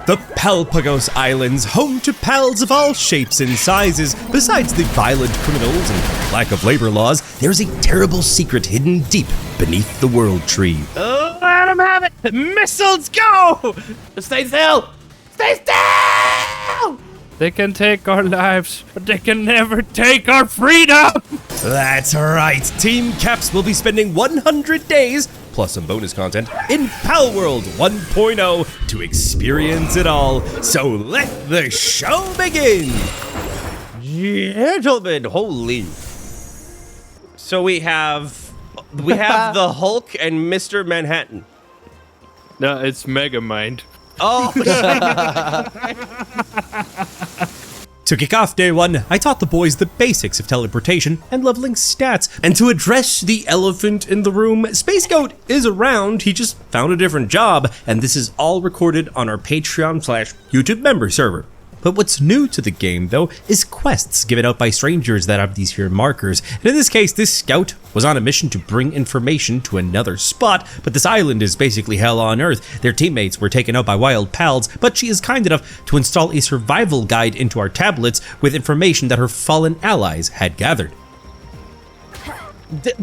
The Palpagos Islands, home to pals of all shapes and sizes. Besides the violent criminals and lack of labor laws, there's a terrible secret hidden deep beneath the World Tree. Oh, let them have it! Missiles, go! Stay still! Stay still! They can take our lives, but they can never take our freedom! That's right. Team Caps will be spending 100 days, plus some bonus content, in PALWORLD 1.0 to experience it all. So let the show begin! Gentlemen, holy. So we have the Hulk and Mr. Manhattan. No, it's Megamind. Oh, To kick off day one, I taught the boys the basics of teleportation and leveling stats. And to address the elephant in the room, Space Goat is around, he just found a different job, and this is all recorded on our Patreon/YouTube member server. But what's new to the game, though, is quests given out by strangers that have these here markers. And in this case, this scout was on a mission to bring information to another spot, but this island is basically hell on earth. Their teammates were taken out by wild pals, but she is kind enough to install a survival guide into our tablets with information that her fallen allies had gathered.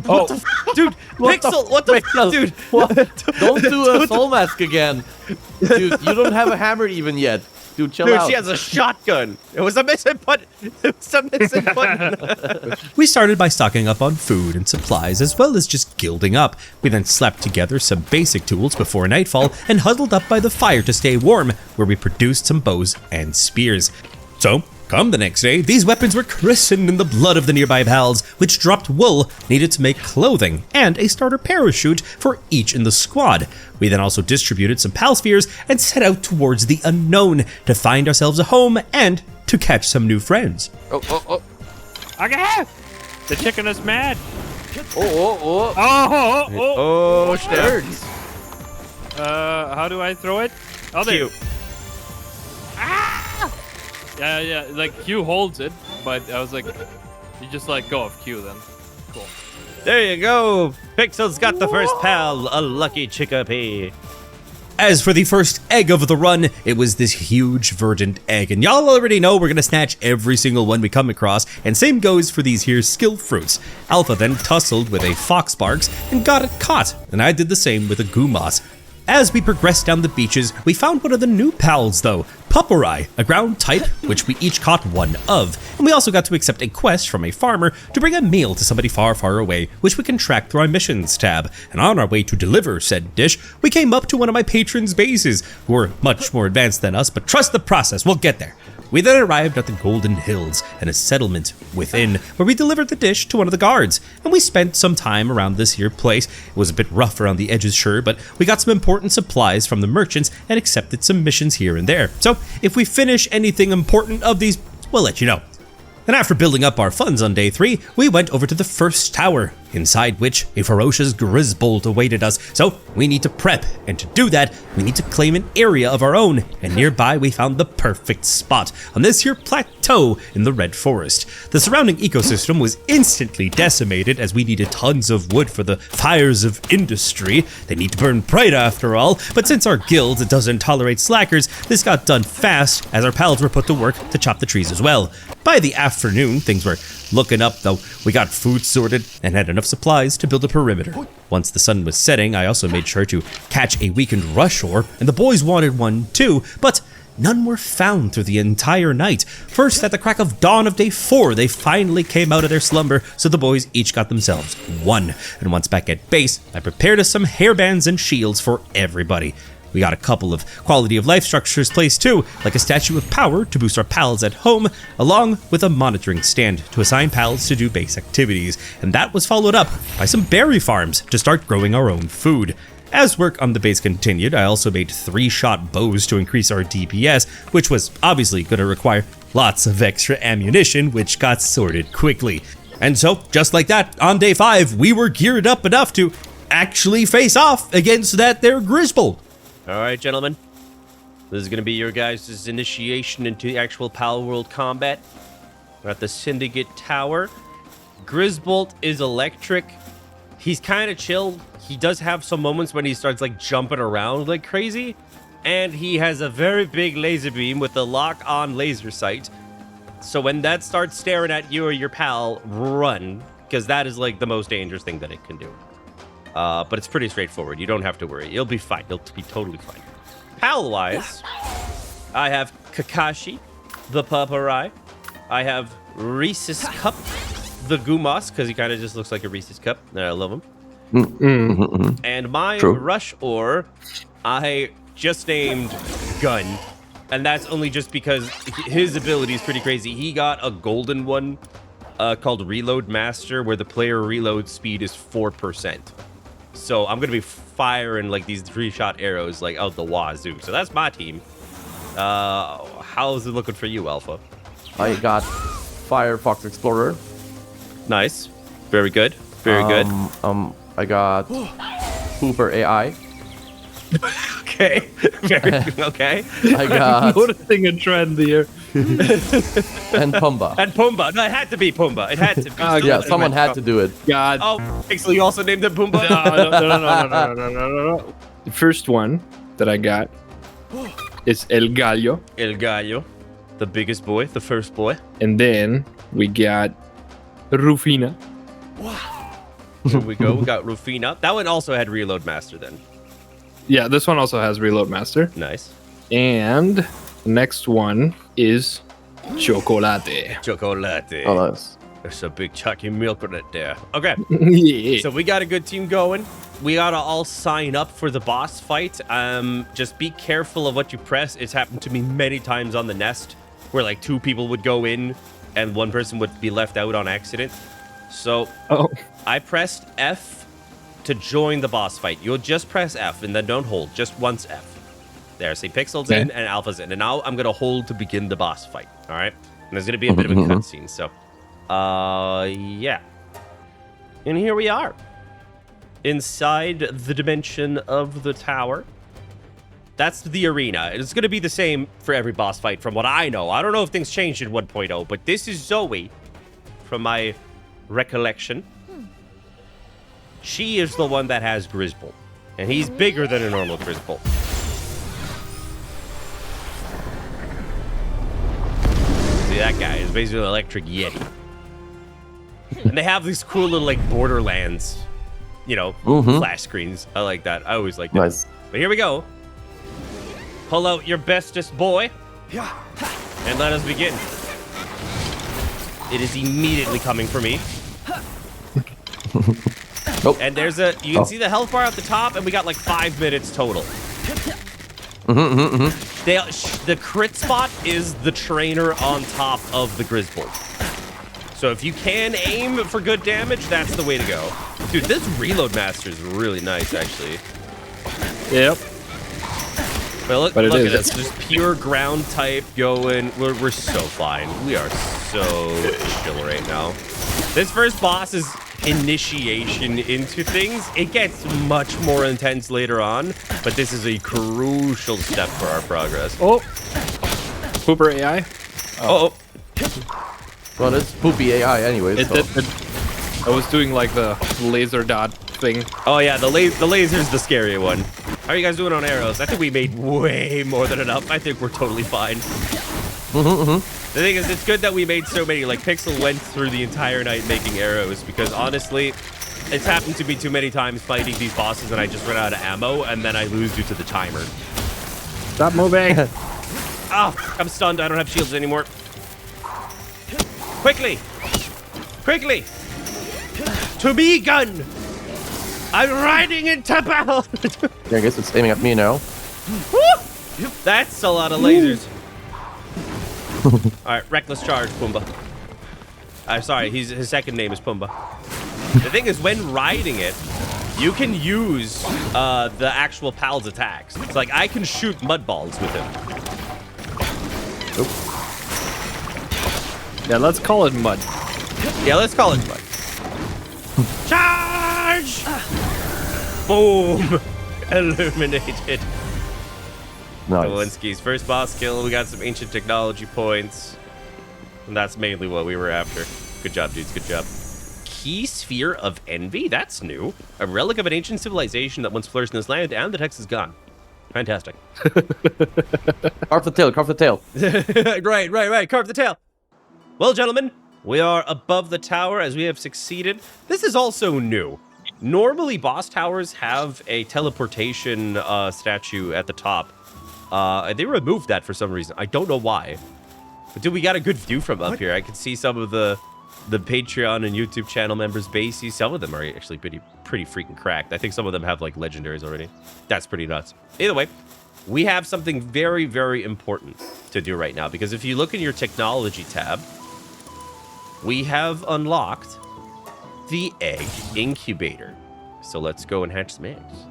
what the dude, Pixel, what the dude? What? Don't do a soul mask again. Dude, you don't have a hammer even yet. Dude, chill out. She has a shotgun. It was a missing button. It was a missing button. We started by stocking up on food and supplies, as well as just gilding up. We then slapped together some basic tools before nightfall and huddled up by the fire to stay warm, where we produced some bows and spears. So, come the next day, these weapons were christened in the blood of the nearby pals, which dropped wool needed to make clothing and a starter parachute for each in the squad. We then also distributed some pal spheres and set out towards the unknown to find ourselves a home and to catch some new friends. Okay! The chicken is mad! Oh, Nerds. How do I throw it? Oh, there. Q. Yeah, like Q holds it, but I was like, you just like go off Q then. Cool. There you go. Pixel's got the first pal, a lucky chickapee. As for the first egg of the run, it was this huge verdant egg, and y'all already know we're gonna snatch every single one we come across, and same goes for these here skill fruits. Alpha then tussled with a foxbarks and got it caught, and I did the same with a gumas. As we progressed down the beaches, we found one of the new pals though, Pupperai, a ground type, which we each caught one of, and we also got to accept a quest from a farmer to bring a meal to somebody far, far away, which we can track through our missions tab. And on our way to deliver said dish, we came up to one of my patrons' bases, who were much more advanced than us, but trust the process, we'll get there. We then arrived at the Golden Hills and a settlement within, where we delivered the dish to one of the guards, and we spent some time around this here place. It was a bit rough around the edges, sure, but we got some important supplies from the merchants and accepted some missions here and there. So if we finish anything important of these, we'll let you know. And after building up our funds on day 3, we went over to the first tower, inside which a ferocious Grisbolt awaited us. So we need to prep, and to do that, we need to claim an area of our own, and nearby we found the perfect spot, on this here plateau in the Red Forest. The surrounding ecosystem was instantly decimated as we needed tons of wood for the fires of industry. They need to burn bright after all, but since our guild doesn't tolerate slackers, this got done fast as our pals were put to work to chop the trees as well. By the afternoon, things were looking up though. We got food sorted and had enough supplies to build a perimeter. Once the sun was setting, I also made sure to catch a weakened rush ore, and the boys wanted one too, but none were found through the entire night. First, at the crack of dawn of day 4, they finally came out of their slumber, so the boys each got themselves one. And once back at base, I prepared us some hairbands and shields for everybody. We got a couple of quality of life structures placed too, like a statue of power to boost our pals at home, along with a monitoring stand to assign pals to do base activities, and that was followed up by some berry farms to start growing our own food. As work on the base continued, I also made 3-shot bows to increase our DPS, which was obviously going to require lots of extra ammunition, which got sorted quickly. And so, just like that, on day 5, we were geared up enough to actually face off against that there Grisbolt. All right, gentlemen. This is going to be your guys' initiation into actual Palworld combat. We're at the Syndicate Tower. Grisbolt is electric. He's kind of chill. He does have some moments when he starts like jumping around like crazy. And he has a very big laser beam with a lock-on laser sight. So when that starts staring at you or your pal, run, because that is like the most dangerous thing that it can do. But it's pretty straightforward. You don't have to worry. You'll be fine. You'll be totally fine. Pal-wise, I have Kakashi, the Paparai. I have Reese's Cup, the Gumas, because he kind of just looks like a Reese's Cup. I love him. And my Rush Ore, I just named Gun. And that's only just because his ability is pretty crazy. He got a golden one called Reload Master, where the player reload speed is 4%. So I'm going to be firing like these 3-shot arrows like out the wazoo. So that's my team. How's it looking for you, Alpha? I got Firefox Explorer. Nice. Very good. Very good. I got Hooper AI. Okay. Very okay. I got Noticing a trend here. and Pumba. And Pumbaa. No, it had to be Pumbaa. It had to be. Yeah, someone had to do it. God. Oh, Pixel, you also named it Pumbaa? No. The first one that I got is El Gallo. El Gallo. The biggest boy. The first boy. And then we got Rufina. Here we go. We got Rufina. That one also had Reload Master then. Yeah, this one also has Reload Master. Nice. And the next one is Chocolate. Chocolate. Oh, nice. There's a big chunky milk right there. Okay. Yeah. So we got a good team going. We gotta all sign up for the boss fight. Just be careful of what you press. It's happened to me many times on the nest where like 2 people would go in and 1 person would be left out on accident. So I pressed F to join the boss fight. You'll just press F and then don't hold. Just once F. There, see Pixel's in and Alpha's in. And now I'm gonna hold to begin the boss fight. All right? And there's gonna be a bit of a cutscene. So, yeah. And here we are. Inside the dimension of the tower. That's the arena. It's going to be the same for every boss fight from what I know. I don't know if things changed in 1.0, but this is Zoe from my recollection. She is the one that has Grisbolt, and he's bigger than a normal Grisbolt. See, that guy is basically an electric Yeti. And they have these cool little, like, Borderlands, you know, flash screens. I like that. I always like that. Nice. But here we go. Pull out your bestest boy. And let us begin. It is immediately coming for me. Nope. And there's a, you can see the health bar at the top, and we got like 5 minutes total. The crit spot is the trainer on top of the Grisbolt. So if you can aim for good damage, that's the way to go. Dude, this Reload Master is really nice, actually. Yep. But look at us, just pure ground type going. We're so fine. We are so chill right now. This first boss is initiation into things. It gets much more intense later on, but this is a crucial step for our progress. Oh, Hooper AI. Oh. Well, it's poopy AI anyway. I was doing like the laser dot thing. Oh yeah, the laser's the scary one. How are you guys doing on arrows? I think we made way more than enough. I think we're totally fine. The thing is, it's good that we made so many. Like, Pixel went through the entire night making arrows because, honestly, it's happened to me too many times fighting these bosses and I just run out of ammo and then I lose due to the timer. Stop moving. Oh, I'm stunned. I don't have shields anymore. Quickly! Quickly! To me, gun! I'm riding into battle! Yeah, I guess it's aiming at me now. Woo! That's a lot of lasers. Alright, reckless charge, Pumbaa. I'm sorry, his second name is Pumbaa. The thing is, when riding it, you can use the actual pal's attacks. It's like, I can shoot mud balls with him. Yeah, let's call it mud. Yeah, let's call it mud. Charge! Boom! Illuminated. Nice. Walensky's first boss kill. We got some ancient technology points. And that's mainly what we were after. Good job, dudes. Good job. Key Sphere of Envy? That's new. A relic of an ancient civilization that once flourished in this land, and the text is gone. Fantastic. Carve the tail, carve the tail. Right. Carve the tail. Well, gentlemen, we are above the tower as we have succeeded. This is also new. Normally, boss towers have a teleportation statue at the top. They removed that for some reason. I don't know why. But dude, we got a good view from up here. I can see some of the Patreon and YouTube channel members' bases. Some of them are actually pretty freaking cracked. I think some of them have like legendaries already. That's pretty nuts. Either way, we have something very, very important to do right now, because if you look in your technology tab, we have unlocked the egg incubator. So let's go and hatch some eggs.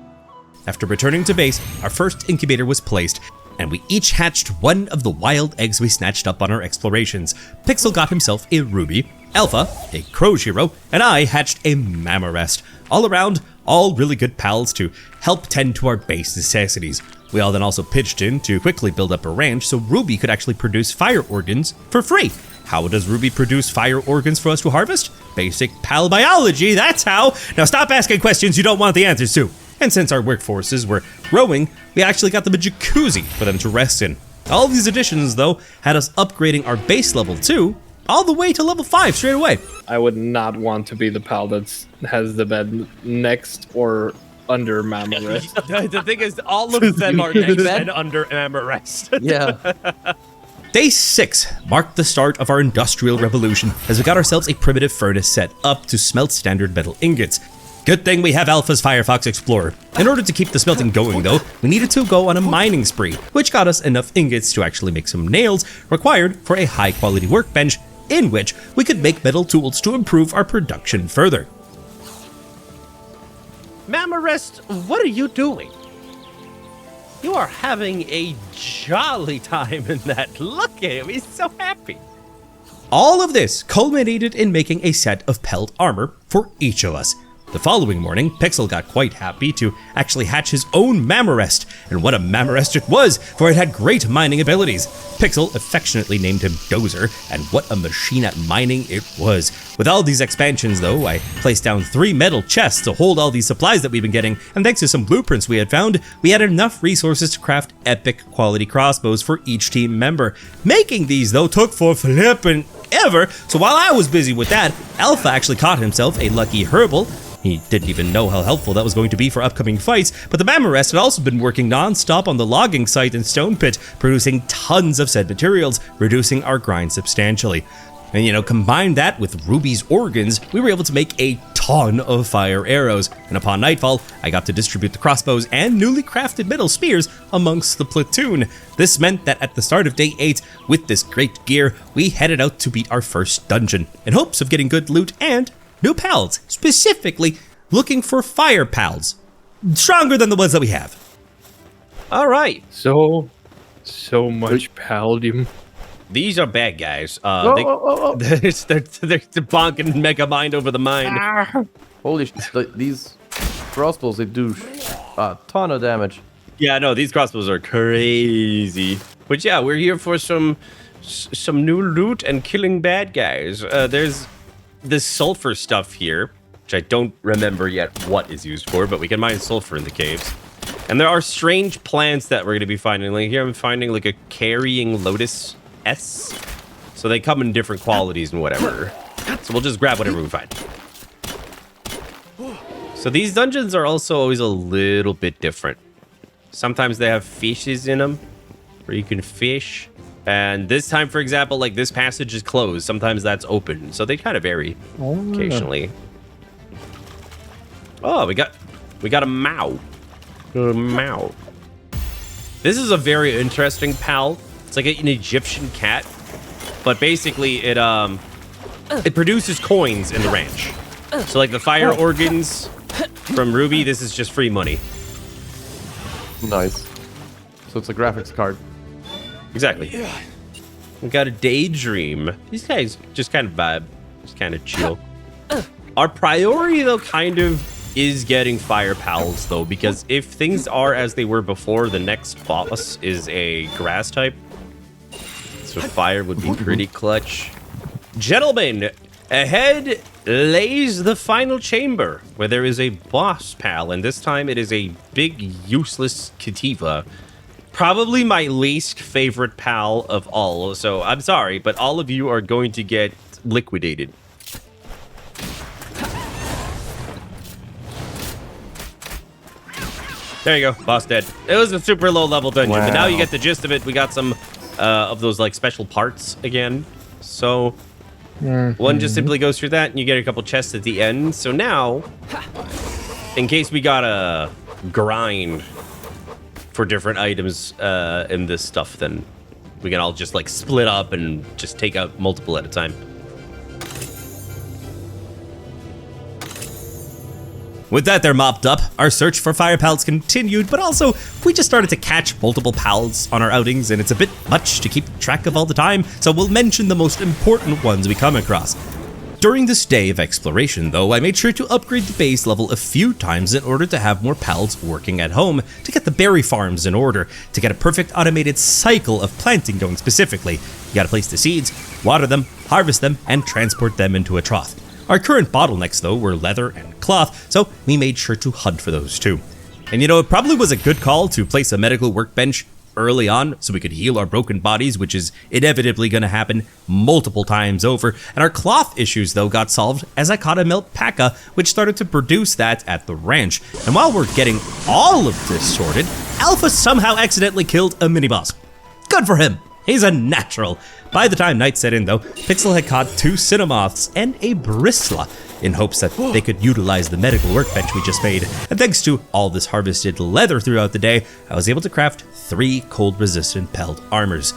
After returning to base, our first incubator was placed, and we each hatched one of the wild eggs we snatched up on our explorations. Pixel got himself a ruby, Alpha, a Crowshiro, and I hatched a Mamarest. All around, all really good pals to help tend to our base necessities. We all then also pitched in to quickly build up a ranch so Ruby could actually produce fire organs for free. How does Ruby produce fire organs for us to harvest? Basic pal biology, that's how! Now stop asking questions you don't want the answers to. And since our workforces were growing, we actually got them a jacuzzi for them to rest in. All these additions, though, had us upgrading our base level 2 all the way to level 5 straight away. I would not want to be the pal that has the bed next or under Mamarest. The thing is, all of them are next and under Mamarest. Yeah. Day 6 marked the start of our industrial revolution as we got ourselves a primitive furnace set up to smelt standard metal ingots. Good thing we have Alpha's Firefox Explorer. In order to keep the smelting going though, we needed to go on a mining spree, which got us enough ingots to actually make some nails required for a high quality workbench in which we could make metal tools to improve our production further. Mamarest, what are you doing? You are having a jolly time in that. Look at him, he's so happy. All of this culminated in making a set of pelt armor for each of us. The following morning, Pixel got quite happy to actually hatch his own Mamarest, and what a Mamarest it was, for it had great mining abilities. Pixel affectionately named him Dozer, and what a machine at mining it was. With all these expansions though, I placed down 3 metal chests to hold all these supplies that we've been getting, and thanks to some blueprints we had found, we had enough resources to craft epic quality crossbows for each team member. Making these though took for flippin' ever, so while I was busy with that, Alpha actually caught himself a lucky herbal. He didn't even know how helpful that was going to be for upcoming fights, but the Mamarest had also been working non-stop on the logging site in Stone Pit, producing tons of said materials, reducing our grind substantially. And combine that with Ruby's organs, we were able to make a ton of fire arrows, and upon nightfall, I got to distribute the crossbows and newly crafted metal spears amongst the platoon. This meant that at the start of day 8, with this great gear, we headed out to beat our first dungeon, in hopes of getting good loot and new pals, specifically looking for fire pals, stronger than the ones that we have. All right. So much palladium. These are bad guys. They're bonking Mega Mind over the mine. Holy these crossbows, they do a ton of damage. Yeah, no, these crossbows are crazy. But yeah, we're here for some new loot and killing bad guys. There's this sulfur stuff here, which I don't remember yet what is used for, but we can mine sulfur in the caves. And there are strange plants that we're going to be finding. Like here I'm finding like a carrying lotus S. So they come in different qualities and whatever. So we'll just grab whatever we find. So these dungeons are also always a little bit different. Sometimes they have fishes in them where you can fish. And this time, for example, like this passage is closed. Sometimes that's open. So they kind of vary occasionally. Oh, we got a Mao. Mao. This is a very interesting pal. It's like an Egyptian cat. But basically it produces coins in the ranch. So like the fire organs from Ruby, this is just free money. Nice. So it's a graphics card. Exactly. We got a daydream. These guys just kind of vibe. Just kind of chill. Our priority, though, kind of is getting fire pals, though, because if things are as they were before, the next boss is a grass type. So fire would be pretty clutch. Gentlemen, ahead lays the final chamber, where there is a boss pal, and this time it is a big, useless Kativa. Probably my least favorite pal of all, so I'm sorry, but all of you are going to get liquidated. There you go, boss dead. It was a super low level dungeon, but now you get the gist of it. We got some of those like special parts again. So one just simply goes through that and you get a couple chests at the end. So now, in case we gotta grind for different items in this stuff, then we can all just like split up and just take out multiple at a time. With that they're mopped up, our search for fire pals continued, but also we just started to catch multiple pals on our outings, and it's a bit much to keep track of all the time, so we'll mention the most important ones we come across. During this day of exploration, though, I made sure to upgrade the base level a few times in order to have more pals working at home, to get the berry farms in order, to get a perfect automated cycle of planting going specifically. You gotta place the seeds, water them, harvest them, and transport them into a trough. Our current bottlenecks, though, were leather and cloth, so we made sure to hunt for those too. And you know, it probably was a good call to place a medical workbench early on so we could heal our broken bodies, which is inevitably going to happen multiple times over. And our cloth issues, though, got solved as I caught a alpaca, which started to produce that at the ranch. And while we're getting all of this sorted, Alpha somehow accidentally killed a mini-boss. Good for him! He's a natural. By the time night set in, though, Pixel had caught 2 cinnamoths and a bristla in hopes that they could utilize the medical workbench we just made. And thanks to all this harvested leather throughout the day, I was able to craft 3 cold-resistant pelt armors.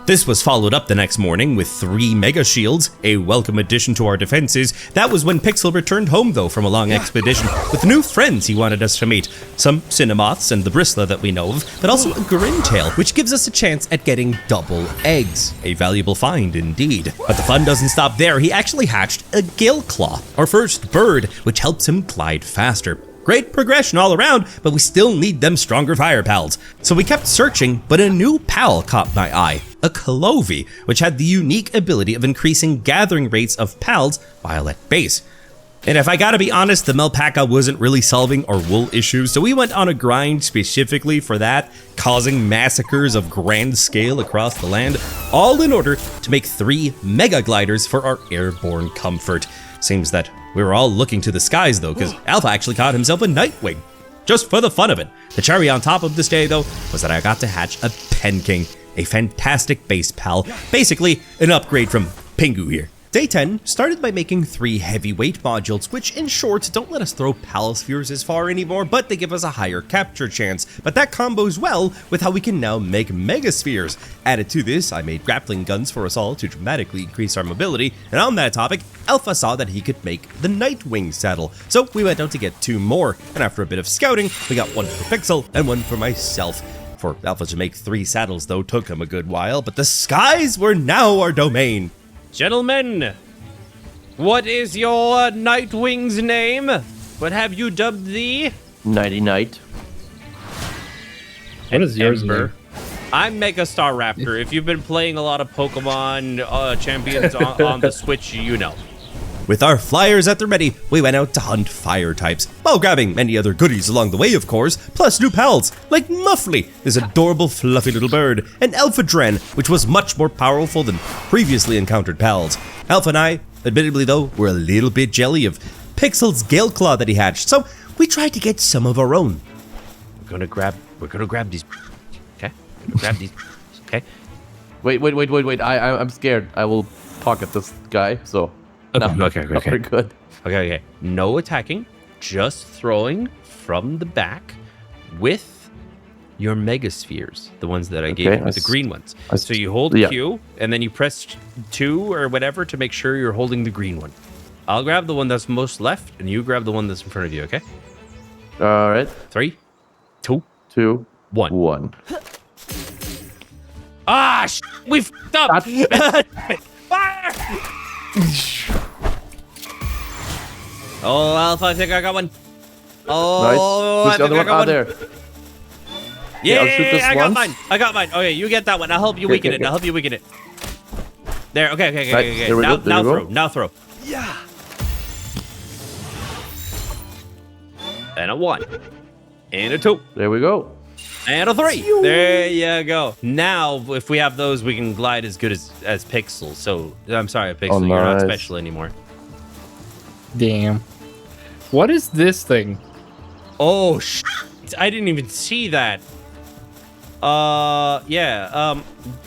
This was followed up the next morning with 3 mega shields, a welcome addition to our defenses. That was when Pixel returned home, though, from a long expedition with new friends he wanted us to meet. Some cinnamoths and the bristla that we know of, but also a grintail, which gives us a chance at getting double eggs. A valuable find indeed. But the fun doesn't stop there. He actually hatched a gilclaw, our first bird, which helps him glide faster. Great progression all around, but we still need them stronger fire pals. So we kept searching, but a new pal caught my eye, a Clovey, which had the unique ability of increasing gathering rates of pals while at base. And if I gotta be honest, the alpaca wasn't really solving our wool issues, so we went on a grind specifically for that, causing massacres of grand scale across the land, all in order to make 3 mega gliders for our airborne comfort. Seems that we were all looking to the skies, though, because Alpha actually caught himself a Nightwing, just for the fun of it. The cherry on top of this day, though, was that I got to hatch a Penking, a fantastic base pal, basically an upgrade from Pingu here. Day 10 started by making 3 heavyweight modules, which in short don't let us throw pal spheres as far anymore, but they give us a higher capture chance. But that combos well with how we can now make mega spheres. Added to this, I made grappling guns for us all to dramatically increase our mobility, and on that topic, Alpha saw that he could make the Nightwing saddle. So we went out to get 2 more, and after a bit of scouting, we got 1 for Pixel and 1 for myself. For Alpha to make 3 saddles, though, took him a good while, but the skies were now our domain. Gentlemen, what is your Nightwing's name? What have you dubbed thee? Nighty night. What is yours, Ember. name? I'm Mega Star Raptor. If you've been playing a lot of Pokemon Champions on the Switch, you know. With our flyers at the ready, we went out to hunt fire types, while grabbing many other goodies along the way, of course, plus new pals, like Muffly, this adorable fluffy little bird, and Alpha Dren, which was much more powerful than previously encountered pals. Alpha and I, admittedly though, were a little bit jelly of Pixel's Galeclaw that he hatched, so we tried to get some of our own. We're gonna grab these. Okay? We're gonna grab these. Okay? Wait. I'm scared. I will pocket this guy, so... Okay. We're good. Okay. No attacking, just throwing from the back with your mega spheres, the ones that I gave you, the green ones. So you hold Q, and then you press 2 or whatever to make sure you're holding the green one. I'll grab the one that's most left, and you grab the one that's in front of you, okay? All right. 3, 2, 2, 1. 1. Ah, we fucked up! Fire! Oh, Alpha, I think I got one. Oh, nice. Who's the other one? There. Yeah, I'll shoot this I once. got mine. Okay, you get that one. I'll help you weaken it. I'll help you weaken it. There. Okay. There we go. Now throw. Yeah. and a 1, and a 2, There we go. and a 3. There you go. Now, if we have those, we can glide as good as Pixel. So, I'm sorry, Pixel, you're not nice. special anymore. Damn. What is this thing? Oh, I didn't even see that.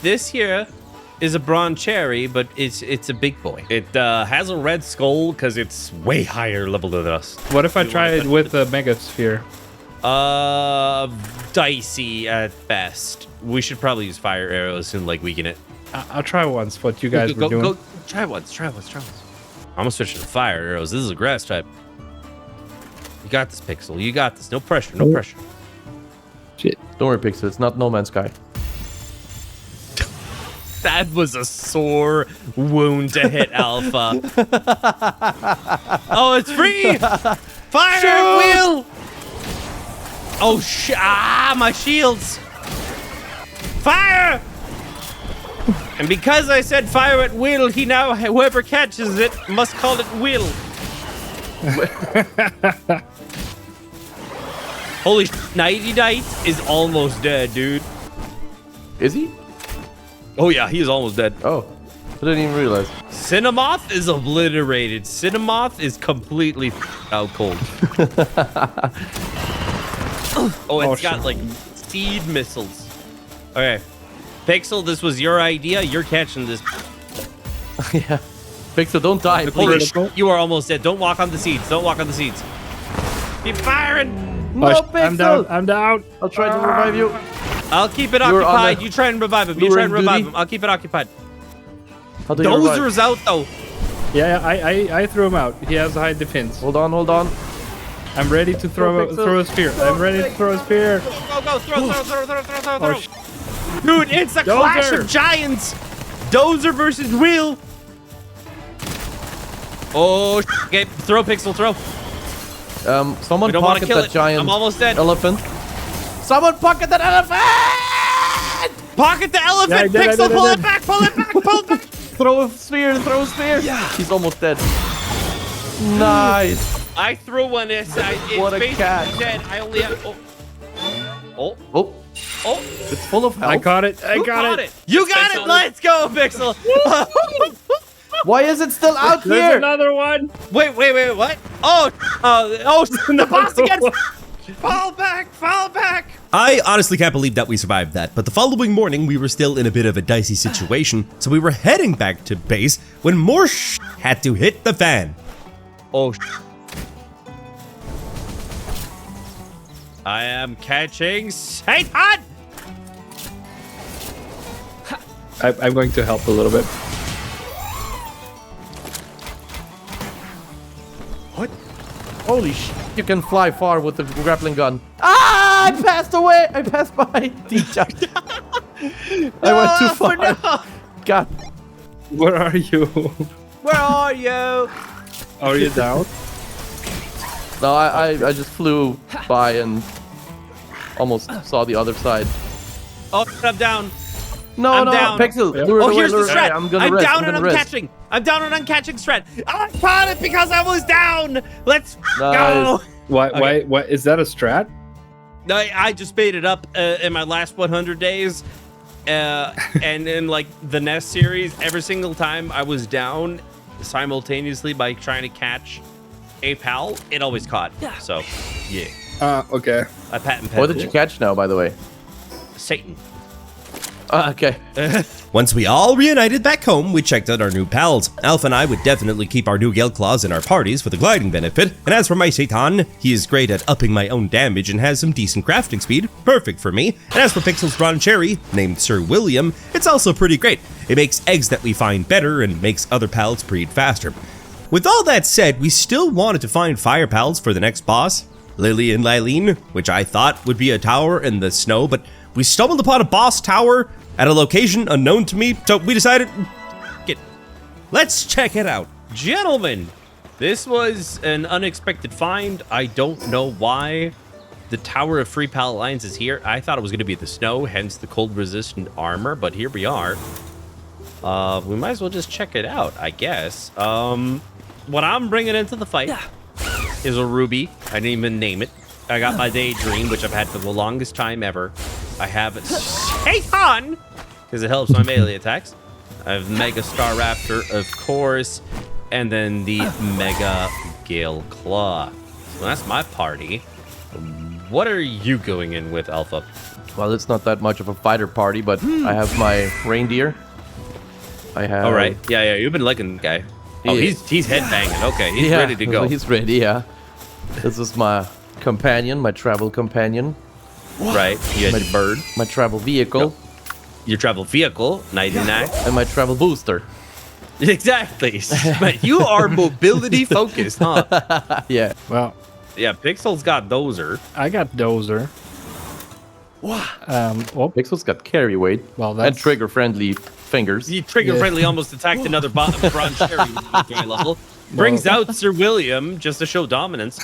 This here is a bronze cherry, but it's a big boy. It has a red skull because it's way higher level than us. What if I try it with the mega sphere? Dicey at best. We should probably use fire arrows and like weaken it. I'll try once what you guys were doing. Go, try once. I'm gonna switch to fire arrows. This is a grass type. You got this, Pixel. You got this. No pressure. No pressure. Shit. Don't worry, Pixel. It's not No Man's Sky. That was a sore wound to hit, Alpha. Oh, it's free! Fire at will! Oh, my shields! Fire! And because I said fire at will, whoever catches it must call it will. Holy Nighty Night is almost dead, dude. Is he? Oh yeah, he is almost dead. Oh, I didn't even realize. Cinemoth is obliterated. Cinemoth is completely out cold. Oh, it's got like seed missiles. Okay. Pixel, this was your idea. You're catching this. Yeah. Pixel, don't die, Holy please. you are almost dead. Don't walk on the seeds. Don't walk on the seeds. Keep firing. No, Pixel. I'm down. I'll try to revive you. I'll keep it You're on occupied. the You try and revive him. You luring try and revive duty. him. I'll keep it occupied. How do you revive? Dozer's out though. Yeah, I threw him out. He has high defense. Hold on. I'm ready to throw a spear. I'm ready to throw a spear. Go, throw. Oh, Dude, it's a clash of giants. Dozer versus Will. Oh, okay. Throw, Pixel, throw. Someone We don't want to pocket kill that it. giant I'm almost dead. elephant. Someone pocket that elephant! Pocket the elephant, Yeah, Pixel. pull it back. Pull it back. Throw a spear. Yeah. He's almost dead. Nice. I threw one. It's What a basically cat. dead. I only have. Oh. It's full of health. I caught it. Who caught it? You got it. Let's go, Pixel. Why is it still out There's here? another one. Wait. What? Oh, the boss again. Fall back. I honestly can't believe that we survived that, but the following morning we were still in a bit of a dicey situation, so we were heading back to base when more had to hit the fan. Oh. I am catching Satan. I'm going to help a little bit. Holy sh! You can fly far with the grappling gun. Ah! I passed away. I passed by. Teacher. I went too far. No. God. Where are you? Where are you? Are you down? No, I just flew by and almost saw the other side. Oh, I'm down. No, I'm no, down. Pixel. Yeah. Lure it Oh, away, here's the lure it away. strat. I'm gonna I'm rest. down and I'm rest. catching. I'm down and I'm catching strat. I caught it because I was down. Let's go. Nice. Why is that a strat? I just made it up in my last 100 days. And in like the Nest series, every single time I was down simultaneously by trying to catch a pal, it always caught. Yeah. So, yeah. Okay. I patent What did you catch now, by the way? Satan. Okay. Once we all reunited back home, we checked out our new pals. Alpha and I would definitely keep our new Gale Claws in our parties for the gliding benefit, and as for my Satan, he is great at upping my own damage and has some decent crafting speed, perfect for me. And as for Pixel's Bronze Cherry, named Sir William, it's also pretty great. It makes eggs that we find better and makes other pals breed faster. With all that said, we still wanted to find fire pals for the next boss, Lily and Lylene, which I thought would be a tower in the snow, but we stumbled upon a boss tower at a location unknown to me, so we decided, let's check it out. Gentlemen, this was an unexpected find. I don't know why the Tower of Free Pal Alliance is here. I thought it was going to be the snow, hence the cold-resistant armor, but here we are. We might as well just check it out, I guess. What I'm bringing into the fight is a ruby. I didn't even name it. I got my Daydream, which I've had for the longest time ever. I have Shaitan, because it helps my melee attacks. I have Mega Star Raptor, of course, and then the Mega Gale Claw. So that's my party. What are you going in with, Alpha? Well, it's not that much of a fighter party, but I have my reindeer. I have. All right. Yeah. You've been liking the guy. Oh, Yeah. he's headbanging. Okay, he's ready to go. He's ready. Yeah. This is my companion, my travel companion, Right. You had your bird, my travel vehicle, your travel vehicle, 99. and my travel booster. Exactly. But you are mobility focused, huh? Yeah. Well, Yeah. Pixel's got Dozer. I got Dozer. Oh, Pixel's got carry weight well, and that's trigger friendly fingers. You trigger friendly almost attacked another bronze cherry guy level. Brings out Sir William just to show dominance.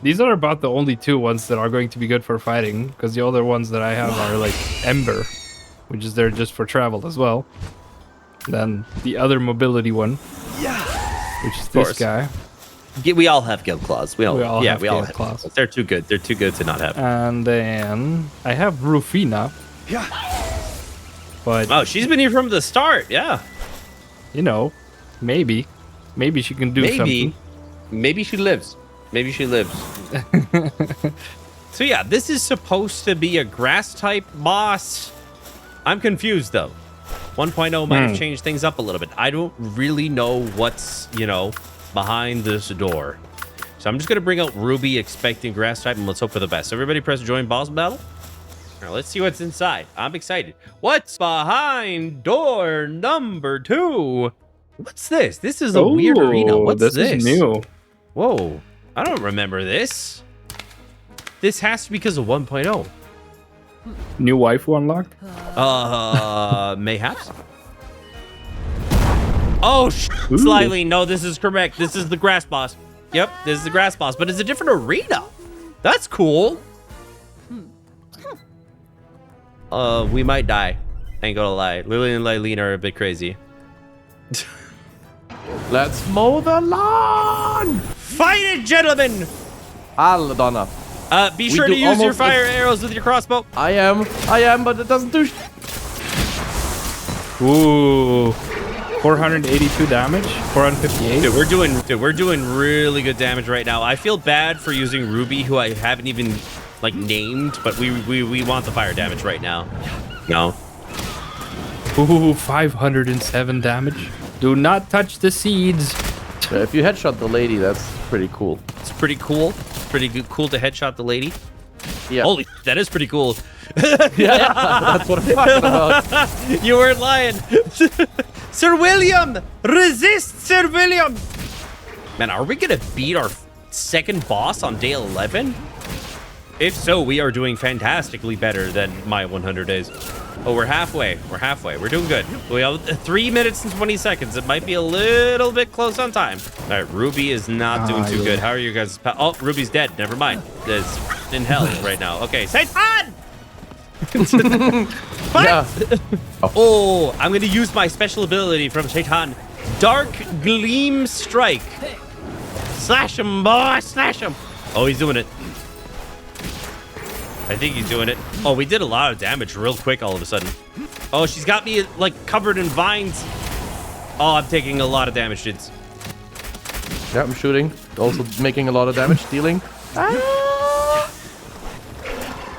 These are about the only two ones that are going to be good for fighting, because the other ones that I have are like Ember, which is there just for travel as well. Then the other mobility one, which is this course. guy. We all have guild claws. We all have we all guild have claws. They're too good. They're too good to not have. And then I have Rufina. Yeah. But Oh, she's been here from the start. Yeah. you know, maybe she can do something. Maybe she lives. Maybe she lives. So yeah, this is supposed to be a grass type boss. I'm confused though. 1.0 might have changed things up a little bit. I don't really know what's, behind this door. So I'm just going to bring out Ruby expecting grass type and let's hope for the best. Everybody press join boss battle. All right, let's see what's inside. I'm excited. What's behind door number 2? What's this? This is a weird arena. What's this? This is new. Whoa. I don't remember this. This has to be because of 1.0. New waifu unlocked. Mayhaps. Oh, slightly. No, this is correct. This is the grass boss. Yep, this is the grass boss, but it's a different arena. That's cool. We might die. Ain't gonna lie. Lily and Lylene are a bit crazy. Let's mow the lawn. Fight it, gentlemen! Aladonna. Be sure to do use your almost fire arrows with your crossbow. I am, but it doesn't do. Ooh. 482 damage, 458. Dude, we're doing really good damage right now. I feel bad for using Ruby, who I haven't even named, but we want the fire damage right now. No. Ooh, 507 damage. Do not touch the seeds. If you headshot the lady, that's pretty cool. It's pretty cool. Pretty cool to headshot the lady. Yeah. Holy, that is pretty cool. Yeah, that's what I'm talking about. You weren't lying. Sir William! Resist, Sir William! Man, are we gonna beat our second boss on day 11? If so, we are doing fantastically better than my 100 days. Oh, we're halfway. We're doing good. We have 3 minutes and 20 seconds. It might be a little bit close on time. All right, Ruby is not doing too good. How are you guys? Oh, Ruby's dead. Never mind. It's in hell right now. Okay, Satan! What? Yeah. Oh, I'm gonna use my special ability from Shaitan. Dark Gleam Strike. Slash him, boy, slash him. Oh, he's doing it. I think he's doing it. Oh, we did a lot of damage real quick all of a sudden. Oh, she's got me covered in vines. Oh, I'm taking a lot of damage, dudes. Yeah, I'm shooting. Also making a lot of damage, dealing.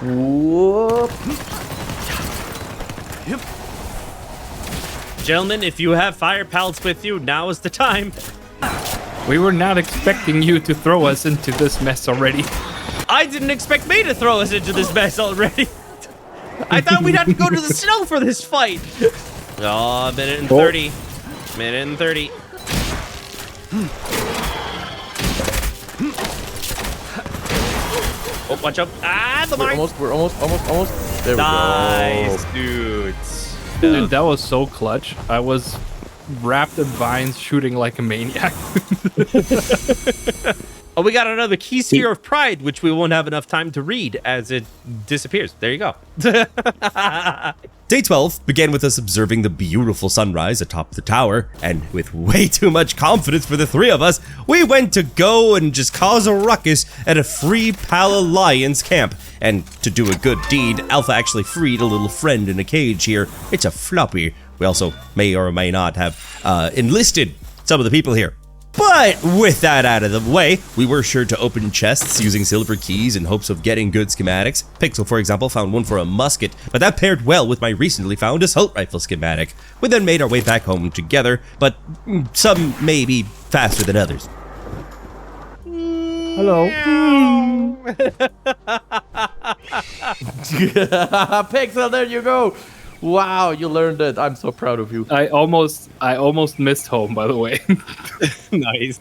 Whoop. Gentlemen, if you have fire pals with you, now is the time. We were not expecting you to throw us into this mess already. I didn't expect me to throw us into this mess already. I thought we'd have to go to the snow for this fight. Oh, a minute and 30. Minute and 30. Oh, watch out. Ah, the mine. We're almost. There we Nice, go. dudes. Dude, that was so clutch. I was wrapped in vines shooting like a maniac. Oh, we got another key sphere of pride, which we won't have enough time to read as it disappears. There you go. Day 12 began with us observing the beautiful sunrise atop the tower, and with way too much confidence for the three of us, we went to go and just cause a ruckus at a free Pal Alliance camp. And to do a good deed, Alpha actually freed a little friend in a cage here. It's a floppy. We also may or may not have enlisted some of the people here. But with that out of the way, we were sure to open chests using silver keys in hopes of getting good schematics. Pixel, for example, found one for a musket, but that paired well with my recently found assault rifle schematic. We then made our way back home together, but some may be faster than others. Hello. Pixel, there you go. Wow, you learned it. I'm so proud of you. I almost missed home, by the way. Nice.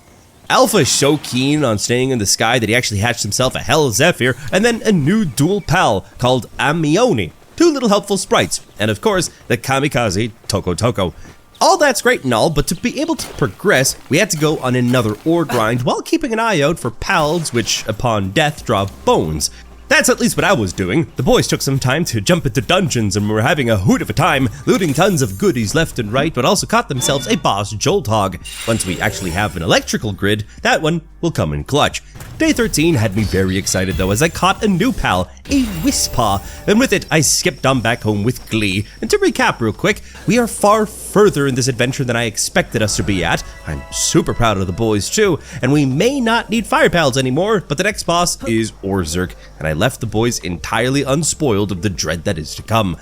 Alpha is so keen on staying in the sky that he actually hatched himself a Hell Zephyr and then a new dual pal called Amioni. 2 little helpful sprites, and of course, the kamikaze Toko Toko. All that's great and all, but to be able to progress, we had to go on another ore grind while keeping an eye out for pals which, upon death, drop bones. That's at least what I was doing. The boys took some time to jump into dungeons and were having a hoot of a time, looting tons of goodies left and right, but also caught themselves a boss Jolt Hog. Once we actually have an electrical grid, that one will come in clutch. Day 13 had me very excited though, as I caught a new pal, a Wispaw, and with it I skipped on back home with glee. And to recap real quick, we are far further in this adventure than I expected us to be at. I'm super proud of the boys too, and we may not need fire pals anymore, but the next boss is Orzerk, and I left the boys entirely unspoiled of the dread that is to come.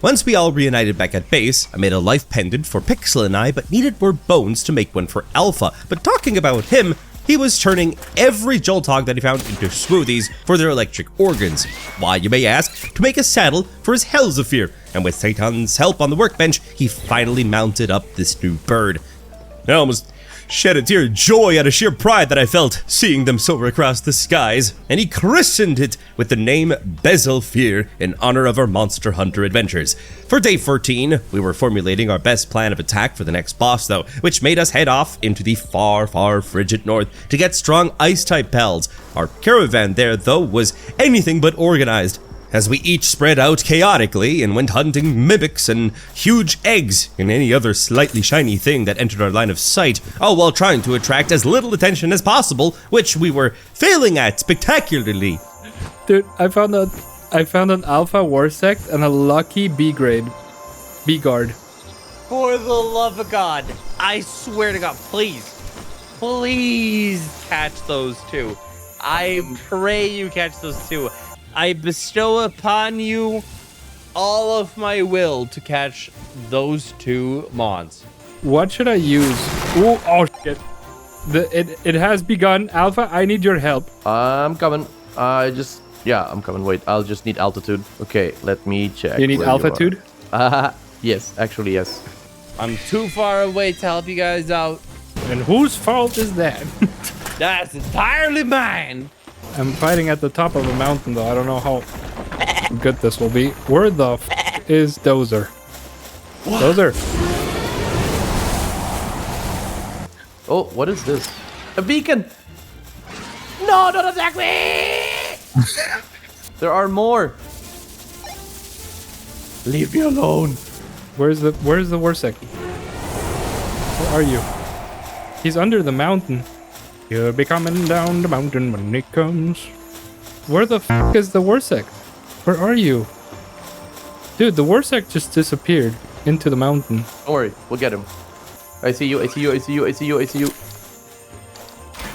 Once we all reunited back at base, I made a life pendant for Pixel and I, but needed more bones to make one for Alpha. But talking about him, he was turning every Jolt Hog that he found into smoothies for their electric organs. Why, you may ask? To make a saddle for his Hell Zephyr, and with Satan's help on the workbench, he finally mounted up this new bird. I almost shed a tear of joy out of sheer pride that I felt seeing them soar across the skies, and he christened it with the name Bezelfir in honor of our Monster Hunter adventures. For day 14, we were formulating our best plan of attack for the next boss though, which made us head off into the far, far frigid north to get strong ice-type pals. Our caravan there though was anything but organized, as we each spread out chaotically and went hunting mimics and huge eggs and any other slightly shiny thing that entered our line of sight, all while trying to attract as little attention as possible, which we were failing at spectacularly. Dude, I found an alpha war sect and a lucky B guard. For the love of God, I swear to God, please catch those 2. I pray you catch those 2. I bestow upon you all of my will to catch those 2 mods. What should I use? Ooh, oh shit. It has begun. Alpha, I need your help. I'm coming. I'm coming. Wait, I'll just need altitude. Okay, let me check. You need where altitude? Yes, actually, yes. I'm too far away to help you guys out. And whose fault is that? That's entirely mine. I'm fighting at the top of a mountain though. I don't know how good this will be. Where the f is Dozer? What? Dozer. Oh, what is this? A beacon! No, don't attack me! There are more. Leave me alone. Where's the Warsec? Where are you? He's under the mountain. You'll be coming down the mountain when it comes. Where the f is the Warsec? Where are you? Dude, the Warsec just disappeared into the mountain. Don't worry, we'll get him. I see you, I see you, I see you, I see you, I see you.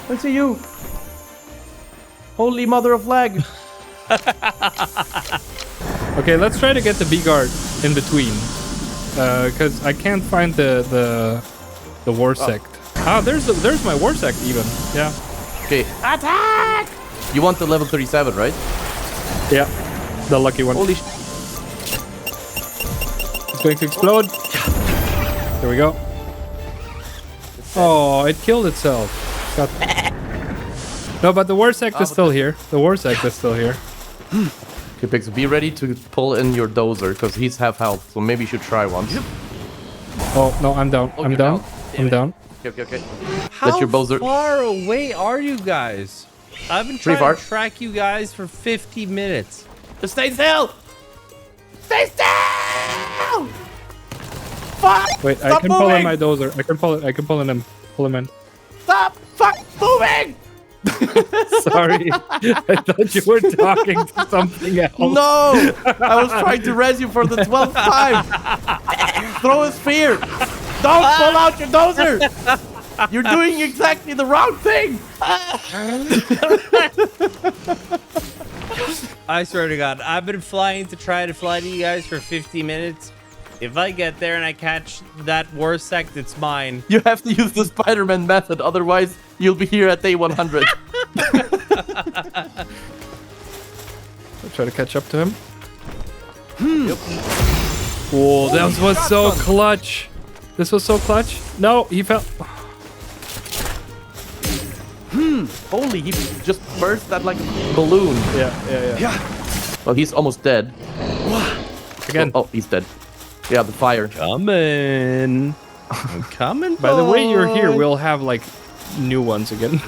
I see you. Holy mother of lag. Okay, let's try to get the B guard in between. Cause I can't find the Warsec. Ah, there's my Warsec even. Yeah. Okay. Attack! You want the level 37, right? Yeah. The lucky one. Holy It's going to explode. There we go. Oh, it killed itself. Got... No, but the Warsec is still here. The Warsec is still here. Okay, Pix, be ready to pull in your dozer, because he's half health, so maybe you should try once. Oh, no, I'm down. I'm down. I'm down. Okay. How That's your bowser. far away are you guys? I've been trying to track you guys for 50 minutes. Just stay still! Stay still! Fuck! Wait, I Stop can pull in moving! my dozer. I can pull in him. Pull him in. Stop! Fuck! Moving! Sorry. I thought you were talking to something else. No! I was trying to res you for the 12th time. Throw a spear. Don't pull out your dozer. You're doing exactly the wrong thing. I swear to God, I've been flying to try to fly to you guys for 50 minutes. If I get there and I catch that war sect, it's mine. You have to use the Spider-Man method, otherwise you'll be here at day 100. I'll try to catch up to him. Yep. Whoa, that was so clutch. This was so clutch. No, he fell. Holy, he just burst that like a balloon. Yeah. Well, he's almost dead. Again. Oh, he's dead. Yeah, the fire. Coming. I'm coming. By the way you're here, we'll have like new ones again.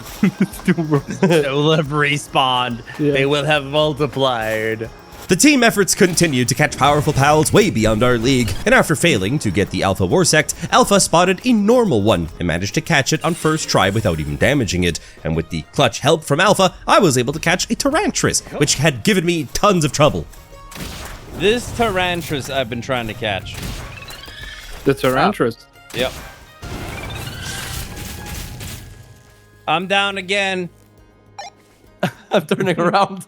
They will have respawned. Yeah. They will have multiplied. The team efforts continued to catch powerful pals way beyond our league, and after failing to get the Alpha Warsect, Alpha spotted a normal one and managed to catch it on first try without even damaging it. And with the clutch help from Alpha, I was able to catch a Tyrantris, which had given me tons of trouble. This Tyrantris I've been trying to catch. The Tyrantris. Yep. I'm down again. I'm turning around.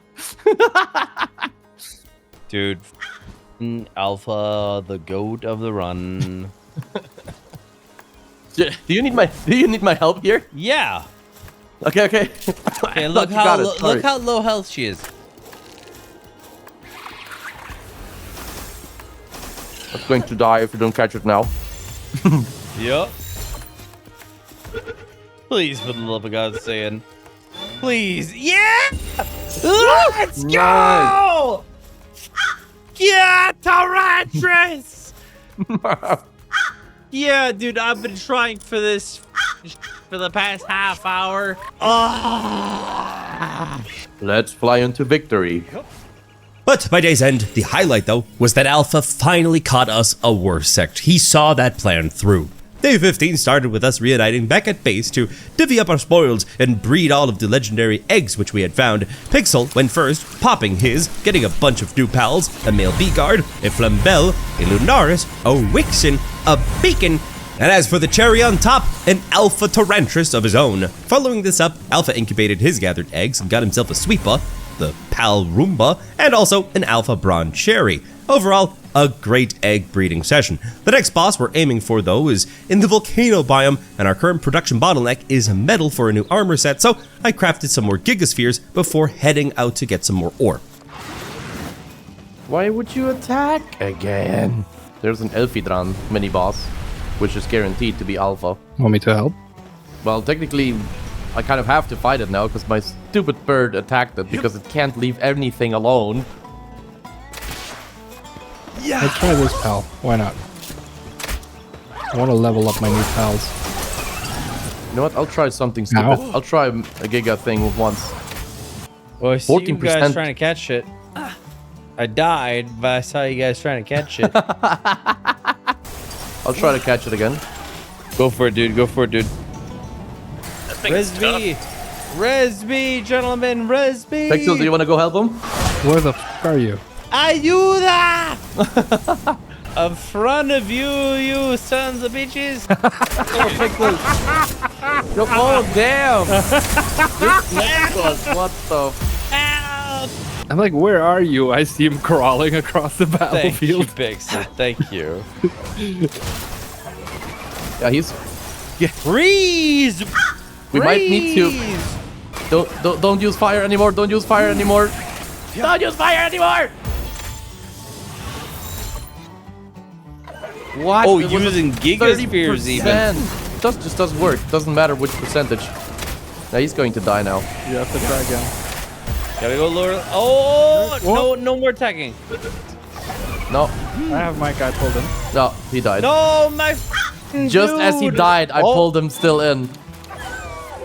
Dude, Alpha, the goat of the run. Do you need my help here? Yeah. Okay. Okay, look how low health she is. I'm going to die if you don't catch it now. Yep. Please, for the love of God, say it. Please. Yeah! Let's go! Yeah, Tyrantris! Yeah, dude, I've been trying for this for the past half hour. Let's fly into victory. But by day's end, the highlight though was that Alpha finally caught us a Warsect. He saw that plan through. Day 15 started with us reuniting back at base to divvy up our spoils and breed all of the legendary eggs which we had found. Pixel went first, popping his, getting a bunch of new pals, a male B-Guard, a Flambell, a Lunaris, a Wixen, a Beacon, and as for the cherry on top, an Alpha Tyrantris of his own. Following this up, Alpha incubated his gathered eggs and got himself a Sweepa, the Palroomba, and also an Alpha Bronze Cherry. Overall, a great egg breeding session. The next boss we're aiming for though is in the volcano biome, and our current production bottleneck is metal for a new armor set, so I crafted some more gigaspheres before heading out to get some more ore. Why would you attack again? There's an Elfidran mini boss, which is guaranteed to be alpha. Want me to help? Well, technically, I kind of have to fight it now because my stupid bird attacked it because it can't leave anything alone. Let's try this pal. Why not? I want to level up my new pals. You know what? I'll try something stupid. Ow. I'll try a giga thing once. Well, I see you guys 14%. trying to catch it. I died, but I saw you guys trying to catch it. I'll try to catch it again. Go for it, dude. Go for it, dude. Resby! Resby, gentlemen, Resby! Pixel, do you want to go help him? Where the f are you? Ayuda! In front of you, you sons of bitches! Oh, damn! What the f- Help! I'm like, where are you? I see him crawling across the Thank you, battlefield. Pixel. Thank you. Yeah, he's... Freeze! We might need to... Don't use fire anymore, don't use fire anymore! Don't use fire anymore! What? Oh, It was using gigaspheres even. 30%. Just does work. Doesn't matter which percentage. Now he's going to die now. You have to try again. Gotta go lower. Oh, no more attacking. No, I have my guy pulled in. no, he died. No, my Just as he died, I pulled him still in.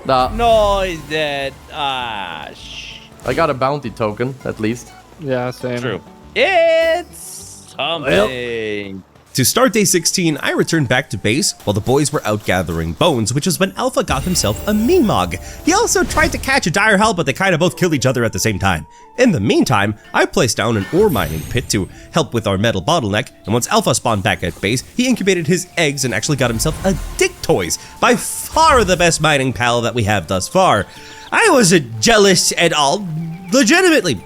Nah, No, he's dead. Ah, shh. I got a bounty token, at least. Yeah, same. True. It's something. To start day 16, I returned back to base while the boys were out gathering bones, which is when Alpha got himself a Meemog. He also tried to catch a Direhell, but they kind of both killed each other at the same time. In the meantime, I placed down an ore mining pit to help with our metal bottleneck, and once Alpha spawned back at base, he incubated his eggs and actually got himself a Dictoys, by far the best mining pal that we have thus far. I wasn't jealous at all, legitimately,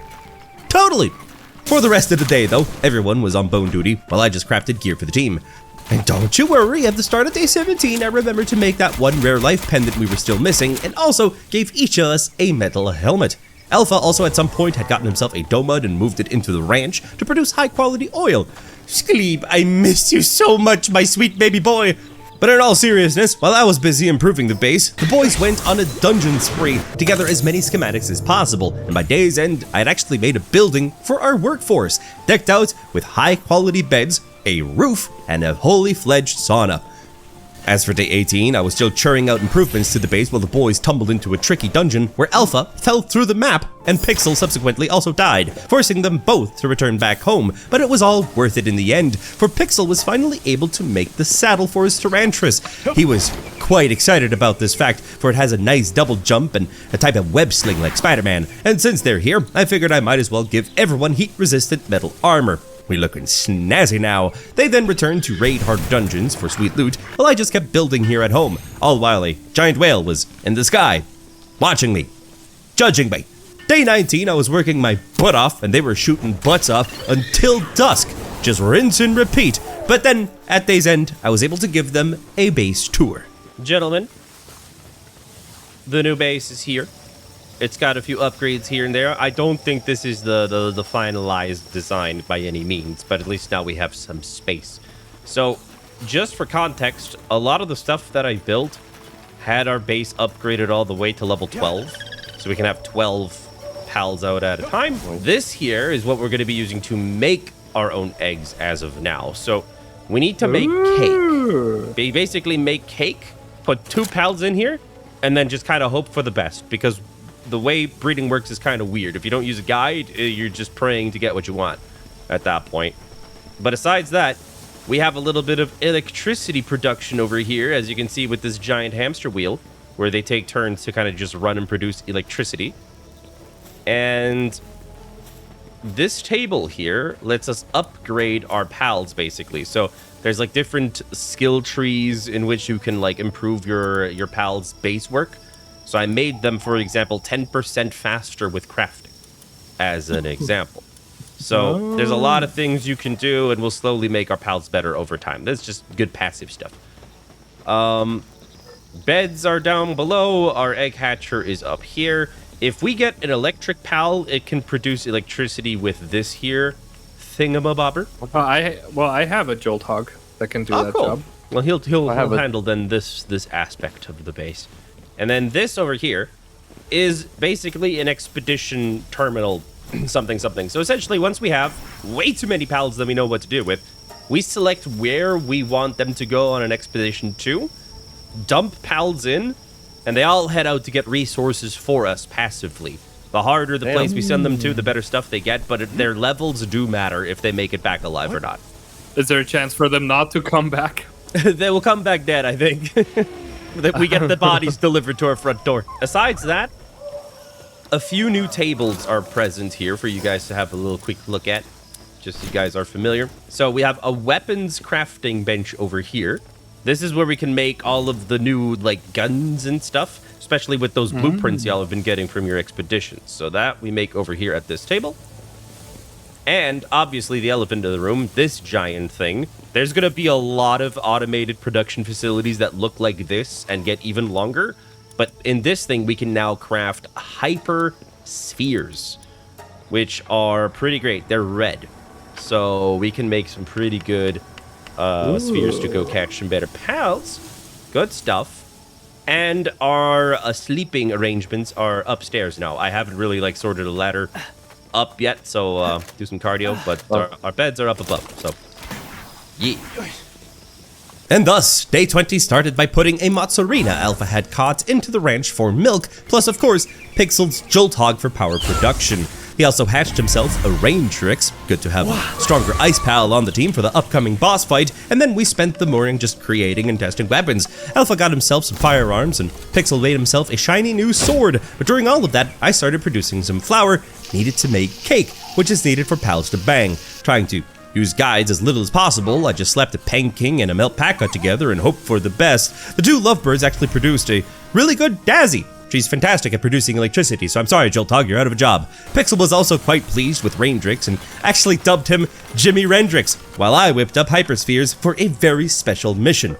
totally. For the rest of the day, though, everyone was on bone duty while I just crafted gear for the team. And don't you worry, at the start of day 17, I remembered to make that one rare life pendant we were still missing, and also gave each of us a metal helmet. Alpha also at some point had gotten himself a domud and moved it into the ranch to produce high-quality oil. Skleeb, I miss you so much, my sweet baby boy. But in all seriousness, while I was busy improving the base, the boys went on a dungeon spree to gather as many schematics as possible, and by day's end, I had actually made a building for our workforce, decked out with high-quality beds, a roof, and a fully fledged sauna. As for day 18, I was still churning out improvements to the base while the boys tumbled into a tricky dungeon where Alpha fell through the map and Pixel subsequently also died, forcing them both to return back home. But it was all worth it in the end, for Pixel was finally able to make the saddle for his Tyrantras. He was quite excited about this fact, for it has a nice double jump and a type of web sling like Spider-Man. And since they're here, I figured I might as well give everyone heat-resistant metal armor. We looking snazzy now. They then returned to raid hard dungeons for sweet loot, while I just kept building here at home, all while a giant whale was in the sky, watching me, judging me. Day 19, I was working my butt off, and they were shooting butts off until dusk, just rinse and repeat. But then, at day's end, I was able to give them a base tour. Gentlemen, the new base is here. It's got a few upgrades here and there. I don't think this is the finalized design by any means, but at least now we have some space. So, just for context, a lot of the stuff that I built had our base upgraded all the way to level 12, so we can have 12 pals out at a time. This here is what we're going to be using to make our own eggs as of now. So, we need to make cake. We basically make cake, put 2 pals in here, and then just kind of hope for the best, because the way breeding works is kind of weird. If you don't use a guide, you're just praying to get what you want at that point. But besides that, we have a little bit of electricity production over here, as you can see with this giant hamster wheel, where they take turns to kind of just run and produce electricity. And this table here lets us upgrade our pals, basically. So there's like different skill trees in which you can like improve your pals' base work. So I made them, for example, 10% faster with crafting, as an example. So there's a lot of things you can do, and we'll slowly make our pals better over time. That's just good passive stuff. Beds are down below. Our egg hatcher is up here. If we get an electric pal, it can produce electricity with this here thingamabobber. I have a Jolt Hog that can do that cool. job. Well, he'll handle then this aspect of the base. And then this over here is basically an expedition terminal something. So essentially, once we have way too many pals than we know what to do with, we select where we want them to go on an expedition to, dump pals in, and they all head out to get resources for us passively. The harder the place we send them to, the better stuff they get, but their levels do matter if they make it back alive or not. Is there a chance for them not to come back? They will come back dead, I think. We get the bodies delivered to our front door. Besides that, a few new tables are present here for you guys to have a little quick look at, just so you guys are familiar. So we have a weapons crafting bench over here. This is where we can make all of the new like guns and stuff, especially with those blueprints y'all have been getting from your expeditions. So that we make over here at this table. And obviously the elephant in the room, this giant thing. There's going to be a lot of automated production facilities that look like this and get even longer. But in this thing, we can now craft hyper spheres, which are pretty great. They're red. So we can make some pretty good spheres to go catch some better pals. Good stuff. And our sleeping arrangements are upstairs now. I haven't really like sorted a ladder up yet, so do some cardio, but our beds are up above, so yeah. And thus, day 20 started by putting a Mozzarina Alpha had caught into the ranch for milk, plus of course, Pixel's Jolt Hog for power production. He also hatched himself a Raintrix, good to have a stronger Ice Pal on the team for the upcoming boss fight, and then we spent the morning just creating and testing weapons. Alpha got himself some firearms, and Pixel made himself a shiny new sword, but during all of that, I started producing some flour needed to make cake, which is needed for pals to bang. Trying to use guides as little as possible, I just slapped a Panking and a Melt Packa together and hoped for the best. The two lovebirds actually produced a really good Dazzy. She's fantastic at producing electricity, so I'm sorry, Joltog, you're out of a job. Pixel was also quite pleased with Raindrix and actually dubbed him Jimmy Rendrix, while I whipped up Hyperspheres for a very special mission.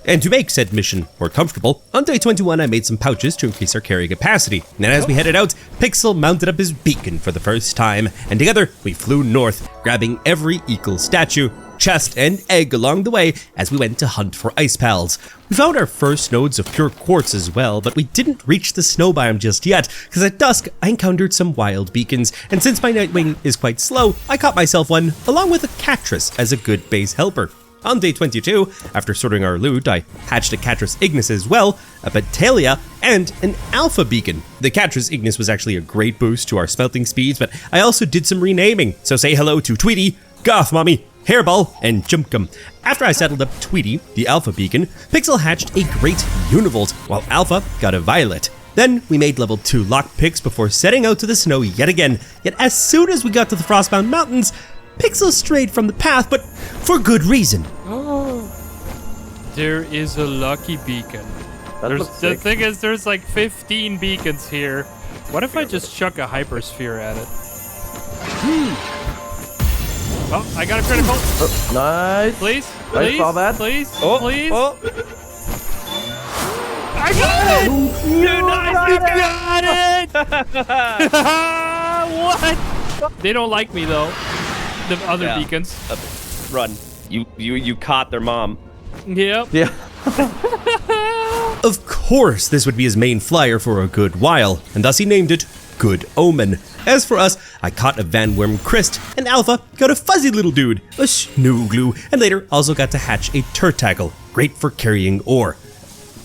And to make said mission more comfortable, on day 21 I made some pouches to increase our carry capacity. And as we headed out, Pixel mounted up his beacon for the first time, and together we flew north, grabbing every eagle statue, chest, and egg along the way as we went to hunt for ice pals. We found our first nodes of pure quartz as well, but we didn't reach the snow biome just yet, because at dusk I encountered some wild beacons, and since my Nightwing is quite slow, I caught myself one, along with a Catras as a good base helper. On day 22, after sorting our loot, I hatched a Catras Ignis as well, a Betalia, and an Alpha Beacon. The Catras Ignis was actually a great boost to our smelting speeds, but I also did some renaming, so say hello to Tweety, Goth Mommy, Hairball, and Jumpcum. After I settled up Tweety, the Alpha Beacon, Pixel hatched a great Univolt, while Alpha got a Violet. Then we made level 2 lockpicks before setting out to the snow yet again, yet as soon as we got to the Frostbound Mountains, Pixel strayed from the path, but for good reason. There is a lucky beacon. The thing is, there's like 15 beacons here. What if I just chuck a hypersphere at it? Oh, I got a critical. Nice. Please, I please, saw that. please, Oh, please. oh. I got it! You got it! What? They don't like me though. The other Yeah. beacons. Run. You caught their mom. Yep. Yeah. Of course, this would be his main flyer for a good while, and thus he named it Good Omen. As for us, I caught a Van Worm Christ, and Alpha got a fuzzy little dude, a Snoogloo, and later also got to hatch a Turtackle, great for carrying ore.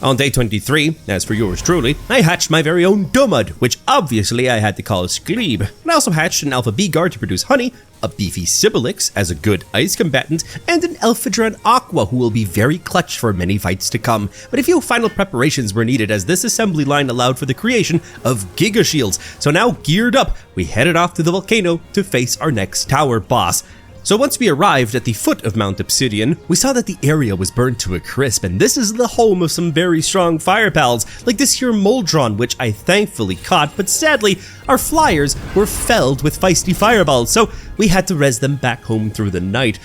On day 23, as for yours truly, I hatched my very own Dumud, which obviously I had to call Skleeb. And I also hatched an Alpha Beegar to produce honey, a beefy Sibilix as a good ice combatant, and an Elphidron Aqua who will be very clutch for many fights to come. But a few final preparations were needed as this assembly line allowed for the creation of Giga Shields. So now geared up, we headed off to the volcano to face our next tower boss. So once we arrived at the foot of Mount Obsidian, we saw that the area was burned to a crisp, and this is the home of some very strong fire pals, like this here Moldron, which I thankfully caught, but sadly, our flyers were felled with feisty fireballs, so we had to res them back home through the night.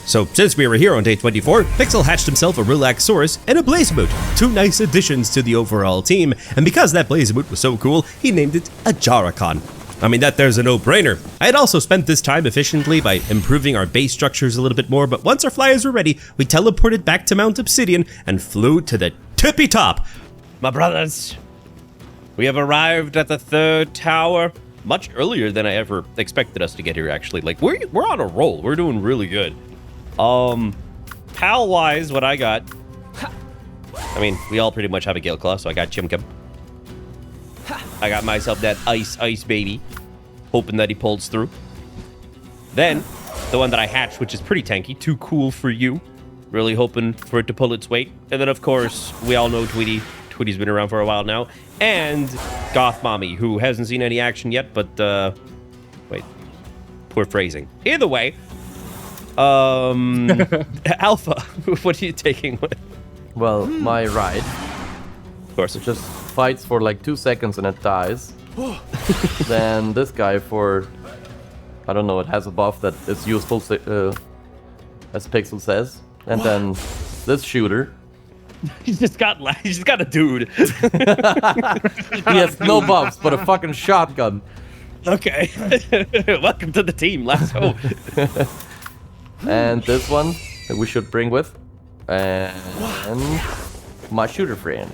So since we were here on day 24, Pixel hatched himself a Relaxaurus and a Blazemoot, two nice additions to the overall team, and because that Blazemoot was so cool, he named it a Jaracon. I mean, that there's a no-brainer. I had also spent this time efficiently by improving our base structures a little bit more, but once our flyers were ready, we teleported back to Mount Obsidian and flew to the tippy top. My brothers, we have arrived at the third tower. Much earlier than I ever expected us to get here, actually. Like, we're on a roll. We're doing really good. Pal-wise, what I got... I mean, we all pretty much have a Gale Claw, so I got Chimkum. I got myself that ice baby, hoping that he pulls through. Then, the one that I hatched, which is pretty tanky, too cool for you. Really hoping for it to pull its weight. And then, of course, we all know Tweety. Tweety's been around for a while now. And Goth Mommy, who hasn't seen any action yet, but, wait. Poor phrasing. Either way, Alpha, what are you taking with? Well, my ride Of course. just fights for like 2 seconds and it dies. Then this guy for, I don't know, it has a buff that is useful, as Pixel says. And then this shooter. He's just got a dude. He has no buffs, but a fucking shotgun. Okay. Welcome to the team. Let's go. And this one that we should bring with. And my shooter friend.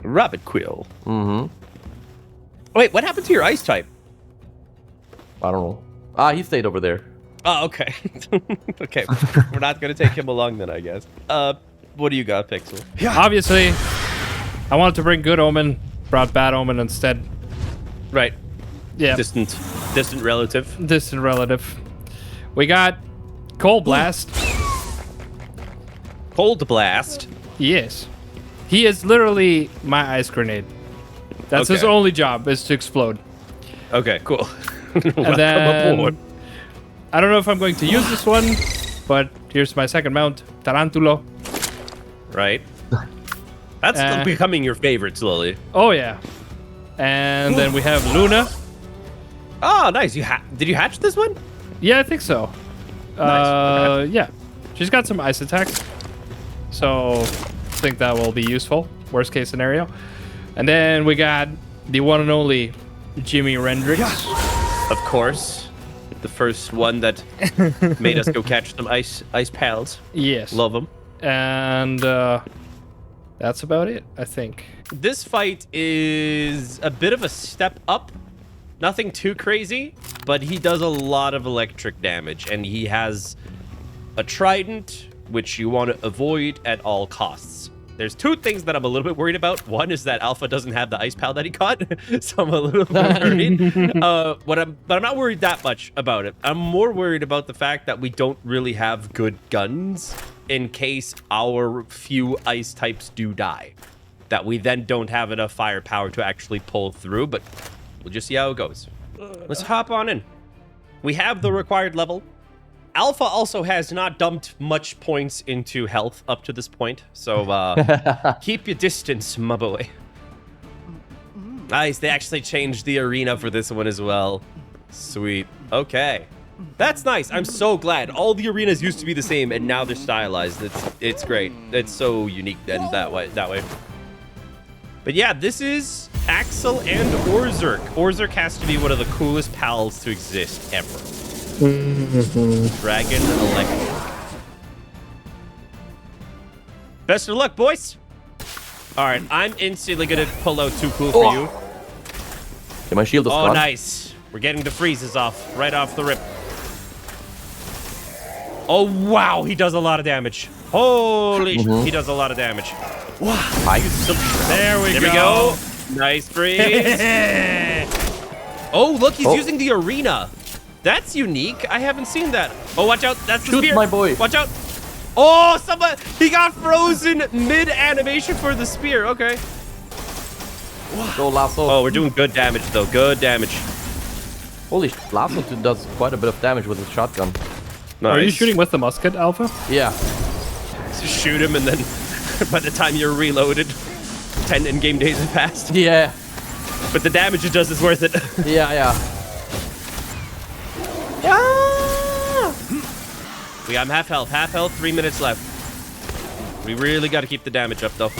Rabbit Quill. Mm-hmm. Wait, what happened to your ice type? I don't know. Ah, he stayed over there. Oh, okay. Okay. We're not gonna take him along then, I guess. What do you got, Pixel? Obviously, I wanted to bring Good Omen, brought Bad Omen instead. Right. Yeah. Distant distant relative. Distant relative. We got Cold Blast. Cold Blast. Yes. He is literally my ice grenade. That's his Okay. only job, is to explode. Okay, cool. And Welcome then, aboard. I don't know if I'm going to use this one, but here's my second mount, Tarantulo. Right. That's becoming your favorite slowly. Oh yeah. And then we have Luna. Oh, nice. Did you hatch this one? Yeah, I think so. Nice. Yeah. She's got some ice attacks. So I think that will be useful. Worst case scenario. And then we got the one and only Jimi Rendrix. Of course. The first one that made us go catch some ice pals. Yes. Love them. And that's about it, I think. This fight is a bit of a step up. Nothing too crazy, but he does a lot of electric damage, and he has a trident, which you want to avoid at all costs. There's two things that I'm a little bit worried about. One is that Alpha doesn't have the ice pal that he caught, so I'm a little bit worried. But I'm not worried that much about it. I'm more worried about the fact that we don't really have good guns in case our few ice types do die. That we then don't have enough firepower to actually pull through, but we'll just see how it goes. Let's hop on in. We have the required level. Alpha also has not dumped much points into health up to this point, so keep your distance, my boy. Nice, they actually changed the arena for this one as well. Sweet. Okay. That's nice. I'm so glad. All the arenas used to be the same, and now they're stylized. It's great. It's so unique then that way. But yeah, this is Axel and Orzerk. Orzerk has to be one of the coolest pals to exist ever. Dragon Electric. Best of luck, boys. All right, I'm instantly gonna pull out Too Cool for you. Okay, my shield is Oh, gone. nice. We're getting the freezes off right off the rip. Oh, wow. He does a lot of damage. Holy shit. He does a lot of damage. There we There we go. Nice freeze. Oh, look. He's using the arena. That's unique. I haven't seen that. Oh, watch out. That's the Shoot, spear. my boy. Watch out. Oh, somebody. He got frozen mid-animation for the spear. Okay. Go Lasso. Oh, we're doing good damage, though. Good damage. Holy shit, Lasso does quite a bit of damage with his shotgun. Nice. Are you shooting with the musket, Alpha? Yeah. Just shoot him, and then by the time you're reloaded, 10 in-game days have passed. Yeah. But the damage it does is worth it. Yeah. We got him half health, 3 minutes left. We really got to keep the damage up, though.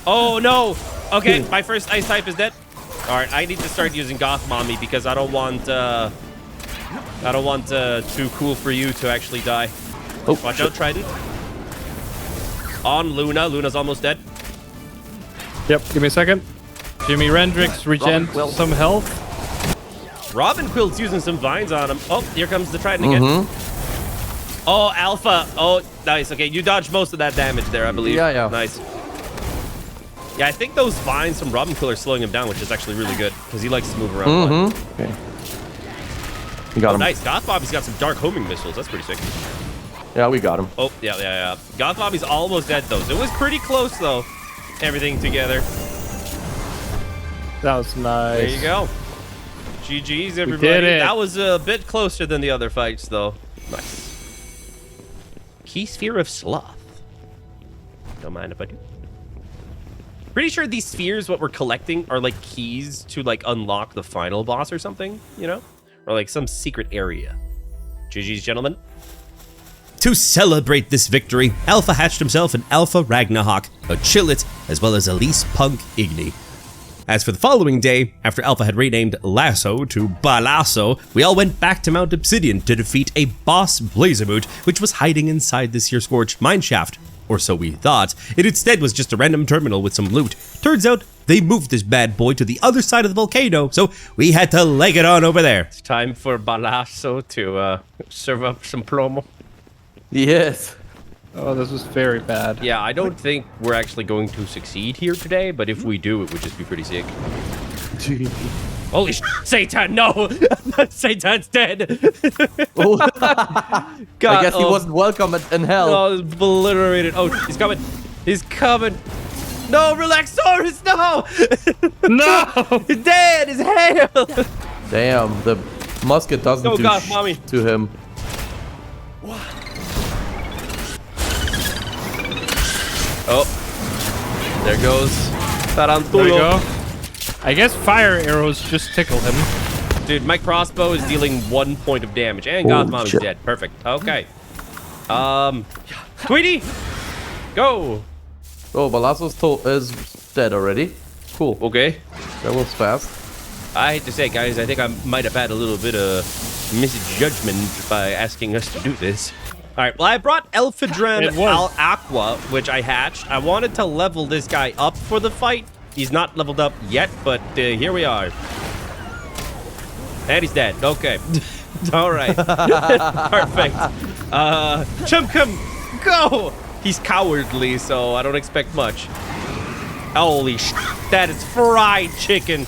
Oh, no. Okay, my first ice type is dead. All right, I need to start using Goth Mommy because I don't want Too Cool for you to actually die. Oh, Watch out, Trident. On Luna. Luna's almost dead. Yep, give me a second. Jimi Rendrix, regen Quill. some health. Robin Quill's using some vines on him. Oh, here comes the Trident again. Oh, Alpha. Oh, nice. Okay, you dodged most of that damage there, I believe. Yeah. Nice. Yeah, I think those vines from Robin Quill are slowing him down, which is actually really good because he likes to move around a lot. Okay. We got him. Nice. Goth Bobby's got some dark homing missiles. That's pretty sick. Yeah, we got him. Oh, yeah. Goth Bobby's almost dead, though. So it was pretty close, though. Everything together. That was nice. There you go. GG's, everybody. did it. That was a bit closer than the other fights, though. Nice. Key Sphere of Sloth. Don't mind if I do. Pretty sure these spheres, what we're collecting, are like keys to like unlock the final boss or something, you know? Or like some secret area. GG's, gentlemen. To celebrate this victory, Alpha hatched himself an Alpha Ragnarok, a Chillet, as well as Elise Punk Igni. As for the following day, after Alpha had renamed Lasso to Balasso, we all went back to Mount Obsidian to defeat a boss Blazemoot, which was hiding inside this here Scorch mineshaft. Or so we thought. It instead was just a random terminal with some loot. Turns out, they moved this bad boy to the other side of the volcano, so we had to leg it on over there. It's time for Balasso to serve up some promo. Yes. Oh, this was very bad. Yeah, I don't think we're actually going to succeed here today, but if we do, it would just be pretty sick. Holy Satan, no! Satan's dead! Oh. God, I guess he wasn't welcome in hell. Oh, it's obliterated. Oh, he's coming. He's coming. No, Relaxaurus, no! No! He's dead, his hail! Damn, the musket doesn't Oh, do God, mommy. to him. Oh, there goes There we Tarantulo. go. I guess fire arrows just tickle him. Dude, my crossbow is dealing 1 point of damage, and God's mommy's shit. dead. Perfect. Okay. Tweety, go. Oh, Balasso's is dead already. Cool. Okay. That was fast. I hate to say, guys, I think I might have had a little bit of misjudgment by asking us to do this. All right, well, I brought Elphidran It was. Aqua, which I hatched. I wanted to level this guy up for the fight. He's not leveled up yet, but here we are. And he's dead. Okay. All right. Perfect. Chumkum, go! He's cowardly, so I don't expect much. Holy sh! That is fried chicken.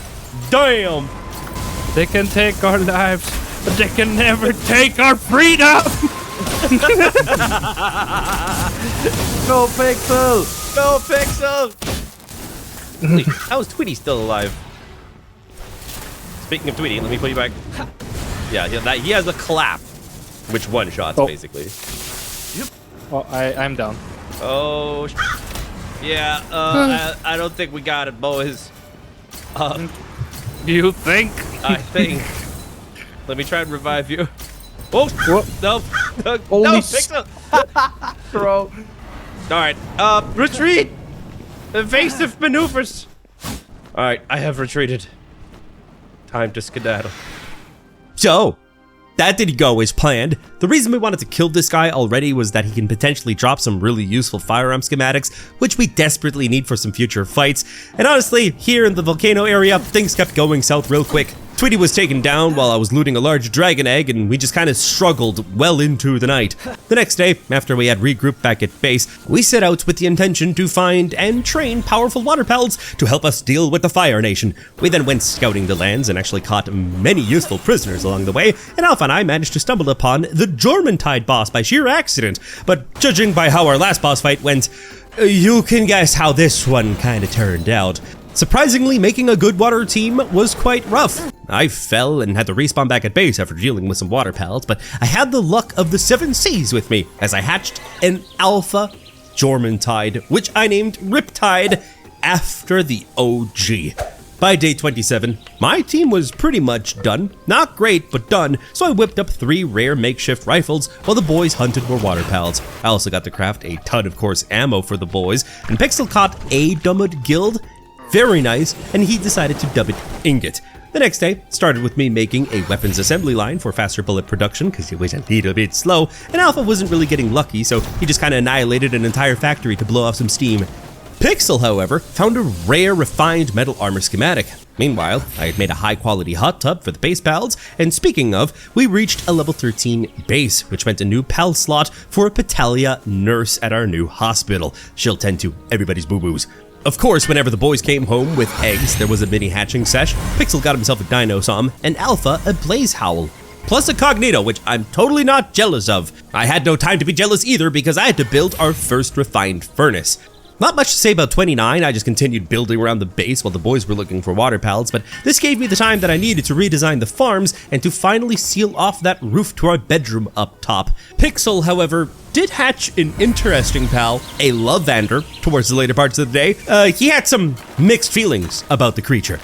Damn! They can take our lives, but they can never take our freedom! Go Pixel! Go, Pixel! Wait, how is Tweety still alive? Speaking of Tweety, let me put you back. Yeah, he has a clap, which one-shots, Oh. basically. Oh, I'm down. Oh, yeah, I don't think we got it, boys. You think? I think. Let me try and revive you. Oh, What? no, no, Holy no, s- Pixel! Bro. Alright, retreat! Evasive maneuvers! Alright, I have retreated. Time to skedaddle. So, that didn't go as planned. The reason we wanted to kill this guy already was that he can potentially drop some really useful firearm schematics, which we desperately need for some future fights. And honestly, here in the volcano area, things kept going south real quick. Tweety was taken down while I was looting a large dragon egg, and we just kind of struggled well into the night. The next day, after we had regrouped back at base, we set out with the intention to find and train powerful water pals to help us deal with the Fire Nation. We then went scouting the lands and actually caught many useful prisoners along the way, and Alpha and I managed to stumble upon the Jormuntide boss by sheer accident. But judging by how our last boss fight went, you can guess how this one kind of turned out. Surprisingly, making a good water team was quite rough. I fell and had to respawn back at base after dealing with some water pals, but I had the luck of the 7 seas with me as I hatched an Alpha Jormuntide, which I named Riptide after the OG. By day 27, my team was pretty much done. Not great, but done, so I whipped up 3 rare makeshift rifles while the boys hunted more water pals. I also got to craft a ton of course ammo for the boys, and Pixel caught a Dummud Guild. Very nice, and he decided to dub it Ingot. The next day started with me making a weapons assembly line for faster bullet production because it was a little bit slow, and Alpha wasn't really getting lucky, so he just kind of annihilated an entire factory to blow off some steam. Pixel, however, found a rare refined metal armor schematic. Meanwhile, I had made a high quality hot tub for the base pals, and speaking of, we reached a level 13 base, which meant a new pal slot for a Petalia nurse at our new hospital. She'll tend to everybody's boo-boos. Of course, whenever the boys came home with eggs, there was a mini hatching sesh. Pixel got himself a Dino Som, and Alpha a Blaze Howl. Plus a Cognito, which I'm totally not jealous of. I had no time to be jealous either because I had to build our first refined furnace. Not much to say about 29, I just continued building around the base while the boys were looking for water pals, but this gave me the time that I needed to redesign the farms and to finally seal off that roof to our bedroom up top. Pixel, however, did hatch an interesting pal, a Lovander, towards the later parts of the day. He had some mixed feelings about the creature.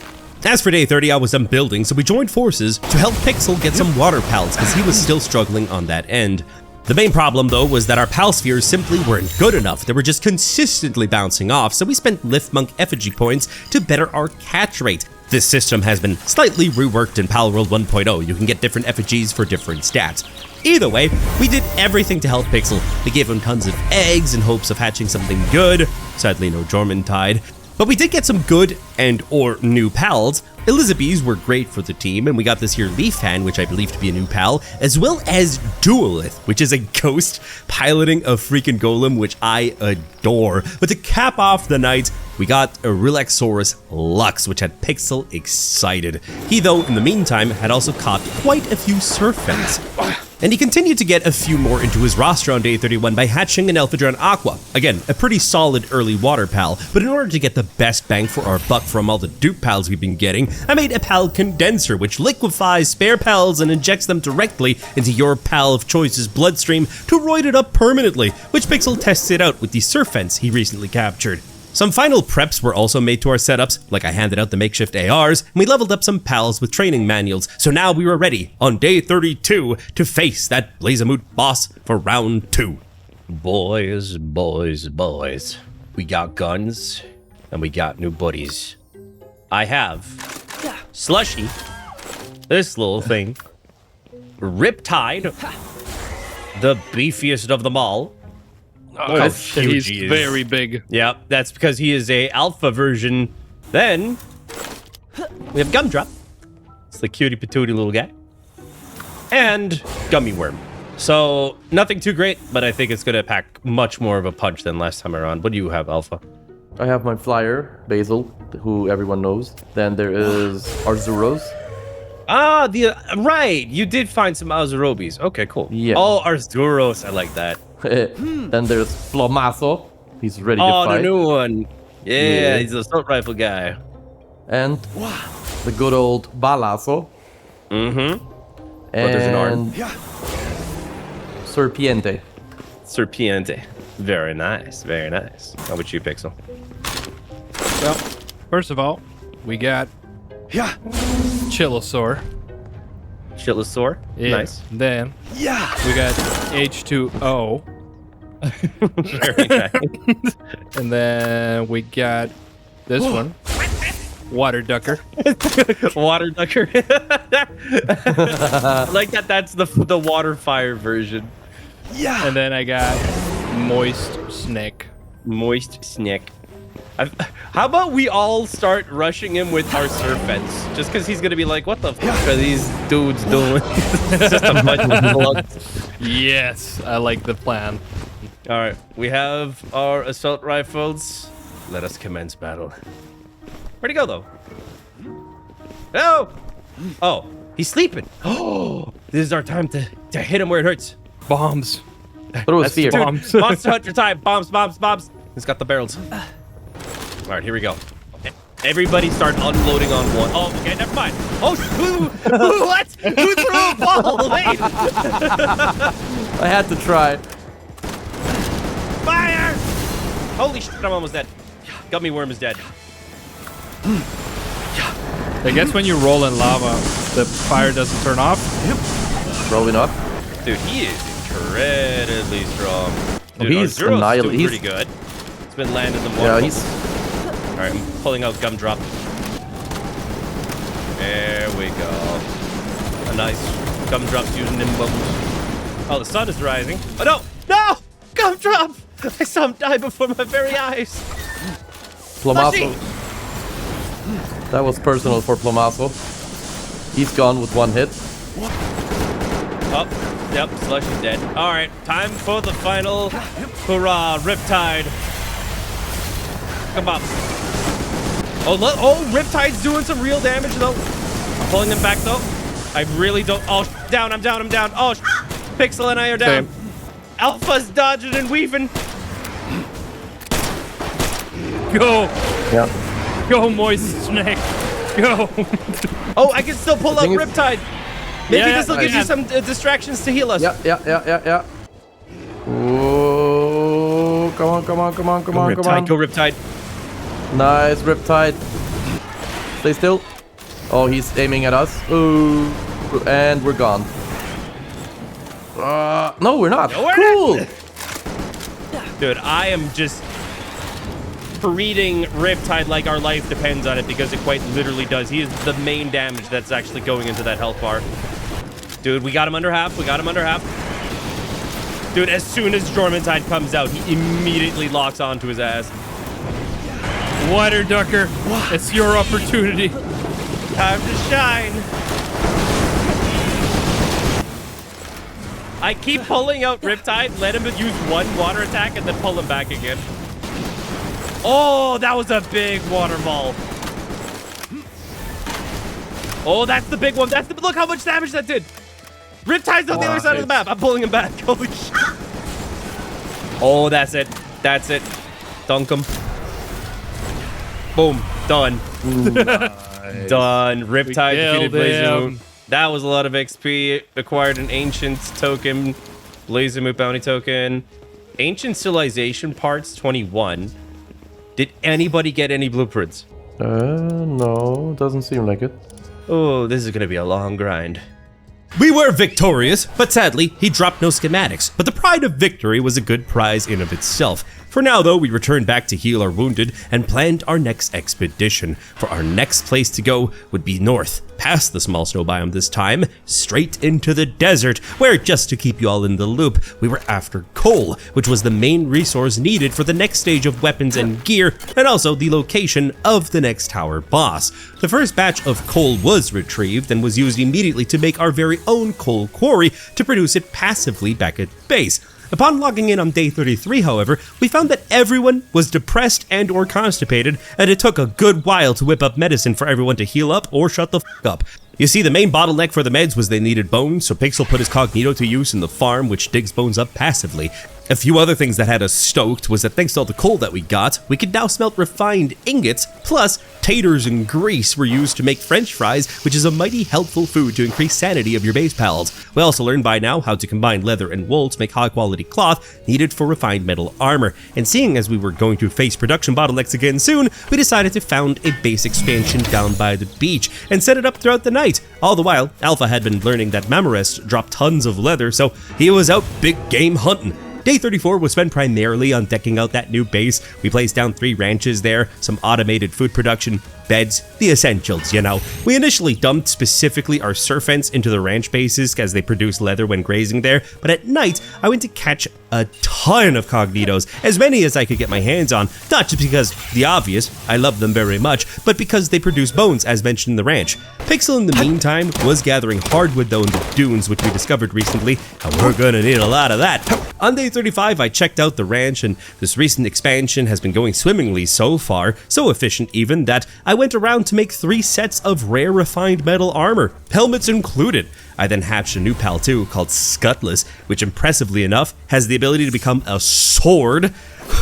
As for day 30, I was done building, so we joined forces to help Pixel get some water pals because he was still struggling on that end. The main problem, though, was that our pal spheres simply weren't good enough. They were just consistently bouncing off, so we spent Lift Monk effigy points to better our catch rate. This system has been slightly reworked in PALWORLD 1.0. You can get different effigies for different stats. Either way, we did everything to help Pixel. We gave him tons of eggs in hopes of hatching something good. Sadly, no Jormuntide. But we did get some good and or new pals. Elizabeths were great for the team, and we got this here Leaf Hand, which I believe to be a new pal, as well as Duelith, which is a ghost piloting a freaking golem, which I adore. But to cap off the night, we got a Relaxaurus Lux, which had Pixel excited. He, though, in the meantime, had also caught quite a few Surfens. And he continued to get a few more into his roster on day 31 by hatching an Elphadron Aqua. Again, a pretty solid early water pal, but in order to get the best bang for our buck from all the dupe pals we've been getting, I made a pal condenser, which liquefies spare pals and injects them directly into your pal of choice's bloodstream to roid it up permanently, which Pixel tested out with the Surfence he recently captured. Some final preps were also made to our setups, like I handed out the makeshift ARs, and we leveled up some pals with training manuals, so now we were ready on day 32 to face that Blazamoot boss for round 2. Boys, boys, boys. We got guns, and we got new buddies. I have Slushy, this little thing, Riptide, the beefiest of them all. Oh, shit, he's he is. very big. Yeah, that's because he is a alpha version. Then we have Gumdrop. It's the cutie patootie little guy. And Gummy Worm. So nothing too great, but I think it's gonna pack much more of a punch than last time around. What do you have, Alpha? I have my flyer, Basil, who everyone knows. Then there is Arzuros. Ah, right. You did find some Azurobis. Okay, cool. Yeah. Oh, Arzuros. I like that. Then there's Flomaso. He's ready to Oh, fight. the new one. Yeah, Yeah. he's an assault rifle guy. And the good old Balazo. Mm-hmm. And there's an arm. Serpiente. Serpiente. Very nice. Very nice. How about you, Pixel? Well, first of all, we got Chilosaur. Chilosaur. Yeah. Nice. Then we got H2O. Very nice. And then we got this one. Water Ducker. Water Ducker. I like that. That's the water fire version. And then I got Moist Snake. Moist Snake. How about we all start rushing him with our Surfence? Just because he's going to be like, what the fuck are these dudes doing? It's just a bunch of slugs. Yes, I like the plan. All right, we have our assault rifles. Let us commence battle. Where'd he go, though? No! Oh, he's sleeping. Oh, this is our time to hit him where it hurts. Bombs. Throw a That's spear. dude, Bombs. Monster Hunter time. Bombs, bombs, bombs. He's got the barrels. All right, here we go. Everybody start unloading on one. Oh, okay, never mind. Oh, what? Who threw a ball? Wait. I had to try. Fire! Holy shit, I'm almost dead. Gummy Worm is dead. I guess when you roll in lava, the fire doesn't turn off. Rolling up. Dude, he is incredibly strong. Dude, He's Arzuro's doing he's- pretty good. It's been landing the Yeah, water. he's All right, I'm pulling out Gumdrop. There we go. A nice Gumdrop's using them bubbles. Oh, the sun is rising. Oh, no! No! Gumdrop! I saw him die before my very eyes. Plomazo. That was personal for Plomazo. He's gone with one hit. Oh, yep, Slush is dead. All right, time for the final hurrah, Riptide. Come on. Oh, Riptide's doing some real damage, though. I'm pulling him back, though. I really don't... Oh, down, I'm down, I'm down. Oh, Pixel and I are down. Same. Alpha's dodging and weaving. Go! Yeah. Go, Moist Snake! Go! Oh, I can still pull out thing is- Riptide. Maybe Yeah, this will give yeah. you some distractions to heal us. Yeah. Oh, come on. Riptide, go Riptide. Nice, Riptide. Stay still. Oh, he's aiming at us. Ooh, and we're gone. No, we're not. No, we're cool. not. Dude, I am just parading Riptide like our life depends on it because it quite literally does. He is the main damage that's actually going into that health bar. Dude, we got him under half. Dude, as soon as Jormuntide comes out, he immediately locks onto his ass. Water Ducker, it's your opportunity. Time to shine. I keep pulling out Riptide, let him use one water attack, and then pull him back again. Oh, that was a big waterfall. Oh, that's the big one. Look how much damage that did. Riptide's on the other side of the map. I'm pulling him back. Holy shit. Oh, that's it. That's it. Dunk him. Boom. Done. Nice. Done. Riptide defeated killed him. Blazimuth. That was a lot of XP. Acquired an ancient token. Blazimuth bounty token. Ancient civilization parts 21. Did anybody get any blueprints? No, doesn't seem like it. Oh, this is gonna be a long grind. We were victorious, but sadly, he dropped no schematics. But the pride of victory was a good prize in of itself. For now, though, we returned back to heal our wounded and planned our next expedition. For our next place to go would be north, past the small snow biome this time, straight into the desert, where, just to keep you all in the loop, we were after coal, which was the main resource needed for the next stage of weapons and gear, and also the location of the next tower boss. The first batch of coal was retrieved and was used immediately to make our very own coal quarry to produce it passively back at base. Upon logging in on day 33, however, we found that everyone was depressed and or constipated, and it took a good while to whip up medicine for everyone to heal up or shut the f*** up. You see, the main bottleneck for the meds was they needed bones, so Pixel put his Cognito to use in the farm, which digs bones up passively. A few other things that had us stoked was that thanks to all the coal that we got, we could now smelt refined ingots, plus taters and grease were used to make french fries, which is a mighty helpful food to increase sanity of your base pals. We also learned by now how to combine leather and wool to make high quality cloth needed for refined metal armor, and seeing as we were going to face production bottlenecks again soon, we decided to found a base expansion down by the beach and set it up throughout the night. All the while, Alpha had been learning that Mamarest dropped tons of leather, so he was out big game hunting. Day 34 was spent primarily on decking out that new base. We placed down 3 ranches there, some automated food production, beds, the essentials, you know. We initially dumped specifically our serpents into the ranch bases as they produce leather when grazing there, but at night I went to catch a ton of cognitos, as many as I could get my hands on, not just because the obvious, I love them very much, but because they produce bones as mentioned in the ranch. Pixel in the meantime was gathering hardwood though in the dunes, which we discovered recently, and we're gonna need a lot of that. On day 35 I checked out the ranch, and this recent expansion has been going swimmingly so far, so efficient even that I went around to make 3 sets of rare refined metal armor, helmets included. I then hatched a new pal too called Scutless, which impressively enough has the ability to become a sword.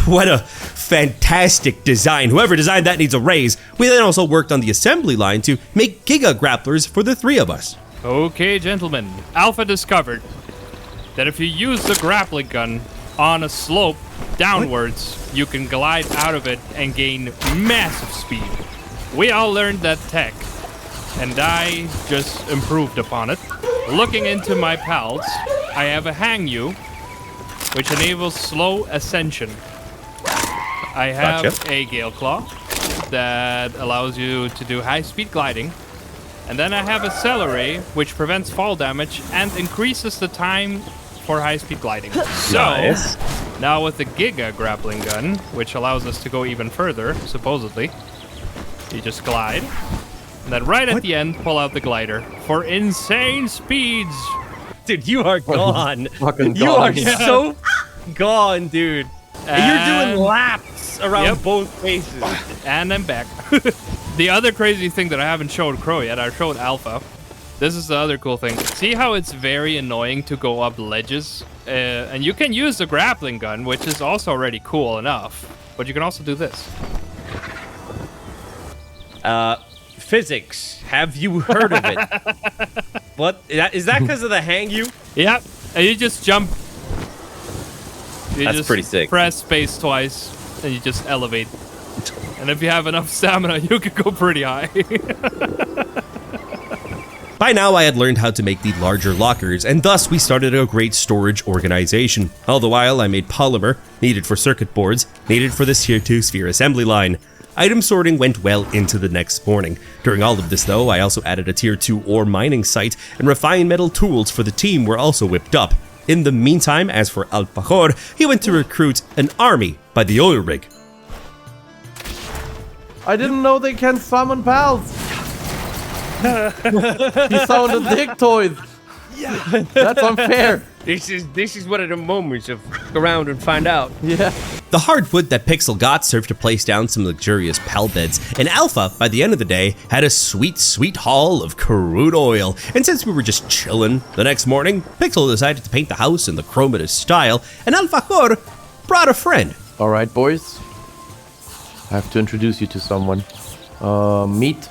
What a fantastic design. Whoever designed that needs a raise. We then also worked on the assembly line to make Giga Grapplers for the 3 of us. Okay, gentlemen. Alpha discovered that if you use the grappling gun on a slope downwards, you can glide out of it and gain massive speed. We all learned that tech, and I just improved upon it. Looking into my pals, I have a Hang You, which enables slow ascension. I have a Gale Claw that allows you to do high-speed gliding. And then I have a Celery, which prevents fall damage and increases the time for high-speed gliding. So, now with the Giga grappling gun, which allows us to go even further, supposedly, you just glide. And then right at the end, pull out the glider for insane speeds. Dude, you are gone. Fucking You gone. are so gone, dude. And you're doing laps around both faces. And I'm back. The other crazy thing that I haven't showed Crow yet, I showed Alpha. This is the other cool thing. See how it's very annoying to go up ledges? And you can use the grappling gun, which is also already cool enough. But you can also do this. Physics. Have you heard of it? What? Is that because of the Hang You? Yep. And you just jump. You That's just pretty sick. Press space twice, and you just elevate. And if you have enough stamina, you could go pretty high. By now I had learned how to make the larger lockers, and thus we started a great storage organization. All the while I made polymer, needed for circuit boards, needed for the Tier 2 sphere assembly line. Item sorting went well into the next morning. During all of this though, I also added a Tier 2 ore mining site, and refined metal tools for the team were also whipped up. In the meantime, as for Alpagos, he went to recruit an army by the oil rig. I didn't know they can summon pals. He sounded dick toys. Yeah, that's unfair. This is one of the moments of go around and find out. Yeah. The hardwood that Pixel got served to place down some luxurious pal beds, and Alpha, by the end of the day, had a sweet, sweet haul of crude oil. And since we were just chillin', the next morning, Pixel decided to paint the house in the chromatist style, and Alfajor brought a friend. All right, boys. I have to introduce you to someone. Meet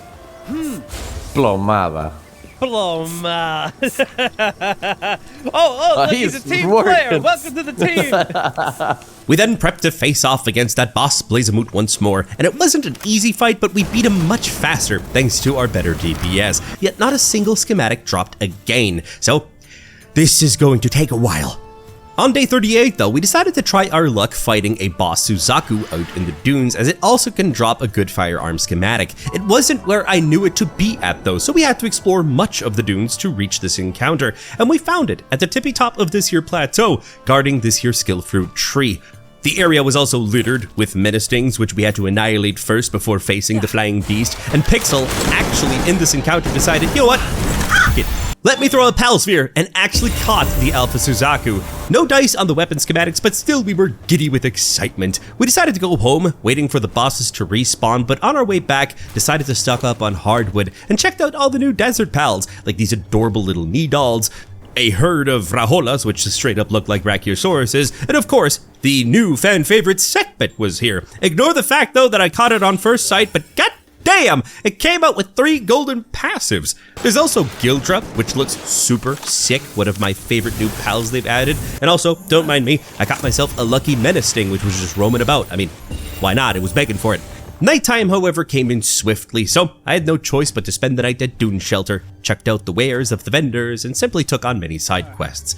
Plomada. Ploma. Look, he's a team player. Welcome to the team. We then prepped to face off against that boss Blazemoot once more, and it wasn't an easy fight, but we beat him much faster thanks to our better DPS, yet not a single schematic dropped again, so this is going to take a while. On day 38 though, we decided to try our luck fighting a boss Suzaku out in the dunes, as it also can drop a good firearm schematic. It wasn't where I knew it to be at though, so we had to explore much of the dunes to reach this encounter, and we found it at the tippy top of this here plateau, guarding this here skill fruit tree. The area was also littered with menacings, which we had to annihilate first before facing the flying beast, and Pixel actually in this encounter decided, you know what, F it. Let me throw a pal sphere, and actually caught the Alpha Suzaku. No dice on the weapon schematics, but still we were giddy with excitement. We decided to go home, waiting for the bosses to respawn, but on our way back, decided to stock up on hardwood, and checked out all the new desert pals, like these adorable little Nidals, a herd of Raholas, which straight up looked like Brachiosauruses, and of course, the new fan favorite Sekbit was here. Ignore the fact though that I caught it on first sight, but god damn, it came out with 3 golden passives. There's also Gildra, which looks super sick, one of my favorite new pals they've added. And also, don't mind me, I got myself a lucky Menacing, which was just roaming about. I mean, why not? It was begging for it. Nighttime, however, came in swiftly, so I had no choice but to spend the night at Dune Shelter, checked out the wares of the vendors, and simply took on many side quests.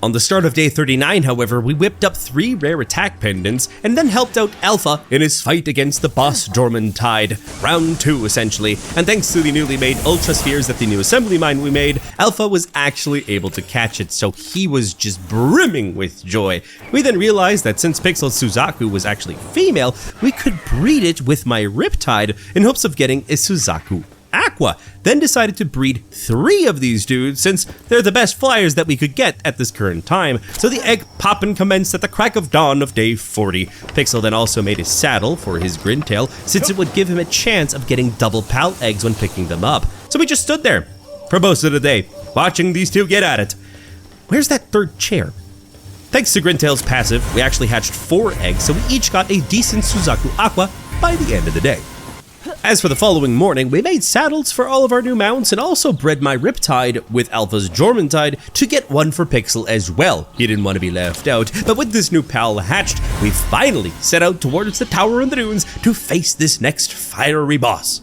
On the start of day 39, however, we whipped up 3 rare attack pendants, and then helped out Alpha in his fight against the boss Dormantide. Round 2, essentially, and thanks to the newly made Ultra Spheres that the new assembly mine we made, Alpha was actually able to catch it, so he was just brimming with joy. We then realized that since Pixel Suzaku was actually female, we could breed it with my Riptide in hopes of getting a Suzaku Aqua, then decided to breed 3 of these dudes since they're the best flyers that we could get at this current time, so the egg poppin' commenced at the crack of dawn of day 40. Pixel then also made a saddle for his Grintail since it would give him a chance of getting double pal eggs when picking them up, so we just stood there for most of the day, watching these 2 get at it. Where's that 3rd chair? Thanks to Grintail's passive, we actually hatched 4 eggs, so we each got a decent Suzaku Aqua by the end of the day. As for the following morning, we made saddles for all of our new mounts and also bred my Riptide with Alpha's Dormantide to get one for Pixel as well. He didn't want to be left out, but with this new pal hatched, we finally set out towards the tower in the dunes to face this next fiery boss.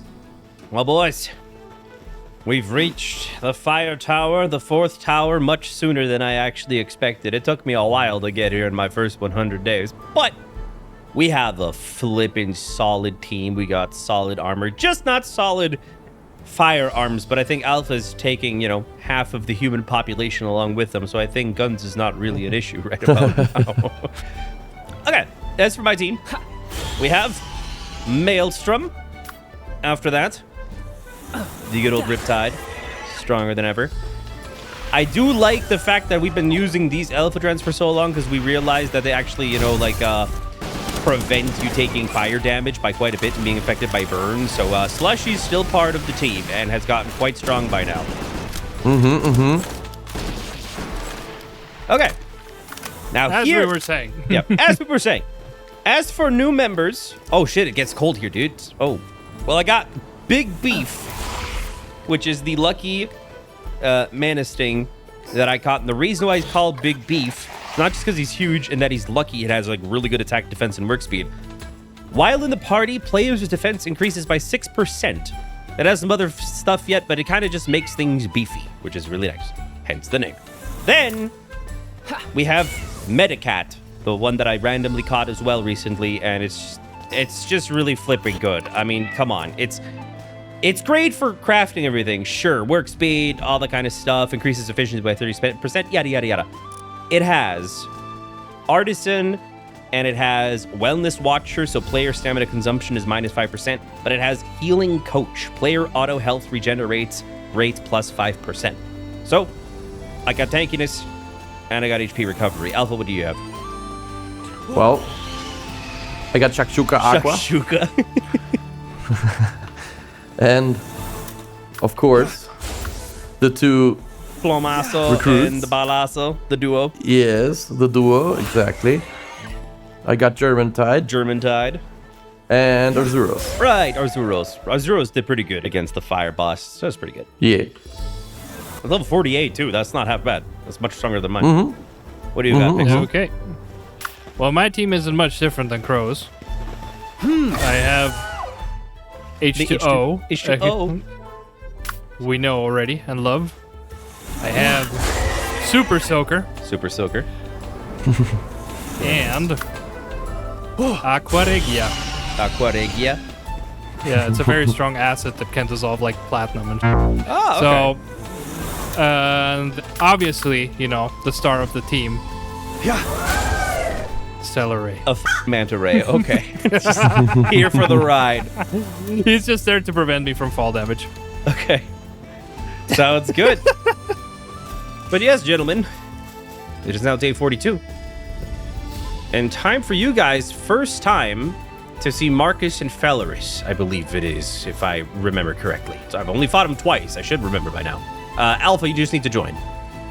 Well, boys, we've reached the fire tower, the 4th tower, much sooner than I actually expected. It took me a while to get here in my first 100 days, but we have a flippin' solid team. We got solid armor, just not solid firearms, but I think Alpha's taking, half of the human population along with them, so I think guns is not really an issue right about now. Okay, as for my team, we have Maelstrom. After that, the good old Riptide, stronger than ever. I do like the fact that we've been using these Alpha Drents for so long because we realized that they actually, prevent you taking fire damage by quite a bit and being affected by burns. So Slushy's still part of the team and has gotten quite strong by now. Okay. Now As we were saying. Yep, as we were saying. As for new members... Oh, shit, it gets cold here, dude. Oh. Well, I got Big Beef, which is the lucky Manasting that I caught. And the reason why he's called Big Beef, not just because he's huge and that he's lucky, it has really good attack, defense, and work speed. While in the party, players' defense increases by 6%. It has some other stuff yet, but it kind of just makes things beefy, which is really nice. Hence the name. Then we have Medicat, the one that I randomly caught as well recently, and it's just really flipping good. I mean, come on. It's great for crafting everything. Sure, work speed, all that kind of stuff, increases efficiency by 30%, yada, yada, yada. It has Artisan, and it has Wellness Watcher, so player stamina consumption is -5%, but it has Healing Coach. Player auto health regenerates rates plus 5%. So, I got tankiness, and I got HP recovery. Alpha, what do you have? Well, I got Shakshuka Aqua. Shakshuka. And, of course, the two... Plomasso Recruits. and the Balasso, the duo. Yes, the duo, exactly. I got German Tide German Tide. and Arzuros. Right, Arzuros. Arzuros did pretty good against the fire boss. So that's pretty good. Yeah. Level 48 too. That's not half bad. That's much stronger than mine. What do you got, Pixel? Okay. Well, my team isn't much different than Crow's. I have H2O. H2O. We know already and love. I have Super Soaker Super Soaker. and Aqua Regia. Aqua Regia. Yeah, it's a very strong acid that can dissolve like platinum. And Oh, okay. so, and obviously, you know, the star of the team. Yeah. Stellar Ray. A manta ray. Okay. Just here for the ride. He's just there to prevent me from fall damage. Okay. Sounds good. But yes, gentlemen, it is now day 42. And time for you guys, first time to see Marcus and Felleris, I believe it is, if I remember correctly. So I've only fought him twice. I should remember by now. Alpha, you just need to join.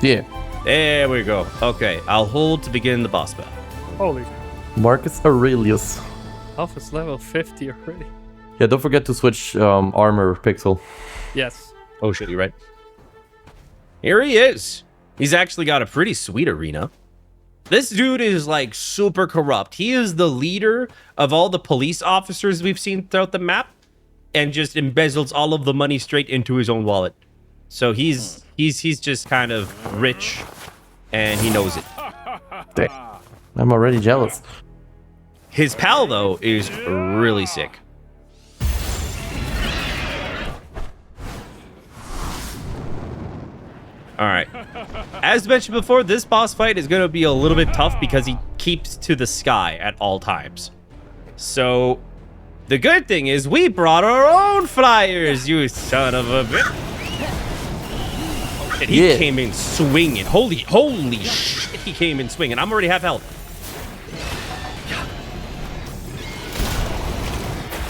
Yeah. There we go. Okay, I'll hold to begin the boss battle. Holy. Marcus Aurelius. Alpha's level 50 already. Yeah, don't forget to switch armor, Pixel. Yes. Oh shit, you're right. Here he is. He's actually got a pretty sweet arena. This dude is like super corrupt. He is the leader of all the police officers we've seen throughout the map and just embezzles all of the money straight into his own wallet. So he's just kind of rich and he knows it. Dang. I'm already jealous. His pal though is really sick. All right. As mentioned before, this boss fight is going to be a little bit tough because he keeps to the sky at all times. So, the good thing is we brought our own flyers, you son of a bitch. And he came in swinging. Holy shit, he came in swinging. I'm already half health.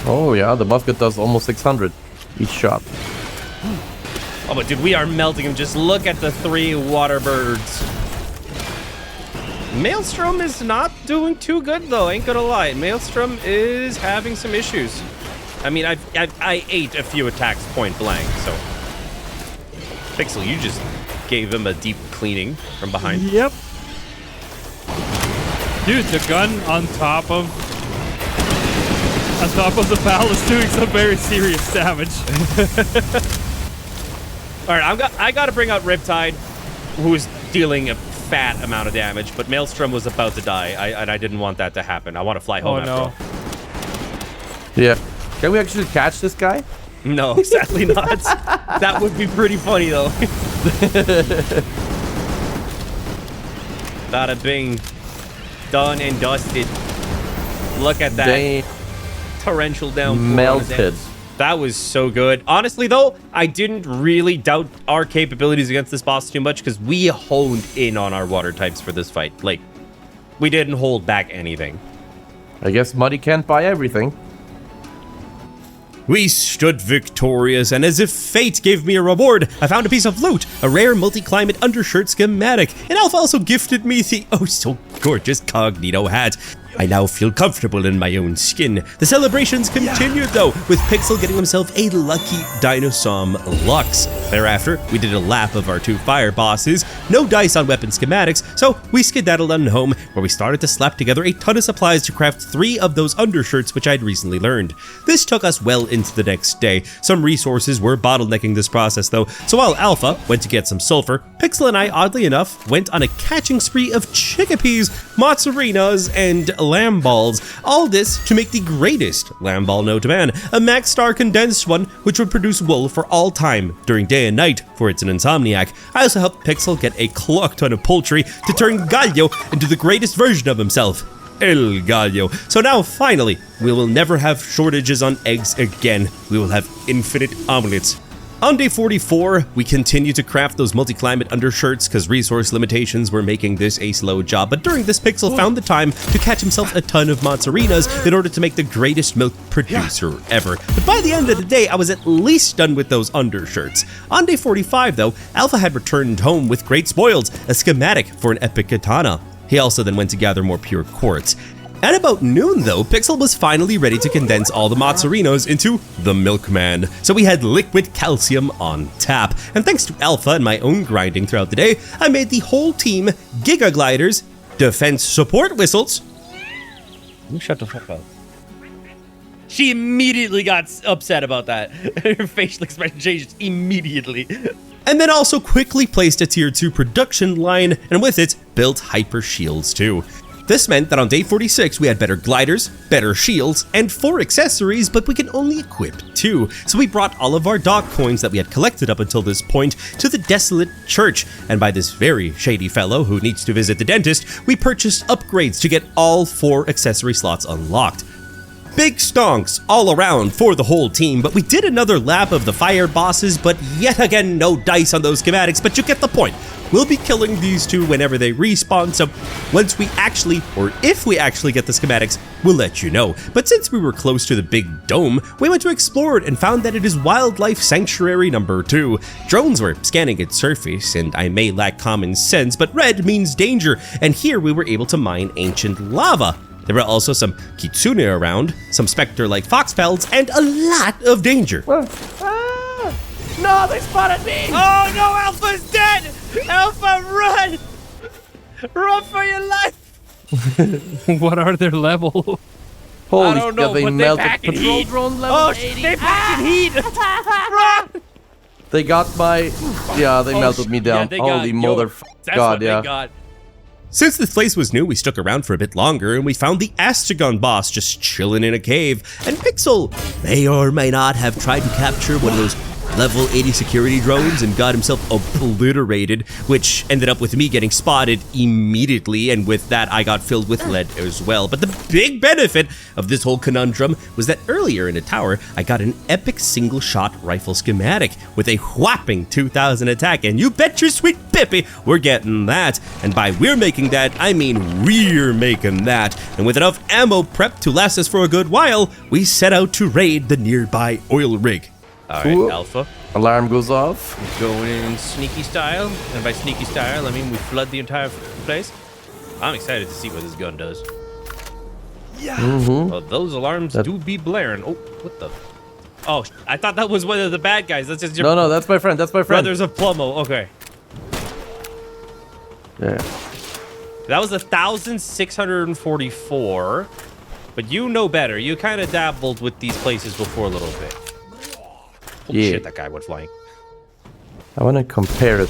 Oh yeah, the musket does almost 600 each shot. Oh, but dude, we are melting him. Just look at the 3 water birds. Maelstrom is not doing too good, though. Ain't gonna lie. Maelstrom is having some issues. I mean, I ate a few attacks point blank, so... Pixel, you just gave him a deep cleaning from behind. Yep. Dude, the gun on top of the pal is doing some very serious damage. All right, I gotta bring out Riptide, who's dealing a fat amount of damage, but Maelstrom was about to die, and I didn't want that to happen. I want to fly home after all. Yeah. Can we actually catch this guy? No, sadly not. That would be pretty funny, though. Bada bing. Done and dusted. Look at that. They Torrential downpour. melted. That was so good. Honestly, though, I didn't really doubt our capabilities against this boss too much because we honed in on our water types for this fight. Like, we didn't hold back anything. I guess Muddy can't buy everything. We stood victorious, and as if fate gave me a reward, I found a piece of loot, a rare multi-climate undershirt schematic, and Alpha also gifted me the oh-so-gorgeous Cognito hat. I now feel comfortable in my own skin. The celebrations continued, though, with Pixel getting himself a lucky Dinosaur Lux. Thereafter, we did a lap of our 2 fire bosses, no dice on weapon schematics, so we skedaddled on home, where we started to slap together a ton of supplies to craft 3 of those undershirts which I'd recently learned. This took us well into the next day. Some resources were bottlenecking this process, though, so while Alpha went to get some sulfur, Pixel and I, oddly enough, went on a catching spree of chickpeas, mozzarinas, and lamb balls. All this to make the greatest lamb ball known to man, a max star condensed one which would produce wool for all time during day and night, for it's an insomniac. I also helped Pixel get a clock ton of poultry to turn Gallo into the greatest version of himself, El Gallo. So now finally we will never have shortages on eggs again. We will have infinite omelets. On day 44, we continue to craft those multi-climate undershirts because resource limitations were making this a slow job, but during this, Pixel found the time to catch himself a ton of mozzarinas in order to make the greatest milk producer ever. But by the end of the day, I was at least done with those undershirts. On day 45 though, Alpha had returned home with great spoils, a schematic for an epic katana. He also then went to gather more pure quartz. At about noon though, Pixel was finally ready to condense all the mozzarinos into the Milkman. So we had liquid calcium on tap. And thanks to Alpha and my own grinding throughout the day, I made the whole team Giga Gliders, defense support whistles. You shut the fuck up. She immediately got upset about that. Her facial expression changed immediately. And then also quickly placed a tier 2 production line, and with it, built hyper shields too. This meant that on day 46, we had better gliders, better shields, and 4 accessories, but we can only equip 2. So we brought all of our dog coins that we had collected up until this point to the desolate church, and by this very shady fellow who needs to visit the dentist, we purchased upgrades to get all 4 accessory slots unlocked. Big stonks all around for the whole team, but we did another lap of the fire bosses, but yet again no dice on those schematics, but you get the point. We'll be killing these 2 whenever they respawn, so once we actually, or if we actually get the schematics, we'll let you know. But since we were close to the big dome, we went to explore it and found that it is Wildlife Sanctuary number 2. Drones were scanning its surface, and I may lack common sense, but red means danger, and here we were able to mine ancient lava. There were also some kitsune around, some specter-like foxpelts, and a lot of danger. No, they spotted me! Oh no, Alpha's dead! Alpha, run! Run for your life! What are their level? Holy I don't know, shit, they but they melted packing patrol heat. drone level Oh, 80. they packing heat! Run! They got my... Yeah, they melted me down. Yeah, they Holy got, motherfucker. That's God, what yeah. they got. Since this place was new, we stuck around for a bit longer, and we found the Astragon boss just chilling in a cave. And Pixel may or may not have tried to capture one of those level 80 security drones and got himself obliterated, which ended up with me getting spotted immediately, and with that I got filled with lead as well. But the big benefit of this whole conundrum was that earlier in the tower, I got an epic single-shot rifle schematic with a whopping 2,000 attack, and you bet your sweet Pippi we're getting that. And by we're making that, I mean we're making that. And with enough ammo prep to last us for a good while, we set out to raid the nearby oil rig. All right, Ooh. Alpha. Alarm goes off. Going in sneaky style. And by sneaky style, I mean we flood the entire place. I'm excited to see what this gun does. Yeah. Well, those alarms do be blaring. Oh, what the? Oh, I thought that was one of the bad guys. That's just your No, that's my friend. That's my friend. brothers of Plomo. Okay. Yeah. That was 1,644. But you know better. You kind of dabbled with these places before a little bit. Holy Yeah. shit, that guy went flying. I want to compare it.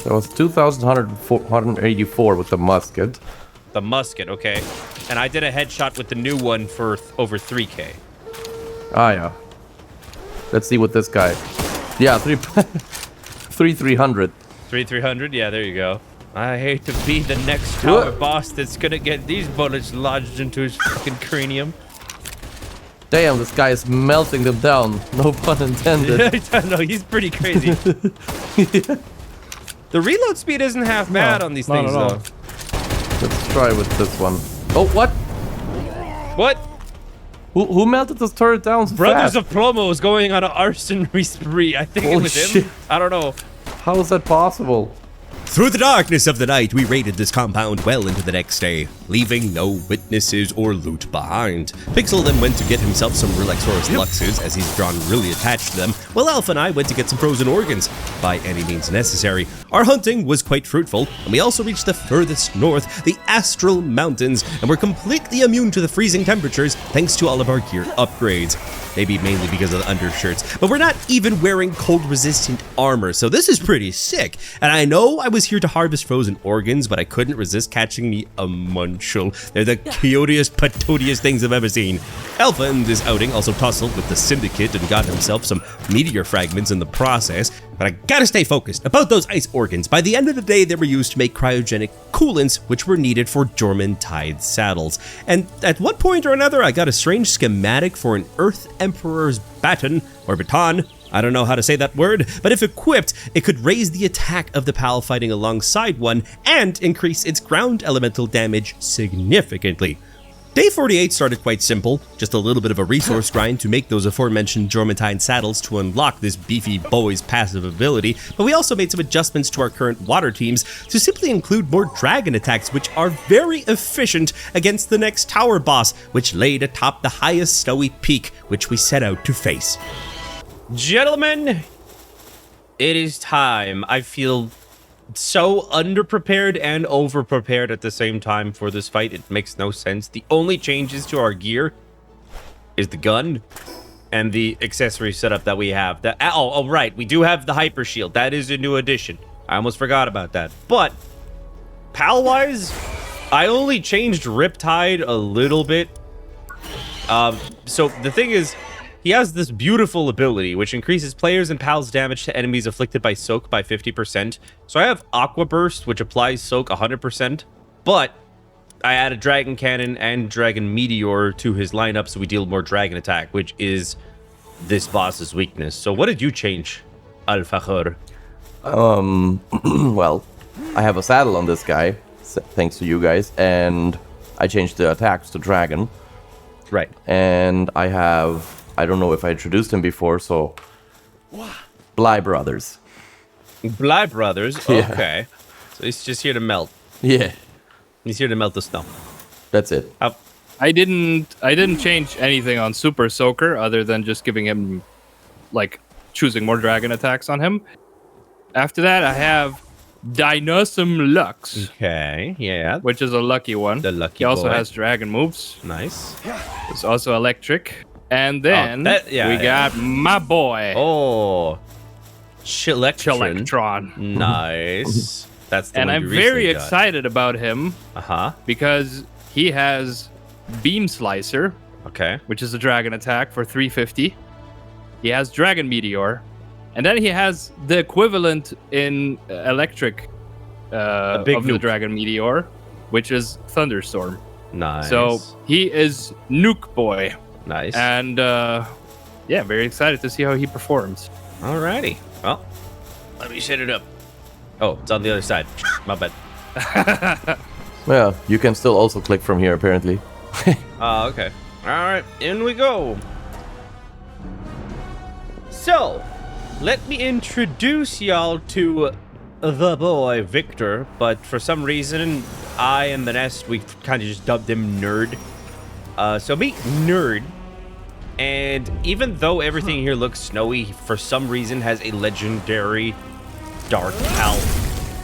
That was 2,184 with the musket. The musket, okay. And I did a headshot with the new one for over 3K. Ah, yeah. Let's see what this guy... Yeah, 3,300. 3,300? Yeah, there you go. I hate to be the next tower boss that's gonna get these bullets lodged into his fucking cranium. Damn, this guy is melting them down. No pun intended. I know, he's pretty crazy. The reload speed isn't half bad on these things, though. Let's try with this one. Oh, what? What? Who melted this turret down so Brothers fast? of Plomo is going on an arson spree. I think it Holy was shit. him. I don't know. How is that possible? Through the darkness of the night, we raided this compound well into the next day, leaving no witnesses or loot behind. Pixel then went to get himself some Relaxorus Luxes, as he's drawn really attached to them, while Alpha and I went to get some frozen organs, by any means necessary. Our hunting was quite fruitful, and we also reached the furthest north, the Astral Mountains, and were completely immune to the freezing temperatures thanks to all of our gear upgrades. Maybe mainly because of the undershirts, but we're not even wearing cold-resistant armor, so this is pretty sick. And I know I was here to harvest frozen organs, but I couldn't resist catching me a munchel. They're the cutest, patootiest things I've ever seen. Alpha in this outing also tussled with the Syndicate and got himself some meteor fragments in the process, but I gotta stay focused about those ice organs. By the end of the day, they were used to make cryogenic coolants, which were needed for Jorman Tide saddles. And at one point or another, I got a strange schematic for an Earth Emperor's baton, or baton. I don't know how to say that word, but if equipped, it could raise the attack of the PAL fighting alongside one and increase its ground elemental damage significantly. Day 48 started quite simple, just a little bit of a resource grind to make those aforementioned Jormentine saddles to unlock this beefy boy's passive ability, but we also made some adjustments to our current water teams to simply include more dragon attacks, which are very efficient against the next tower boss, which laid atop the highest snowy peak, which we set out to face. Gentlemen, it is time. I feel so underprepared and overprepared at the same time for this fight. It makes no sense. The only changes to our gear is the gun and the accessory setup that we have. Oh, right. We do have the hyper shield. That is a new addition. I almost forgot about that. But PAL-wise, I only changed Riptide a little bit. So the thing is, he has this beautiful ability, which increases players' and PAL's damage to enemies afflicted by Soak by 50%. So I have Aqua Burst, which applies Soak 100%, but I added Dragon Cannon and Dragon Meteor to his lineup, so we deal more Dragon Attack, which is this boss's weakness. So what did you change, Al-Fajor? Well, I have a saddle on this guy, thanks to you guys, and I changed the attacks to Dragon. Right. And I have... I don't know if I introduced him before, so... Bly Brothers. Bly Brothers? Yeah. Okay. So he's just here to melt. Yeah. He's here to melt the snow. That's it. I didn't change anything on Super Soaker other than just giving him, like, choosing more dragon attacks on him. After that, I have Dynasum Lux. Okay, yeah. Which is a lucky one. The lucky He also boy. has dragon moves. Nice. It's also electric. And then we got my boy. Oh. Chilectron. Chilectron. Nice. That's the And one I'm you very recently got. excited about him because he has Beam Slicer, Okay. which is a dragon attack for 350. He has Dragon Meteor. And then he has the equivalent in electric of big the nuke. Dragon Meteor, which is Thunderstorm. Nice. So he is Nuke Boy. Nice. And yeah, very excited to see how he performs. Alrighty. Well, let me set it up. Oh, it's on the other side. My bad. Well, you can still also click from here, apparently. Okay. Alright, in we go. So, let me introduce y'all to the boy, Victor. But for some reason, I and the Nest, we kind of just dubbed him Nerd. So meet Nerd. And even though everything here looks snowy, for some reason has a legendary dark owl,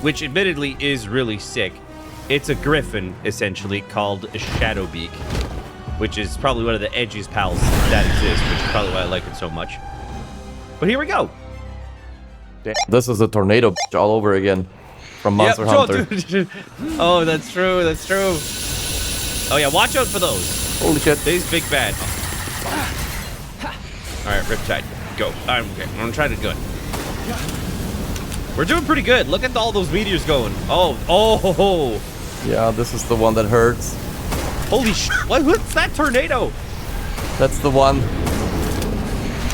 which admittedly is really sick. It's a griffin, essentially, called a Shadowbeak, which is probably one of the edgiest pals that exists, which is probably why I like it so much. But here we go. This is a tornado all over again from Monster Hunter. Oh, that's true. That's true. Oh yeah, watch out for those. Holy shit. These big bad. All right, Riptide, go. I'm okay. I'm gonna try to do it. We're doing pretty good. Look at all those meteors going. Oh. Yeah, this is the one that hurts. Holy sh! What's that tornado? That's the one.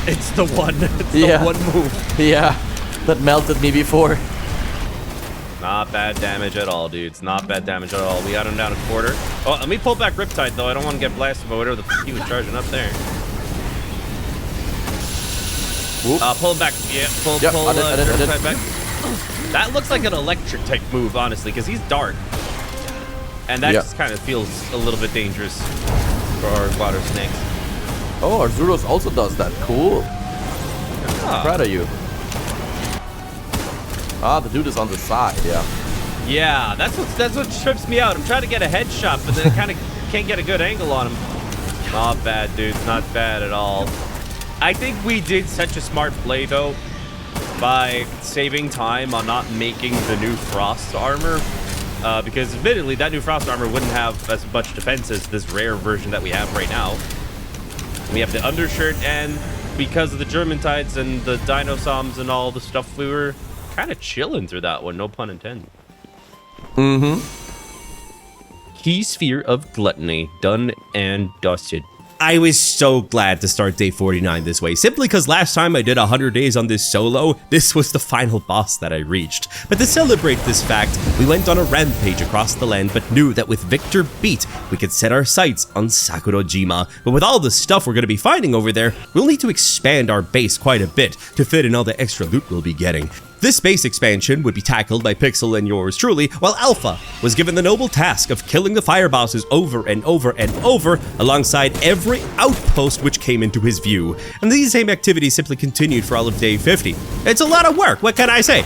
It's the one. It's Yeah. the one move. Yeah, that melted me before. Not bad damage at all, dudes. Not bad damage at all. We got him down a quarter. Oh, let me pull back Riptide, though. I don't want to get blasted by whatever the f he was charging up there. Pull him back. Yeah, pull I did. Riptide back. That looks like an electric type move, honestly, because he's dark. And that just kind of feels a little bit dangerous for our water snakes. Oh, Arzuros also does that. Cool. Proud of you. Ah, the dude is on the side, yeah. Yeah, that's what trips me out. I'm trying to get a headshot, but then I kind of can't get a good angle on him. Not bad, dudes. Not bad at all. I think we did such a smart play, though, by saving time on not making the new Frost armor. Because admittedly, that new Frost armor wouldn't have as much defense as this rare version that we have right now. We have the undershirt, and because of the German tides and the Dinosoms and all the stuff, we were kind of chilling through that one, no pun intended. Mm-hmm. Key Sphere of Gluttony, done and dusted. I was so glad to start day 49 this way, simply because last time I did 100 days on this solo, this was the final boss that I reached. But to celebrate this fact, we went on a rampage across the land, but knew that with Victor beat, we could set our sights on Sakurajima. But with all the stuff we're going to be finding over there, we'll need to expand our base quite a bit to fit in all the extra loot we'll be getting. This base expansion would be tackled by Pixel and yours truly, while Alpha was given the noble task of killing the fire bosses over and over and over alongside every outpost which came into his view. And these same activities simply continued for all of day 50. It's a lot of work, what can I say?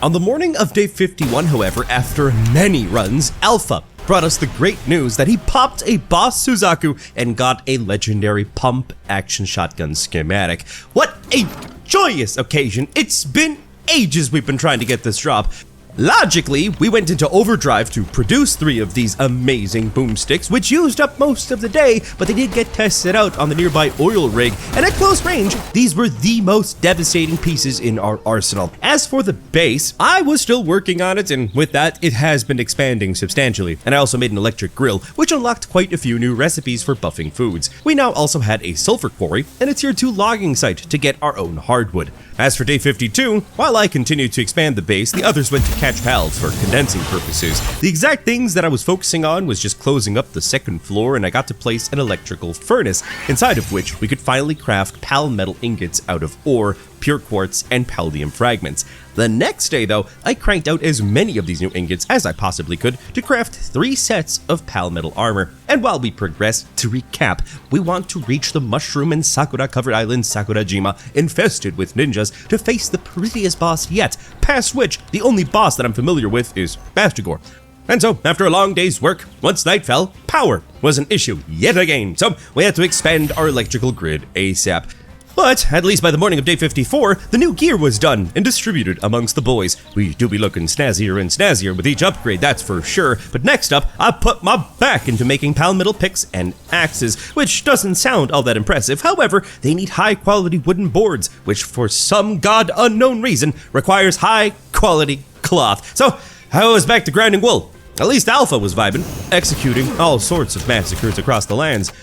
On the morning of day 51, however, after many runs, Alpha brought us the great news that he popped a boss Suzaku and got a legendary pump action shotgun schematic. What a joyous occasion! It's been ages we've been trying to get this drop. Logically, we went into overdrive to produce 3 of these amazing boomsticks, which used up most of the day, but they did get tested out on the nearby oil rig, and at close range, these were the most devastating pieces in our arsenal. As for the base, I was still working on it, and with that, it has been expanding substantially. And I also made an electric grill, which unlocked quite a few new recipes for buffing foods. We now also had a sulfur quarry and a tier 2 logging site to get our own hardwood. As for day 52, while I continued to expand the base, the others went to catch pals for condensing purposes. The exact things that I was focusing on was just closing up the second floor, and I got to place an electrical furnace, inside of which we could finally craft pal metal ingots out of ore, pure quartz, and paldium fragments. The next day, though, I cranked out as many of these new ingots as I possibly could to craft 3 sets of pal metal armor. And while we progress, to recap, we want to reach the mushroom and sakura covered island Sakurajima, infested with ninjas, to face the prettiest boss yet, past which the only boss that I'm familiar with is Bastigor. And so, after a long day's work, once night fell, power was an issue yet again, so we had to expand our electrical grid ASAP. But, at least by the morning of day 54, the new gear was done and distributed amongst the boys. We do be looking snazzier and snazzier with each upgrade, that's for sure. But next up, I put my back into making pal metal picks and axes, which doesn't sound all that impressive. However, they need high quality wooden boards, which for some god unknown reason requires high quality cloth. So, I was back to grinding wool. At least Alpha was vibing, executing all sorts of massacres across the lands.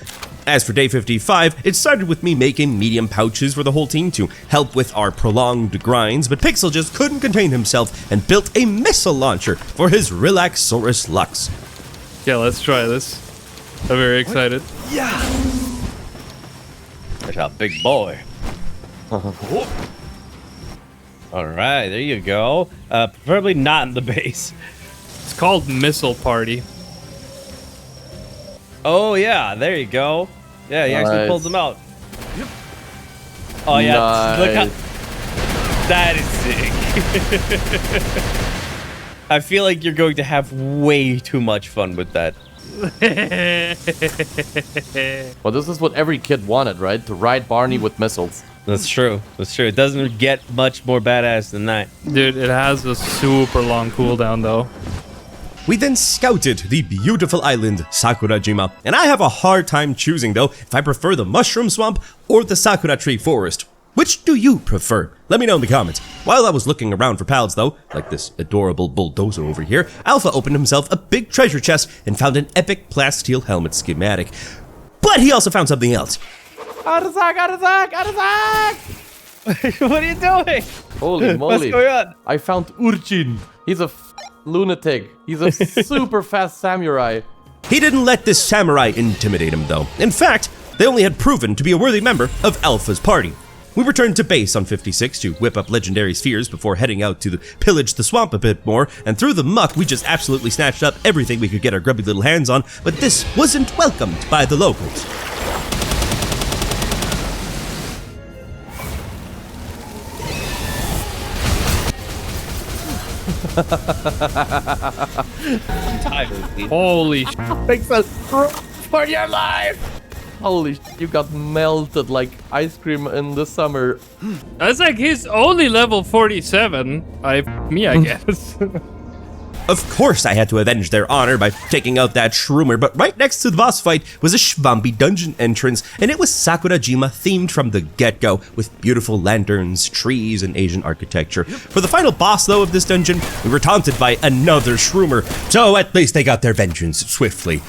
As for day 55, it started with me making medium pouches for the whole team to help with our prolonged grinds, but Pixel just couldn't contain himself and built a missile launcher for his Relaxaurus Lux. Yeah, let's try this. I'm very excited. That's a big boy. All right, there you go. Preferably not in the base. It's called Missile Party. Oh yeah, there you go. Yeah, he actually pulls them out. Oh yeah, Nice. look how that is sick. I feel like you're going to have way too much fun with that. Well, this is what every kid wanted, right? To ride Barney with missiles. That's true. That's true. It doesn't get much more badass than that. Dude, it has a super long cooldown though. We then scouted the beautiful island Sakurajima, and I have a hard time choosing though if I prefer the mushroom swamp or the sakura tree forest. Which do you prefer? Let me know in the comments. While I was looking around for pals though, like this adorable bulldozer over here, Alpha opened himself a big treasure chest and found an epic plasteel helmet schematic. But he also found something else. What are you doing? Holy moly. What's going on? I found Urchin. He's a lunatic. He's a super fast samurai. He didn't let this samurai intimidate him though. In fact, they only had proven to be a worthy member of Alpha's party. We returned to base on 56 to whip up legendary spheres before heading out to pillage the swamp a bit more, and through the muck we just absolutely snatched up everything we could get our grubby little hands on, but this wasn't welcomed by the locals. Holy sh! Pixel, for your life! Holy sh! You got melted like ice cream in the summer. That's like he's only level 47. I guess. Of course I had to avenge their honor by taking out that shroomer, but right next to the boss fight was a Shvambi dungeon entrance, and it was Sakurajima themed from the get-go, with beautiful lanterns, trees, and Asian architecture. For the final boss though of this dungeon, we were taunted by another shroomer, so at least they got their vengeance swiftly.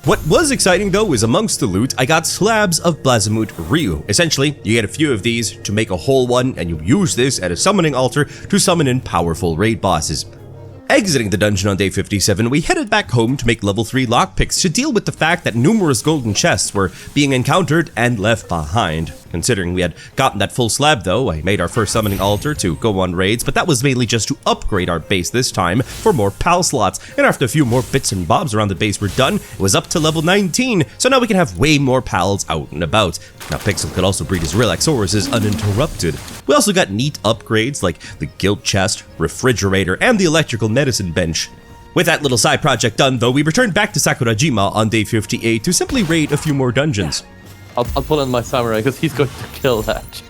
What was exciting though is amongst the loot, I got slabs of Blazamut Ryu. Essentially, you get a few of these to make a whole one, and you use this at a summoning altar to summon in powerful raid bosses. Exiting the dungeon on day 57, we headed back home to make level 3 lockpicks to deal with the fact that numerous golden chests were being encountered and left behind. Considering we had gotten that full slab though, I made our first summoning altar to go on raids, but that was mainly just to upgrade our base this time for more PAL slots, and after a few more bits and bobs around the base were done, it was up to level 19, so now we can have way more PALs out and about. Now Pixel could also breed his Relaxauruses uninterrupted. We also got neat upgrades like the guild chest, refrigerator, and the electrical medicine bench. With that little side project done though, we returned back to Sakurajima on day 58 to simply raid a few more dungeons. I'll pull in my samurai because he's going to kill that.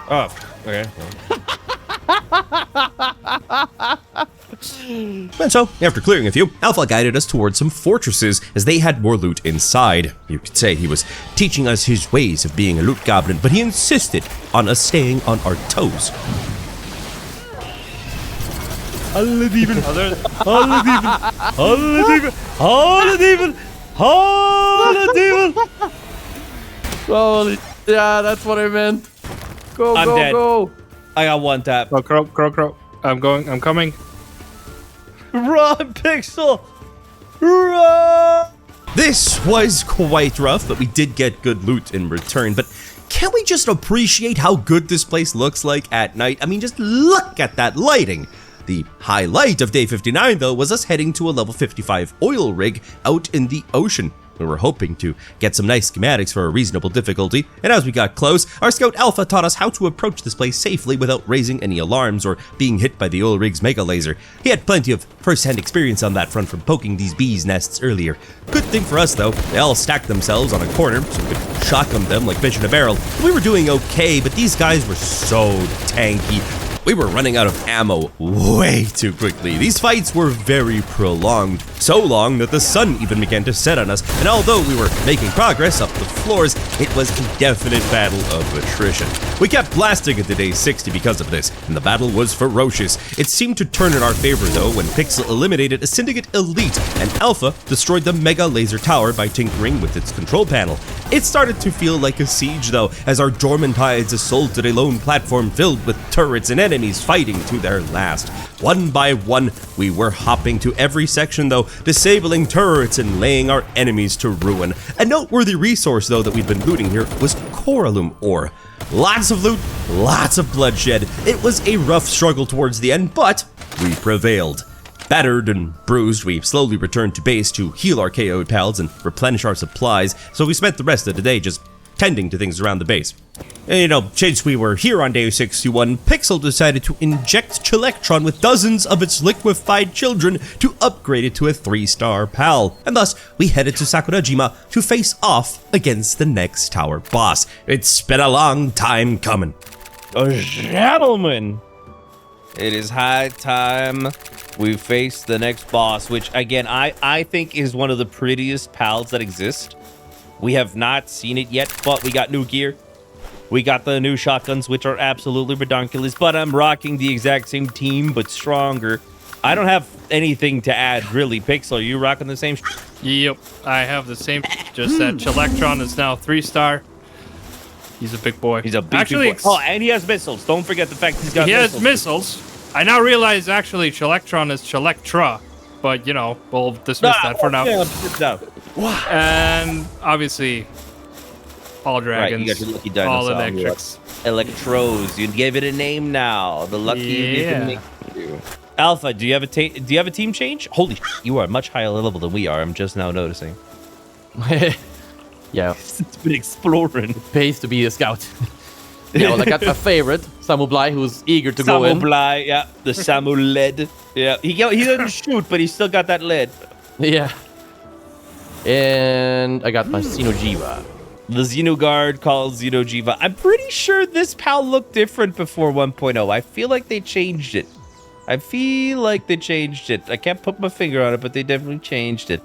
Oh, okay. And so, after clearing a few, Alpha guided us towards some fortresses as they had more loot inside. You could say he was teaching us his ways of being a loot goblin, but he insisted on us staying on our toes. Holy, yeah, that's what I meant. Go, I'm go, dead. go. I got one tap. Oh, crow. I'm coming. Run, Pixel! Run! This was quite rough, but we did get good loot in return. But can't we just appreciate how good this place looks like at night? I mean, just look at that lighting. The highlight of day 59, though, was us heading to a level 55 oil rig out in the ocean. We were hoping to get some nice schematics for a reasonable difficulty, and as we got close, our scout Alpha taught us how to approach this place safely without raising any alarms or being hit by the oil rig's mega laser. He had plenty of first-hand experience on that front from poking these bees' nests earlier. Good thing for us though, they all stacked themselves on a corner so we could shotgun them like fish in a barrel. We were doing okay, but these guys were so tanky. We were running out of ammo way too quickly. These fights were very prolonged, so long that the sun even began to set on us, and although we were making progress up the floors, it was a definite battle of attrition. We kept blasting into day 60 because of this, and the battle was ferocious. It seemed to turn in our favor though when Pixel eliminated a Syndicate Elite, and Alpha destroyed the Mega Laser Tower by tinkering with its control panel. It started to feel like a siege though, as our Dormant Tides assaulted a lone platform filled with turrets and enemies fighting to their last. One by one, we were hopping to every section though, disabling turrets and laying our enemies to ruin. A noteworthy resource though that we'd been looting here was Coralum ore. Lots of loot, lots of bloodshed. It was a rough struggle towards the end, but we prevailed. Battered and bruised, we slowly returned to base to heal our KO'd pals and replenish our supplies, so we spent the rest of the day just tending to things around the base. And, you know, since we were here on day 61, Pixel decided to inject Chilectron with dozens of its liquefied children to upgrade it to a 3-star PAL, and thus we headed to Sakurajima to face off against the next tower boss. It's been a long time coming. Gentlemen, it is high time we face the next boss, which again, I think is one of the prettiest pals that exist. We have not seen it yet, but we got new gear. We got the new shotguns, which are absolutely redonkulous, but I'm rocking the exact same team, but stronger. I don't have anything to add, really. Pixel, are you rocking the same? Yep, I have the same. Just that Chilectron is now 3-star. He's a big boy. He's a big boy. Oh, and he has missiles. Don't forget the fact he's got missiles. He has missiles. I now realize, actually, Chilectron is Chilectra. But, you know, we'll dismiss that for now. Yeah, and, obviously, all dragons, right, you got your lucky dinosaur. all electrics. Electros. You gave it a name now. The lucky Yeah. Alpha, do you have a team change? Holy you are much higher level than we are. I'm just now noticing. Yeah, It's been exploring. pays to be a scout. Yeah, well, I got my favorite, Samu Bly, who's eager to go in. Samu Bly, yeah. The Samu lead. Yeah, he doesn't shoot, but he's still got that lead. Yeah. And I got my Xenojiva. The Xenoguard called Xenojiva. I'm pretty sure this pal looked different before 1.0. I feel like they changed it. I can't put my finger on it, but they definitely changed it.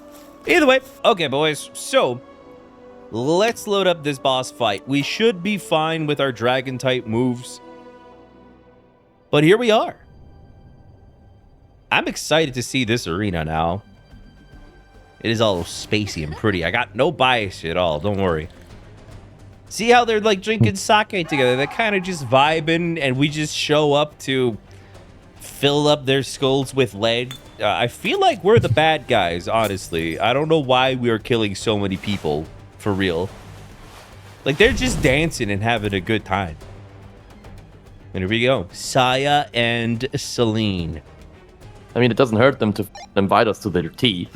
Either way, okay, boys. So, let's load up this boss fight. We should be fine with our dragon type moves. But here we are. I'm excited to see this arena now. It is all spacey and pretty. I got no bias at all. Don't worry. See how they're like drinking sake together? They're kind of just vibing, and we just show up to fill up their skulls with lead. I feel like we're the bad guys, honestly. I don't know why we are killing so many people, for real. Like, they're just dancing and having a good time. And here we go. Saya and Celine. I mean, it doesn't hurt them to invite us to their tea.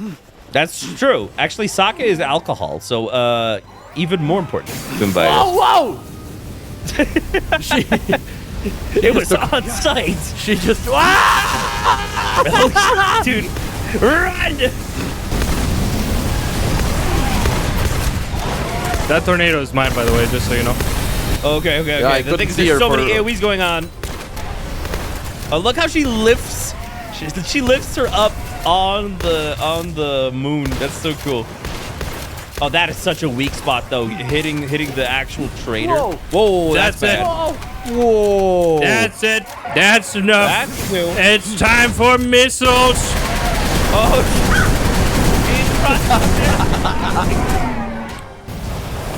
That's true. Actually, sake is alcohol, so even more important to invite us. Whoa! It was on site. She just... Oh, dude, run! That tornado is mine, by the way, just so you know. Okay. Yeah, I The couldn't thing is, see there's her so many for- AoEs going on. Oh, look how she lifts. She lifts her up on the moon. That's so cool. Oh, that is such a weak spot, though. Hitting the actual trader. Whoa, that's That's it. bad. Whoa. That's it. That's enough. That's new. It's time for missiles. Oh,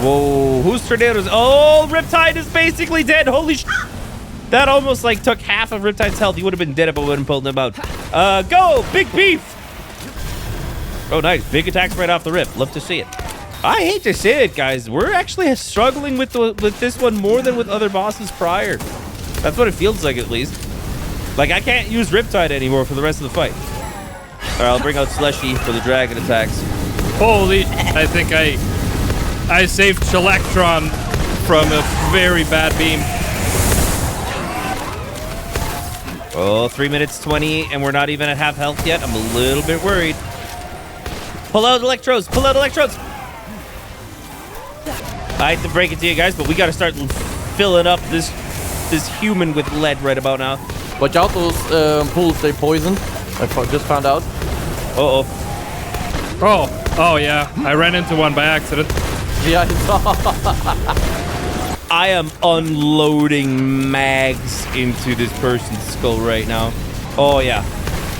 whoa, whose tornadoes? Oh, Riptide is basically dead. Holy sh! That almost like took half of Riptide's health. He would have been dead if I wouldn't pulled him out. Go, big beef! Oh, nice. Big attacks right off the rip. Love to see it. I hate to say it, guys. We're actually struggling with this one more than with other bosses prior. That's what it feels like, at least. Like, I can't use Riptide anymore for the rest of the fight. All right, I'll bring out Slushy for the dragon attacks. Holy! I think I saved Shelectron from a very bad beam. Oh, 3 minutes 20, and we're not even at half health yet. I'm a little bit worried. Pull out electrodes. Pull out electrodes. I hate to break it to you guys, but we got to start filling up this human with lead right about now. Watch out, those pools, they poison. Just found out. Uh-oh. Oh yeah. I ran into one by accident. Yeah, I saw. I am unloading mags into this person's skull right now. Oh, yeah.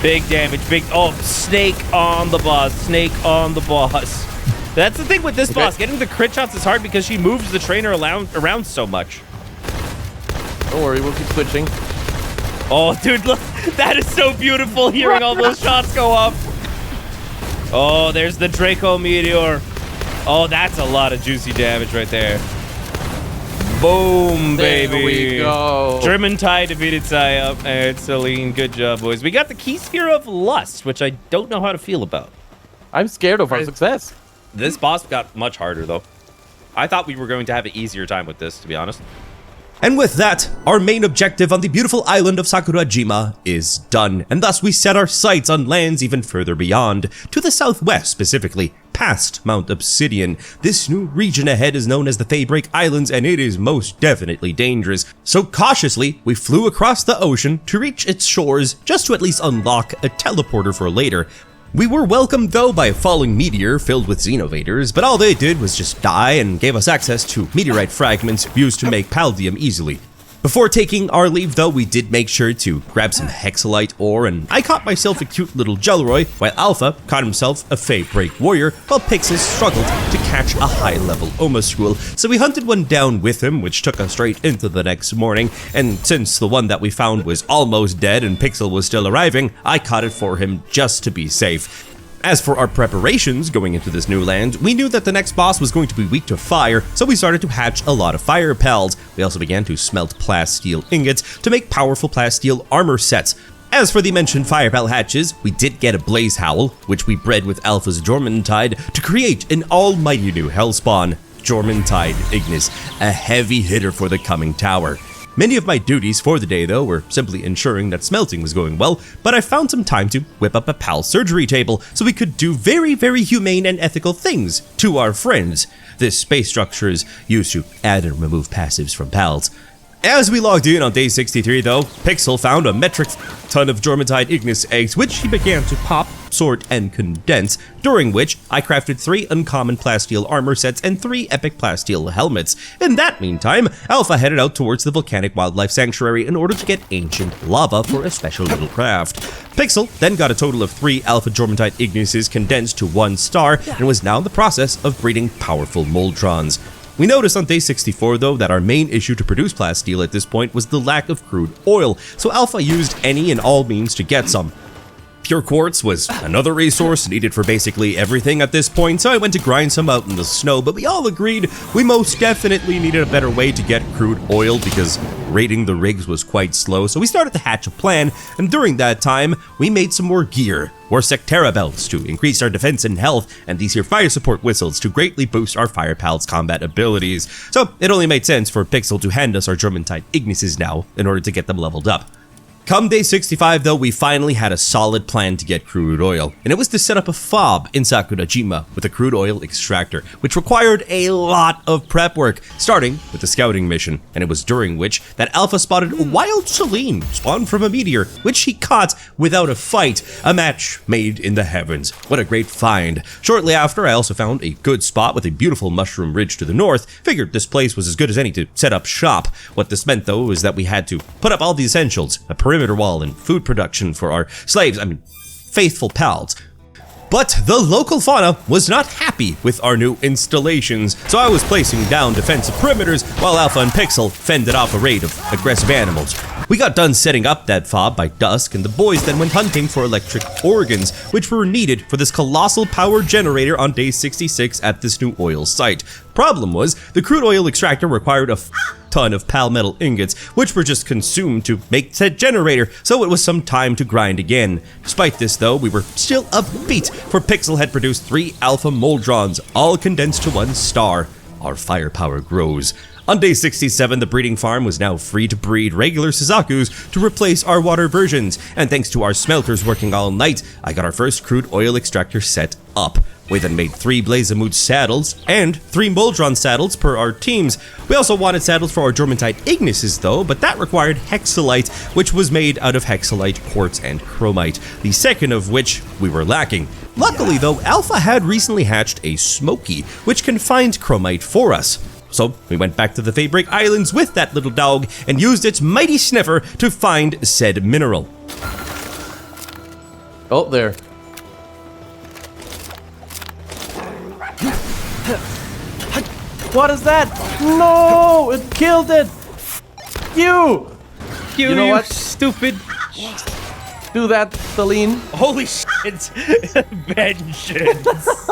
Big damage. Oh, snake on the boss. Snake on the boss. That's the thing with this boss. Getting the crit shots is hard because she moves the trainer around so much. Don't worry, we'll keep switching. Oh, dude, look. That is so beautiful hearing all those shots go off. Oh, there's the Draco Meteor. Oh, that's a lot of juicy damage right there. Boom, baby. There we go. German Tide defeated Saya and Celine. Good job, boys. We got the Key Sphere of Lust, which I don't know how to feel about. I'm scared of our success. This boss got much harder, though. I thought we were going to have an easier time with this, to be honest. And with that, our main objective on the beautiful island of Sakurajima is done, and thus we set our sights on lands even further beyond, to the southwest specifically, past Mount Obsidian. This new region ahead is known as the Daybreak Islands, and it is most definitely dangerous. So cautiously, we flew across the ocean to reach its shores, just to at least unlock a teleporter for later. We were welcomed though by a falling meteor filled with Xenovators, but all they did was just die and gave us access to meteorite fragments used to make Paldium easily. Before taking our leave though, we did make sure to grab some Hexalite ore, and I caught myself a cute little Jelroy, while Alpha caught himself a Fey Break Warrior, while Pixis struggled to catch a high-level Omaschool, so we hunted one down with him, which took us straight into the next morning, and since the one that we found was almost dead and Pixel was still arriving, I caught it for him just to be safe. As for our preparations going into this new land, we knew that the next boss was going to be weak to fire, so we started to hatch a lot of fire pals. We also began to smelt plasteel ingots to make powerful plasteel armor sets. As for the mentioned fire pal hatches, we did get a blaze howl, which we bred with Alpha's Jormuntide to create an almighty new hellspawn, Jormuntide Ignis, a heavy hitter for the coming tower. Many of my duties for the day, though, were simply ensuring that smelting was going well, but I found some time to whip up a PAL surgery table so we could do very, very humane and ethical things to our friends. This space structure is used to add and remove passives from PALs. As we logged in on day 63, though, Pixel found a metric ton of Jormuntide Ignis eggs, which he began to pop sort and condense, during which I crafted 3 uncommon plasteel armor sets and 3 epic plasteel helmets. In that meantime, Alpha headed out towards the volcanic wildlife sanctuary in order to get ancient lava for a special little craft. Pixel then got a total of 3 alpha Jormuntite Ignises condensed to 1 star and was now in the process of breeding powerful Moltrons. We noticed on day 64 though that our main issue to produce plasteel at this point was the lack of crude oil, so Alpha used any and all means to get some. Pure quartz was another resource needed for basically everything at this point, so I went to grind some out in the snow, but we all agreed we most definitely needed a better way to get crude oil because raiding the rigs was quite slow, so we started to hatch a plan, and during that time, we made some more gear. Wore Sectera belts to increase our defense and health, and these here fire support whistles to greatly boost our fire pals' combat abilities. So it only made sense for Pixel to hand us our Jormuntite Ignises now in order to get them leveled up. Come day 65 though, we finally had a solid plan to get crude oil, and it was to set up a fob in Sakurajima with a crude oil extractor, which required a lot of prep work, starting with the scouting mission, and it was during which that Alpha spotted a wild Selene spawn from a meteor, which he caught without a fight, a match made in the heavens. What a great find. Shortly after, I also found a good spot with a beautiful mushroom ridge to the north, figured this place was as good as any to set up shop. What this meant though is that we had to put up all the essentials, a perimeter wall and food production for our faithful pals. But the local fauna was not happy with our new installations, so I was placing down defensive perimeters while Alpha and Pixel fended off a raid of aggressive animals. We got done setting up that fob by dusk, and the boys then went hunting for electric organs, which were needed for this colossal power generator on day 66 at this new oil site. Problem was, the crude oil extractor required a ton of pal metal ingots, which were just consumed to make said generator, so it was some time to grind again. Despite this though, we were still upbeat, for Pixel had produced 3 alpha Moldrons, all condensed to 1 star. Our firepower grows. On day 67, the breeding farm was now free to breed regular Suzakus to replace our water versions, and thanks to our smelters working all night, I got our first crude oil extractor set up. We then made 3 Blazamute saddles and 3 Moldron saddles per our teams. We also wanted saddles for our Jormuntite Ignises though, but that required Hexalite, which was made out of Hexalite, Quartz, and Chromite, the second of which we were lacking. Luckily though, Alpha had recently hatched a Smoky, which can find Chromite for us. So we went back to the Fabric Islands with that little dog and used its mighty sniffer to find said mineral. Oh, there. What is that? No! It killed it! You! You know what? Stupid. Do that, Selene. Holy shit. Vengeance.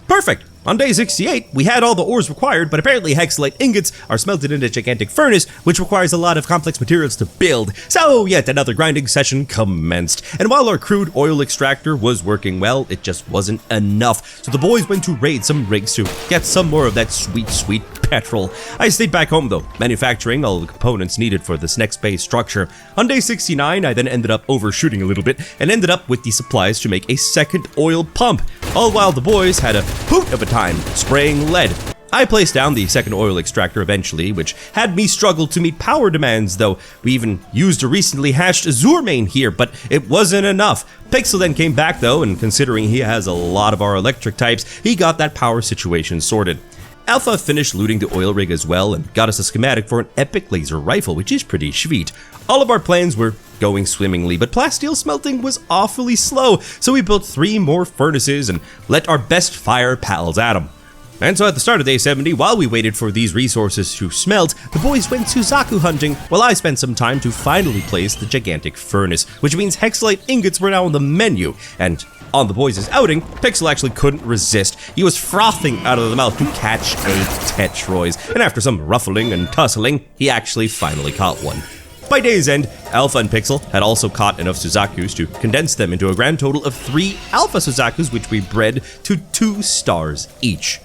Perfect! On day 68, we had all the ores required, but apparently Hexalite ingots are smelted in a gigantic furnace, which requires a lot of complex materials to build. So yet another grinding session commenced. And while our crude oil extractor was working well, it just wasn't enough. So the boys went to raid some rigs to get some more of that sweet, sweet petrol. I stayed back home though, manufacturing all the components needed for this next base structure. On day 69, I then ended up overshooting a little bit and ended up with the supplies to make a second oil pump, all while the boys had a hoot of a time spraying lead. I placed down the second oil extractor eventually, which had me struggle to meet power demands though. We even used a recently hatched Azure main here, but it wasn't enough. Pixel then came back though, and considering he has a lot of our electric types, he got that power situation sorted. Alpha finished looting the oil rig as well and got us a schematic for an epic laser rifle, which is pretty sweet. All of our plans were going swimmingly, but plasteel smelting was awfully slow, so we built 3 more furnaces and let our best fire pals at them. And so at the start of day 70, while we waited for these resources to smelt, the boys went Suzaku hunting, while I spent some time to finally place the gigantic furnace, which means Hexalite ingots were now on the menu, and on the boys' outing, Pixel actually couldn't resist. He was frothing out of the mouth to catch a Tetroys, and after some ruffling and tussling, he actually finally caught one. By day's end, Alpha and Pixel had also caught enough Suzakus to condense them into a grand total of 3 Alpha Suzakus, which we bred to 2 stars each.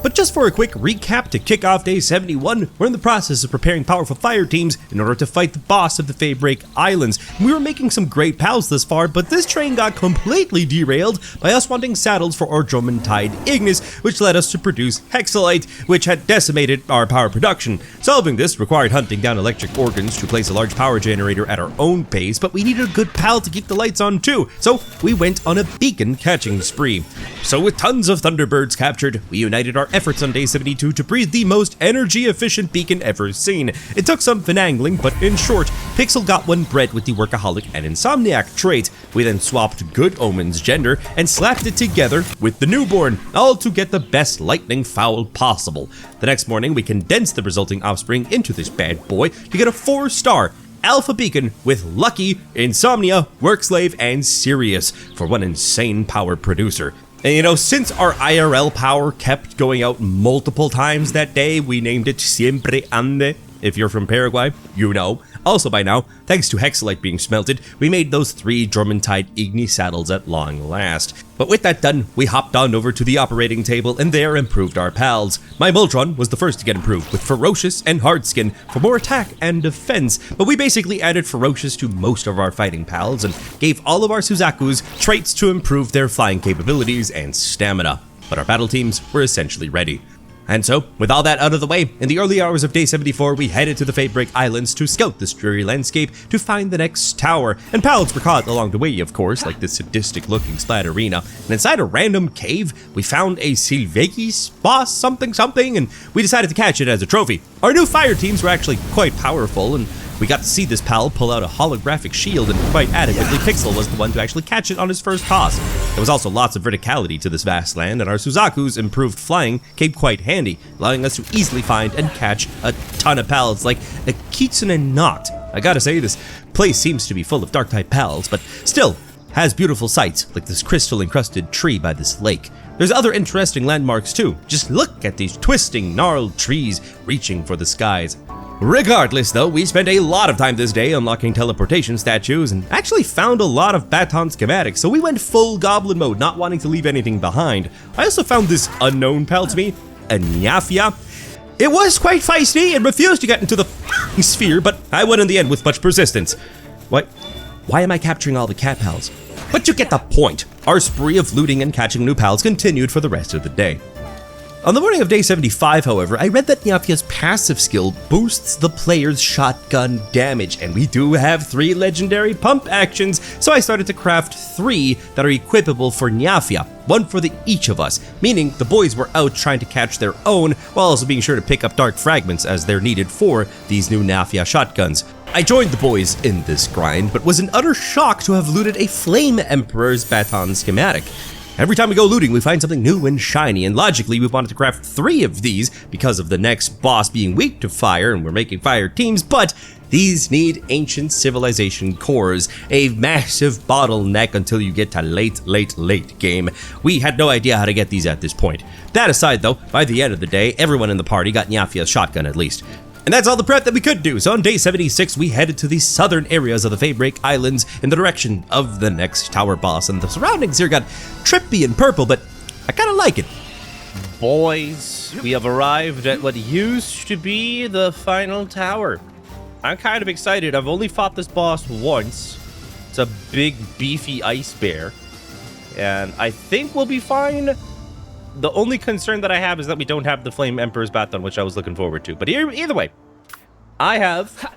But just for a quick recap to kick off day 71, we're in the process of preparing powerful fire teams in order to fight the boss of the Palpagos Islands. We were making some great pals thus far, but this train got completely derailed by us wanting saddles for our Drummondtide Ignis, which led us to produce Hexalite, which had decimated our power production. Solving this required hunting down electric organs to place a large power generator at our own base, but we needed a good pal to keep the lights on too, so we went on a beacon catching spree. So with tons of Thunderbirds captured, we united our efforts on day 72 to breed the most energy-efficient beacon ever seen. It took some finagling, but in short, Pixel got one bred with the Workaholic and Insomniac trait. We then swapped Good Omen's gender and slapped it together with the Newborn, all to get the best lightning fowl possible. The next morning, we condensed the resulting offspring into this bad boy to get a 4-star Alpha Beacon with Lucky, Insomnia, Workslave, and Sirius for one insane power producer. And you know, since our IRL power kept going out multiple times that day, we named it Siempre Ande. If you're from Paraguay, you know. Also by now, thanks to Hexalite being smelted, we made those 3 Drummondtide Igni saddles at long last. But with that done, we hopped on over to the operating table and there improved our pals. My Moltron was the first to get improved with Ferocious and Hardskin for more attack and defense, but we basically added Ferocious to most of our fighting pals and gave all of our Suzakus traits to improve their flying capabilities and stamina. But our battle teams were essentially ready. And so, with all that out of the way, in the early hours of day 74, we headed to the Palpagos Islands to scout this dreary landscape to find the next tower. And pals were caught along the way, of course, like this sadistic-looking splatterina. And inside a random cave, we found a Silvegis boss something, and we decided to catch it as a trophy. Our new fire teams were actually quite powerful, and we got to see this pal pull out a holographic shield, and quite adequately, Pixel was the one to actually catch it on his first toss. There was also lots of verticality to this vast land, and our Suzaku's improved flying came quite handy, allowing us to easily find and catch a ton of pals like a Kitsune Knot. I gotta say, this place seems to be full of dark-type pals, but still has beautiful sights like this crystal-encrusted tree by this lake. There's other interesting landmarks too. Just look at these twisting, gnarled trees reaching for the skies. Regardless though, we spent a lot of time this day unlocking teleportation statues and actually found a lot of baton schematics, so we went full goblin mode, not wanting to leave anything behind. I also found this unknown pal to me, a Nyafia. It was quite feisty and refused to get into the sphere, but I won in the end with much persistence. What? Why am I capturing all the cat pals? But you get the point. Our spree of looting and catching new pals continued for the rest of the day. On the morning of day 75, however, I read that Nyafia's passive skill boosts the player's shotgun damage, and we do have 3 legendary pump actions, so I started to craft 3 that are equipable for Nyafia, one for each of us, meaning the boys were out trying to catch their own, while also being sure to pick up dark fragments as they're needed for these new Nyafia shotguns. I joined the boys in this grind, but was in utter shock to have looted a Flame Emperor's baton schematic. Every time we go looting, we find something new and shiny, and logically we wanted to craft 3 of these because of the next boss being weak to fire and we're making fire teams, but these need ancient civilization cores, a massive bottleneck until you get to late game. We had no idea how to get these at this point. That aside though, by the end of the day, everyone in the party got Nyafia's shotgun at least. And that's all the prep that we could do, so on day 76 we headed to the southern areas of the Palpagos Islands in the direction of the next tower boss, and the surroundings here got trippy and purple, but I kinda like it. Boys, we have arrived at what used to be the final tower. I'm kind of excited. I've only fought this boss once. It's a big, beefy ice bear, and I think we'll be fine. The only concern that I have is that we don't have the Flame Emperor's baton, which I was looking forward to. But either way, I have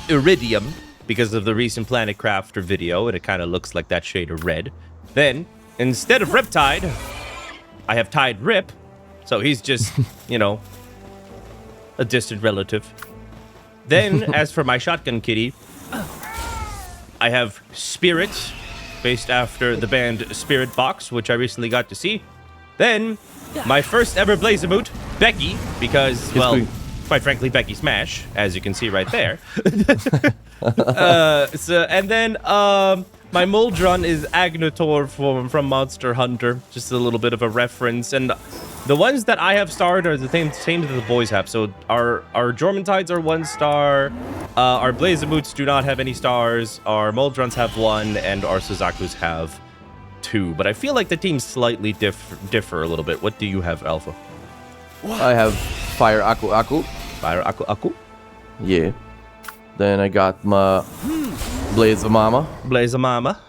Iridium because of the recent Planet Crafter video, and it kind of looks like that shade of red. Then, instead of Riptide, I have Tide Rip, so he's just, you know, a distant relative. Then, as for my shotgun kitty, I have Spirit, based after the band Spirit Box, which I recently got to see. Then, my first ever Blazemoot, Becky, because, well, quite frankly, Becky Smash, as you can see right there. And then, my Moldron is Agnator from Monster Hunter, just a little bit of a reference. And the ones that I have starred are the same that the boys have. So our Jormuntides are 1 star, our Blazemoots do not have any stars, our Moldrons have 1, and our Suzakus have 2, but I feel like the teams slightly differ a little bit. What do you have, Alpha? I have fire aku. Fire aku. Yeah. Then I got my blaze of mama. Blaze a mama.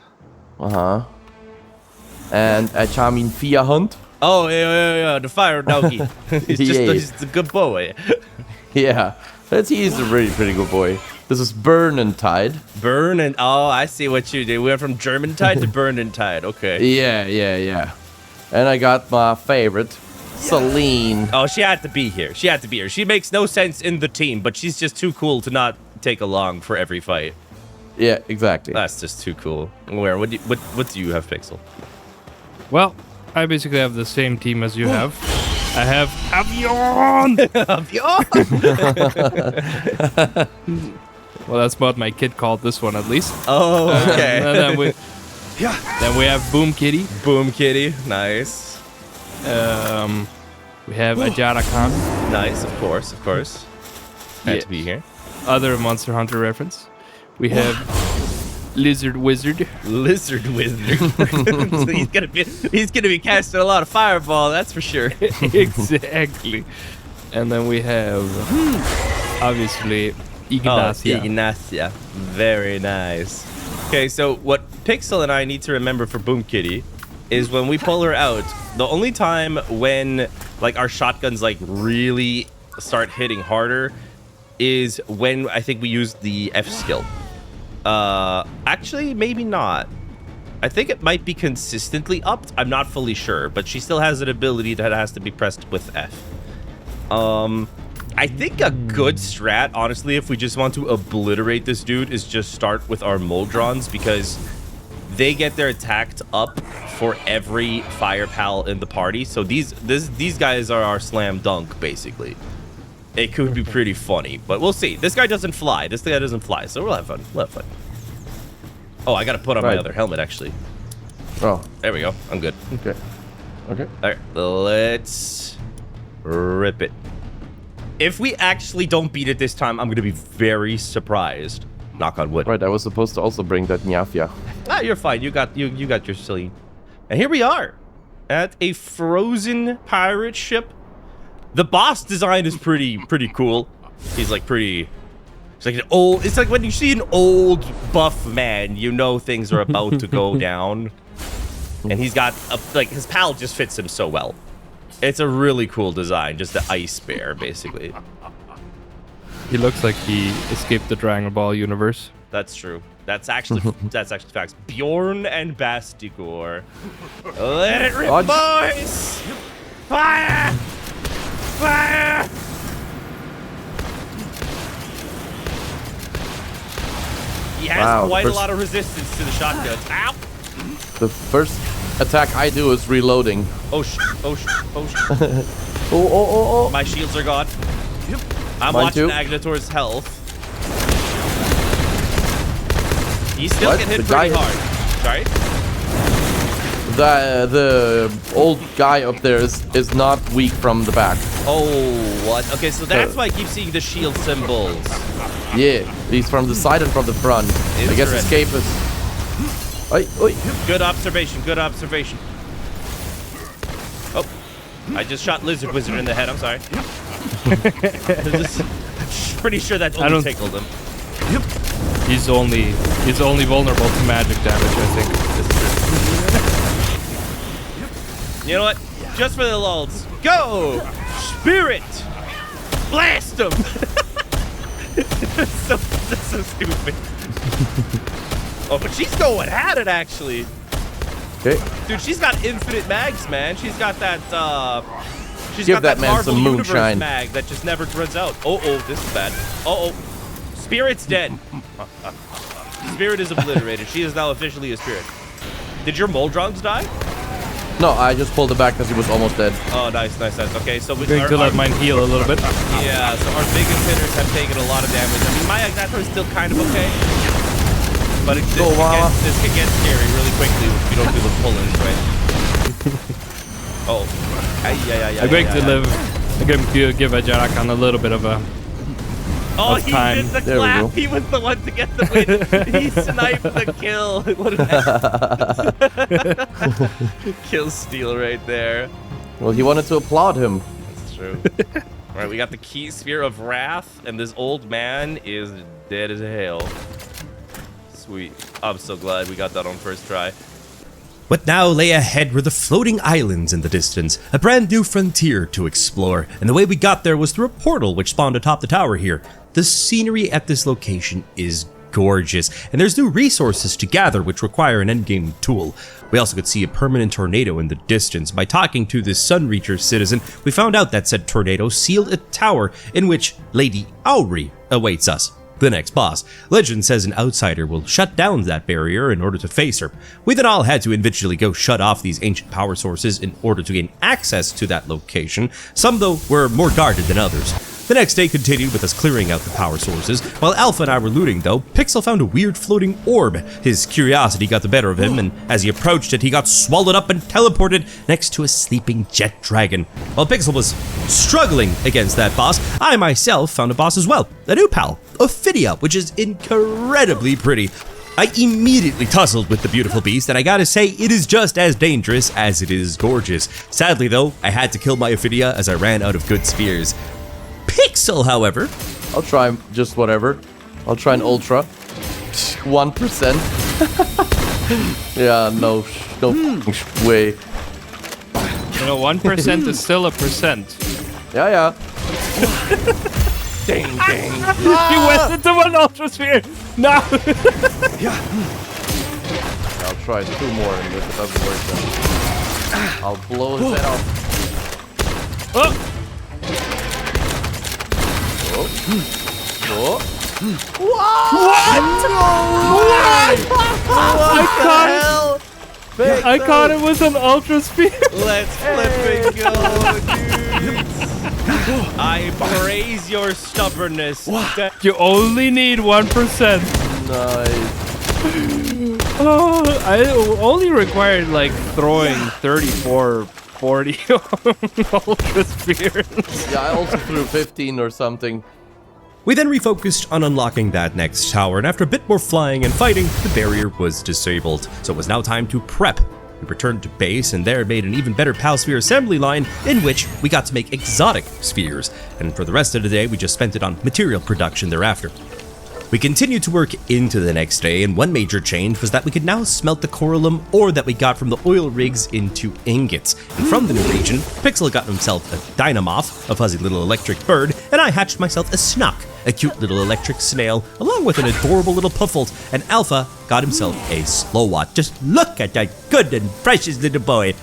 And a charming Fia hunt. Oh, yeah, the fire doggy. He's a good boy. Yeah, he's a really pretty good boy. This is Burn and Tide. Burn and oh, I see what you did. We went from German Tide to Burn and Tide. Okay. Yeah. And I got my favorite, Celine. Oh, she had to be here. She makes no sense in the team, but she's just too cool to not take along for every fight. Yeah, exactly. That's just too cool. Where? What do you have, Pixel? Well, I basically have the same team as you have. I have Avion! Well, that's what my kid called this one, at least. Oh, okay. And then we have Boom Kitty. Boom Kitty. Nice. We have Ajara Khan. Nice, of course. Had to be here. Other Monster Hunter reference. We have Lizard Wizard. Lizard Wizard. So he's gonna be casting a lot of fireball, that's for sure. Exactly. And then we have obviously Ignacia. Oh, Ignacia. Very nice. Okay, so what Pixel and I need to remember for Boom Kitty is when we pull her out, the only time when like our shotguns like really start hitting harder is when I think we use the F skill. Actually, maybe not. I think it might be consistently upped. I'm not fully sure, but she still has an ability that has to be pressed with F. I think a good strat, honestly, if we just want to obliterate this dude, is just start with our Moldrons, because they get their attack up for every fire pal in the party. So these guys are our slam dunk, basically. It could be pretty funny, but we'll see. This guy doesn't fly. So we'll have fun. Oh, I gotta put on my other helmet, actually. Oh. There we go. I'm good. Okay. All right, let's rip it. If we actually don't beat it this time, I'm gonna be very surprised. Knock on wood. Right, I was supposed to also bring that Nyafia. Ah, you're fine. You got your silly. And here we are at a frozen pirate ship. The boss design is pretty cool. He's like pretty. It's like an old. It's like when you see an old buff man, you know things are about to go down. And he's got like his pal just fits him so well. It's a really cool design, just the ice bear basically. He looks like he escaped the Dragon Ball universe. That's true. That's actually facts. Bjorn and Bastigor. Let it rip, boys! Fire! Fire! He has quite a lot of resistance to the shotguns. Ow! The first attack I do is reloading. Oh. Oh. My shields are gone. I'm Mine watching too. Agnator's health. He still get hit The pretty guy- hard. Sorry? The old guy up there is not weak from the back. Oh, what? Okay, so that's why I keep seeing the shield symbols. Yeah, he's from the side and from the front. I guess Interesting. escape is. Oi. Good observation. Oh, I just shot Lizard Wizard in the head. I'm sorry. I'm pretty sure that only tickled him. He's only vulnerable to magic damage, I think. You know what? Just for the lulz. Go! Spirit! Blast him! That's so stupid. Oh, but she's going at it, actually. Okay. Dude, she's got infinite mags, man. She's got that, she's Give got that man Marvel some Universe moonshine. mag that just never runs out. Oh, this is bad. Spirit's dead. Spirit is obliterated. She is now officially a spirit. Did your Moldrons die? No, I just pulled it back because he was almost dead. Oh, nice. Okay, so I'm going to let mine heal a little bit. Yeah, so our biggest hitters have taken a lot of damage. I mean, my Agnator is still kind of okay. But this can get scary really quickly if you don't do the pull-ins, right? Oh. I'm going to give Ajarakan a little bit of a he time. did the There we clap. go. He was the one to get the win. He sniped the kill. What a kill steal right there. Well, he wanted to applaud him. That's true. All right, we got the key sphere of wrath, and this old man is dead as hell. Sweet. I'm so glad we got that on first try. What now lay ahead were the floating islands in the distance, a brand new frontier to explore, and the way we got there was through a portal which spawned atop the tower here. The scenery at this location is gorgeous, and there's new resources to gather which require an endgame tool. We also could see a permanent tornado in the distance. By talking to this Sunreacher citizen, we found out that said tornado sealed a tower in which Lady Auri awaits us, the next boss. Legend says an outsider will shut down that barrier in order to face her. We then all had to individually go shut off these ancient power sources in order to gain access to that location. Some, though, were more guarded than others. The next day continued with us clearing out the power sources. While Alpha and I were looting, though, Pixel found a weird floating orb. His curiosity got the better of him, and as he approached it, he got swallowed up and teleported next to a sleeping jet dragon. While Pixel was struggling against that boss, I myself found a boss as well, a new pal, Ophidia, which is incredibly pretty. I immediately tussled with the beautiful beast, and I gotta say, it is just as dangerous as it is gorgeous. Sadly, though, I had to kill my Ophidia as I ran out of good spheres. Pixel, however, I'll try just whatever. I'll try an ultra. 1%. Yeah, no way. You know, 1% is still a percent. Yeah. Dang, dang. You went into an ultra sphere. No. I'll try 2 more, and if it doesn't work, then I'll blow his head off. Oh. Oh. I caught it with an ultra sphere. Let's flip it go, dudes. I praise your stubbornness. You only need 1%. Nice. Oh, I only required like throwing 34, 40 ultra spheres. Yeah, I also threw 15 or something. we then refocused on unlocking that next tower, and after a bit more flying and fighting, the barrier was disabled, so it was now time to prep. We returned to base and there made an even better PAL sphere assembly line in which we got to make exotic spheres, and for the rest of the day we just spent it on material production thereafter. We continued to work into the next day, and one major change was that we could now smelt the coralum ore that we got from the oil rigs into ingots. And from the new region, Pixel got himself a dynamoth, a fuzzy little electric bird, and I hatched myself a snock, a cute little electric snail, along with an adorable little puffle, and Alpha got himself a slowwat. Just look at that good and precious little boy.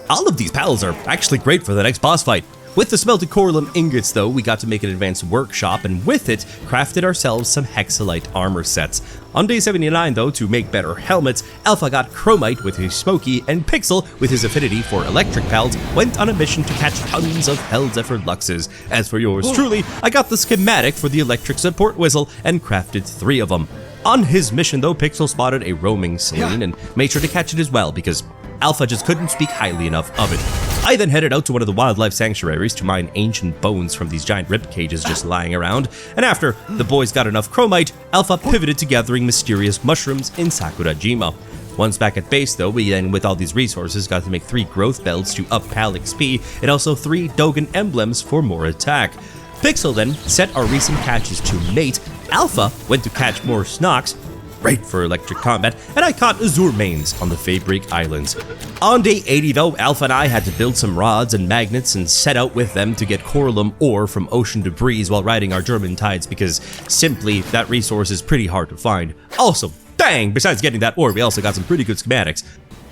All of these pals are actually great for the next boss fight. With the smelted coralum ingots, though, we got to make an advanced workshop, and with it, crafted ourselves some hexalite armor sets. On day 79, though, to make better helmets, Alpha got chromite with his smoky, and Pixel, with his affinity for electric pals, went on a mission to catch tons of Hellzephyr Luxes. As for yours truly, I got the schematic for the electric support whistle and crafted 3 of them. On his mission, though, Pixel spotted a roaming sling and made sure to catch it as well, because Alpha just couldn't speak highly enough of it. I then headed out to one of the wildlife sanctuaries to mine ancient bones from these giant rib cages just lying around, and after the boys got enough chromite, Alpha pivoted to gathering mysterious mushrooms in Sakurajima. Once back at base, though, we then, with all these resources, got to make 3 growth belts to up PAL XP, and also 3 Dogen emblems for more attack. Pixel then set our recent catches to mate, Alpha went to catch more snocks, great for electric combat, and I caught azure mains on the Fabric Islands. On day 80, though, Alpha and I had to build some rods and magnets and set out with them to get coralum ore from ocean debris while riding our German tides, because simply that resource is pretty hard to find. Also, bang! Besides getting that ore, we also got some pretty good schematics.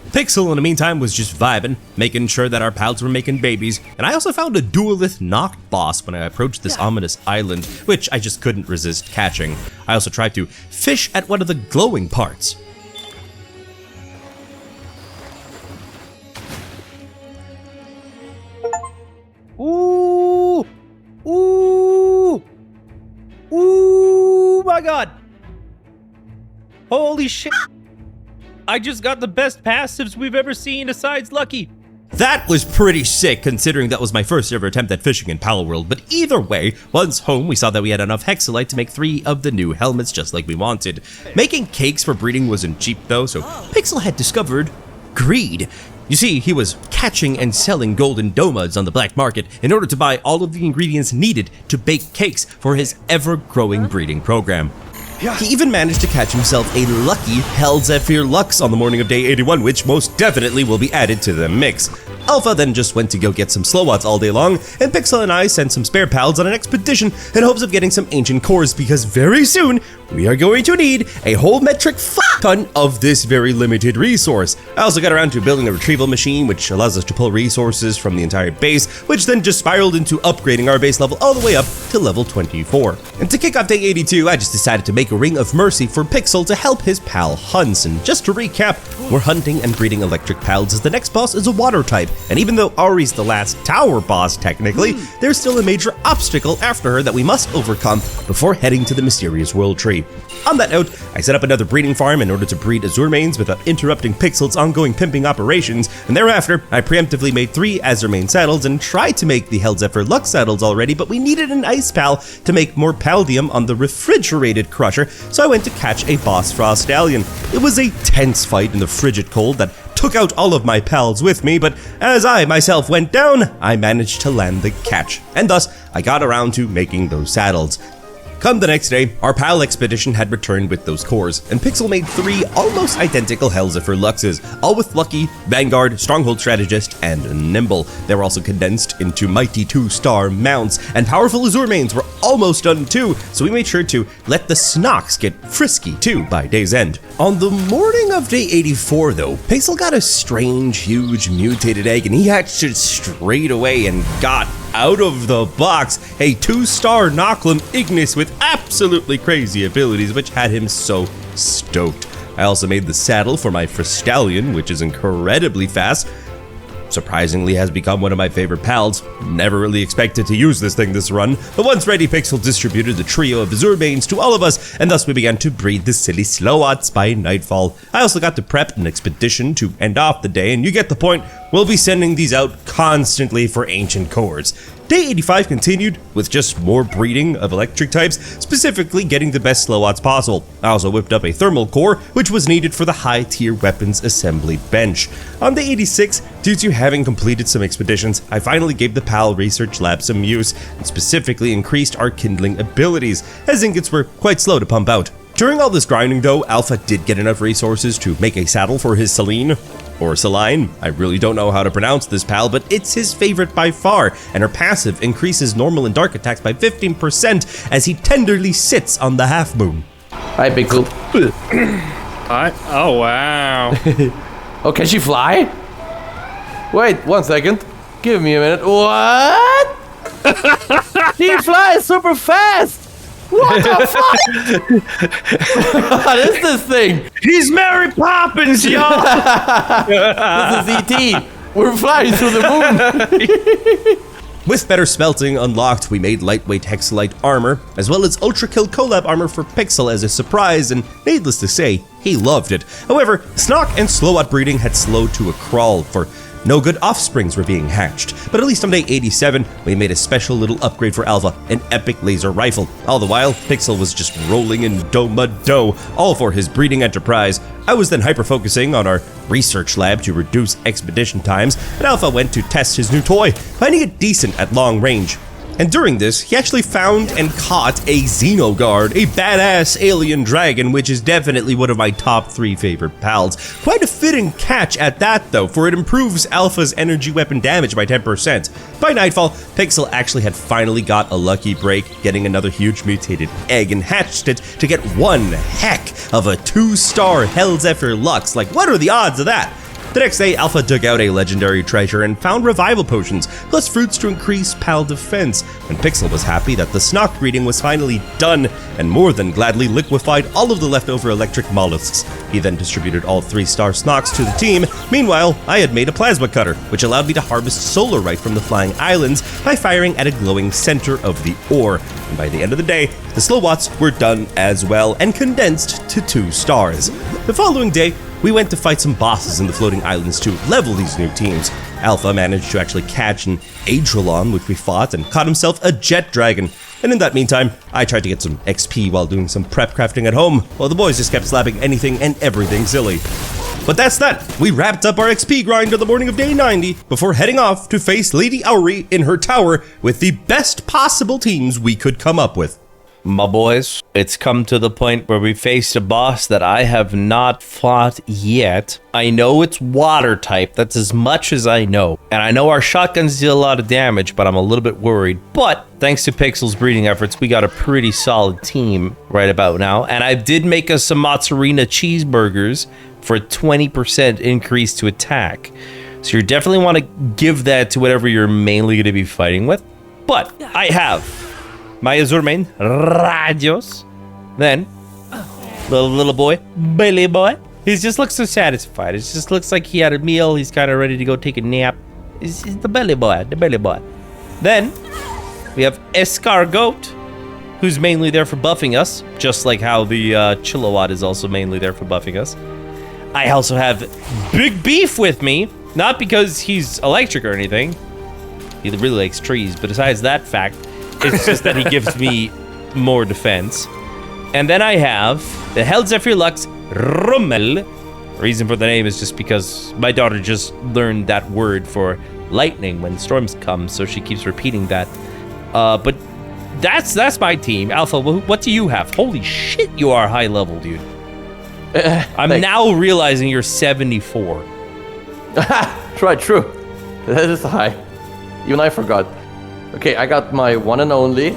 Pixel, in the meantime, was just vibing, making sure that our pals were making babies, and I also found a duelith knocked boss when I approached this ominous island, which I just couldn't resist catching. I also tried to fish at one of the glowing parts. Ooh! Ooh! Ooh, my God! Holy shit! I just got the best passives we've ever seen besides Lucky. That was pretty sick, considering that was my first ever attempt at fishing in Palworld, but either way, once home we saw that we had enough hexalite to make 3 of the new helmets just like we wanted. Making cakes for breeding wasn't cheap though, so Pixel had discovered greed. You see, he was catching and selling golden domuds on the black market in order to buy all of the ingredients needed to bake cakes for his ever-growing breeding program. He even managed to catch himself a lucky Hellzephyr Lux on the morning of day 81, which most definitely will be added to the mix. Alpha then just went to go get some Slowats all day long, and Pixel and I sent some spare pals on an expedition in hopes of getting some ancient cores, because very soon we are going to need a whole metric ton of this very limited resource. I also got around to building a retrieval machine, which allows us to pull resources from the entire base, which then just spiraled into upgrading our base level all the way up to level 24. And to kick off day 82, I just decided to make a Ring of Mercy for Pixel to help his pal hunts. And just to recap, we're hunting and breeding electric pals as the next boss is a water type. And even though Ari's the last tower boss technically, there's still a major obstacle after her that we must overcome before heading to the mysterious world tree. On that note, I set up another breeding farm in order to breed Azurmanes without interrupting Pixel's ongoing pimping operations, and thereafter, I preemptively made 3 Azurmane saddles and tried to make the Hellzephyr Lux saddles already, but we needed an ice pal to make more paldium on the refrigerated crusher, so I went to catch a boss Frostallion. It was a tense fight in the frigid cold that took out all of my pals with me, but as I myself went down, I managed to land the catch, and thus I got around to making those saddles. Come the next day, our PAL expedition had returned with those cores, and Pixel made 3 almost identical Hellzephyr Luxes, all with Lucky, Vanguard, Stronghold Strategist, and Nimble. They were also condensed into mighty 2-star mounts, and powerful Azurmanes were almost done too, so we made sure to let the Snox get frisky too by day's end. On the morning of day 84 though, Pixel got a strange, huge, mutated egg, and he hatched it straight away and got out of the box a 2-star Noclum Ignis with absolutely crazy abilities, which had him so stoked. I also made the saddle for my Frostallion, which is incredibly fast. Surprisingly has become one of my favorite pals. Never really expected to use this thing this run, but once ready, Pixel distributed the trio of Azurmanes to all of us, and thus we began to breed the silly Slowats by nightfall. I also got to prep an expedition to end off the day, and you get the point, we'll be sending these out constantly for ancient cores. Day 85 continued with just more breeding of electric types, specifically getting the best Slowats possible. I also whipped up a thermal core, which was needed for the high-tier weapons assembly bench. On day 86, due to having completed some expeditions, I finally gave the PAL Research Lab some use, and specifically increased our kindling abilities, as ingots were quite slow to pump out. During all this grinding though, Alpha did get enough resources to make a saddle for his Celine, or Celine. I really don't know how to pronounce this pal, but it's his favorite by far, and her passive increases normal and dark attacks by 15% as he tenderly sits on the half moon. Hi, Pixel. Oh, wow. Oh, can she fly? Wait, 1 second. Give me a minute. What? She flies super fast! What the fuck? What is this thing? He's Mary Poppins, y'all! This is ET. We're flying through the moon. With better smelting unlocked, we made lightweight hexalite armor, as well as Ultra Kill collab armor for Pixel as a surprise, and needless to say, he loved it. However, Snock and Slowat breeding had slowed to a crawl, for no good offsprings were being hatched. But at least on day 87, we made a special little upgrade for Alpha, an epic laser rifle. All the while, Pixel was just rolling in dough, all for his breeding enterprise. I was then hyper-focusing on our research lab to reduce expedition times, and Alpha went to test his new toy, finding it decent at long range. And during this, he actually found and caught a Xenogard, a badass alien dragon, which is definitely one of my top 3 favorite pals. Quite a fitting catch at that though, for it improves Alpha's energy weapon damage by 10%. By nightfall, Pixel actually had finally got a lucky break, getting another huge mutated egg and hatched it to get one heck of a 2-star Hellzephyr Lux. Like, what are the odds of that? The next day, Alpha dug out a legendary treasure and found revival potions, plus fruits to increase PAL defense, and Pixel was happy that the Snock breeding was finally done, and more than gladly liquefied all of the leftover electric mollusks. He then distributed all 3-star Snocks to the team. Meanwhile, I had made a plasma cutter, which allowed me to harvest solarite from the flying islands by firing at a glowing center of the ore. And by the end of the day, the Slowats were done as well, and condensed to 2 stars. The following day, we went to fight some bosses in the floating islands to level these new teams. Alpha managed to actually catch an Adrelon, which we fought, and caught himself a jet dragon. And in that meantime, I tried to get some XP while doing some prep crafting at home, while the boys just kept slapping anything and everything silly. But that's that. We wrapped up our XP grind on the morning of day 90 before heading off to face Lady Auri in her tower with the best possible teams we could come up with. My boys, it's come to the point where we faced a boss that I have not fought yet. I know it's water type, that's as much as I know. And I know our shotguns deal a lot of damage, but I'm a little bit worried. But thanks to Pixel's breeding efforts, we got a pretty solid team right about now. And I did make us some mozzarella cheeseburgers for a 20% increase to attack. So you definitely want to give that to whatever you're mainly going to be fighting with. But I have my Azure main, Radios. Then, little boy, Billy boy. He just looks so satisfied. It just looks like he had a meal. He's kind of ready to go take a nap. He's the belly boy, the belly boy. Then, we have Escargot, who's mainly there for buffing us, just like how the Chilowatt is also mainly there for buffing us. I also have Big Beef with me, not because he's electric or anything. He really likes trees, but besides that fact, it's just that he gives me more defense. And then I have the Helzephyr Lux Rummel. Reason for the name is just because my daughter just learned that word for lightning when storms come, so she keeps repeating that. But that's my team. Alpha, what do you have? Holy shit, you are high level, dude. I'm now realizing you're 74. Right, true. That is high. Even I forgot. Okay, I got my one and only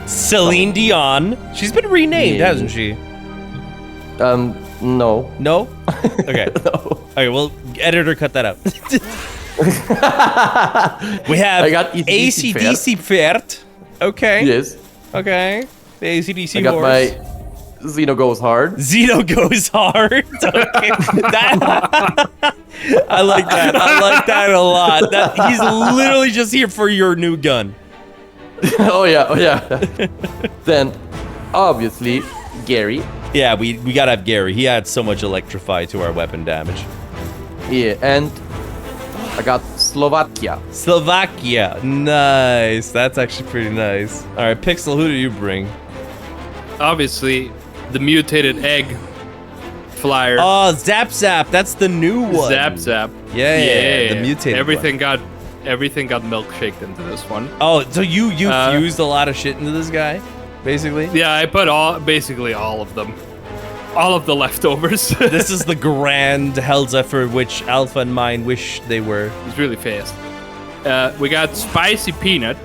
Celine Dion. She's been renamed, hasn't she? No. No? Okay. No. Okay, well, editor, cut that out. We have I got AC/DC Pferd. Okay. Yes. Okay. The AC/DC I got horse. my Xeno goes hard. Xeno goes hard. Okay. I like that. I like that a lot. He's literally just here for your new gun. Oh yeah. Then, obviously, Gary. Yeah, we gotta have Gary. He adds so much electrify to our weapon damage. Yeah, and I got Slovakia. Slovakia. Nice. That's actually pretty nice. All right, Pixel, who do you bring? Obviously, the mutated egg flyer. Oh, Zap Zap. That's the new one. Zap Zap. Yeah, the mutated everything got milkshaked into this one. Oh, so you fused a lot of shit into this guy, basically? Yeah, I put basically all of them. All of the leftovers. This is the grand Helzephyr which Alpha and mine wish they were. It's really fast. We got Spicy Peanut.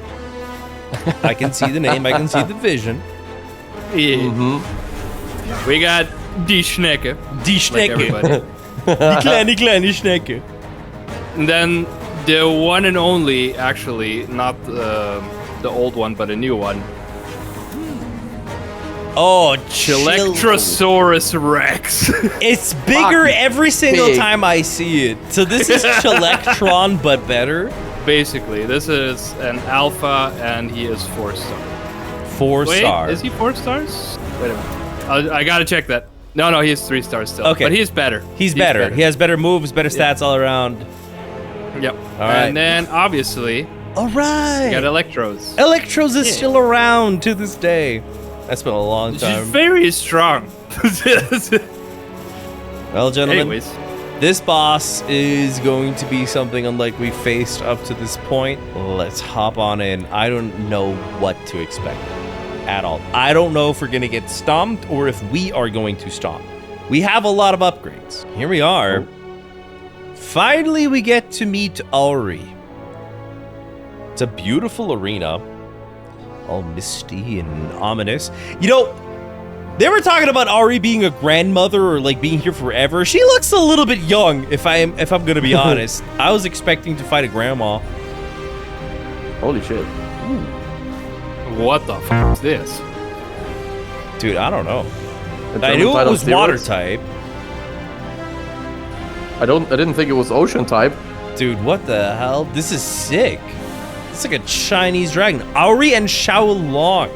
I can see the name, I can see the vision. Yeah. We got Die Schnecke. Die Like Schnecke. everybody. Die kleine Schnecke. And then the one and only, actually, not the old one, but a new one. Oh, Electrosaurus Rex. It's bigger every single big. time I see it. So this is Chilectron, but better. Basically, this is an alpha, and he is 4-star. 4-star. Wait, is he 4 stars? Wait a minute. I gotta check that. No, he is 3 stars still. Okay. But he's better. He's better. He has better moves, better stats all around. Yep. right. And then, obviously, All right. we got Electros. Electros is still around to this day. That's been a long She's time. very strong. Well, gentlemen, Anyways. this boss is going to be something unlike we faced up to this point. Let's hop on in. I don't know what to expect at all. I don't know if we're going to get stomped or if we are going to stomp. We have a lot of upgrades. Here we are. Finally, we get to meet Auri. It's a beautiful arena. All misty and ominous. You know, they were talking about Auri being a grandmother or like being here forever. She looks a little bit young, if I'm gonna be honest. I was expecting to fight a grandma. Holy shit. What the f*** is this? Dude, I don't know. A I knew it German was title water steroids? type. I didn't think it was ocean type. Dude, what the hell? This is sick. It's like a Chinese dragon. Auri and Xiaolong.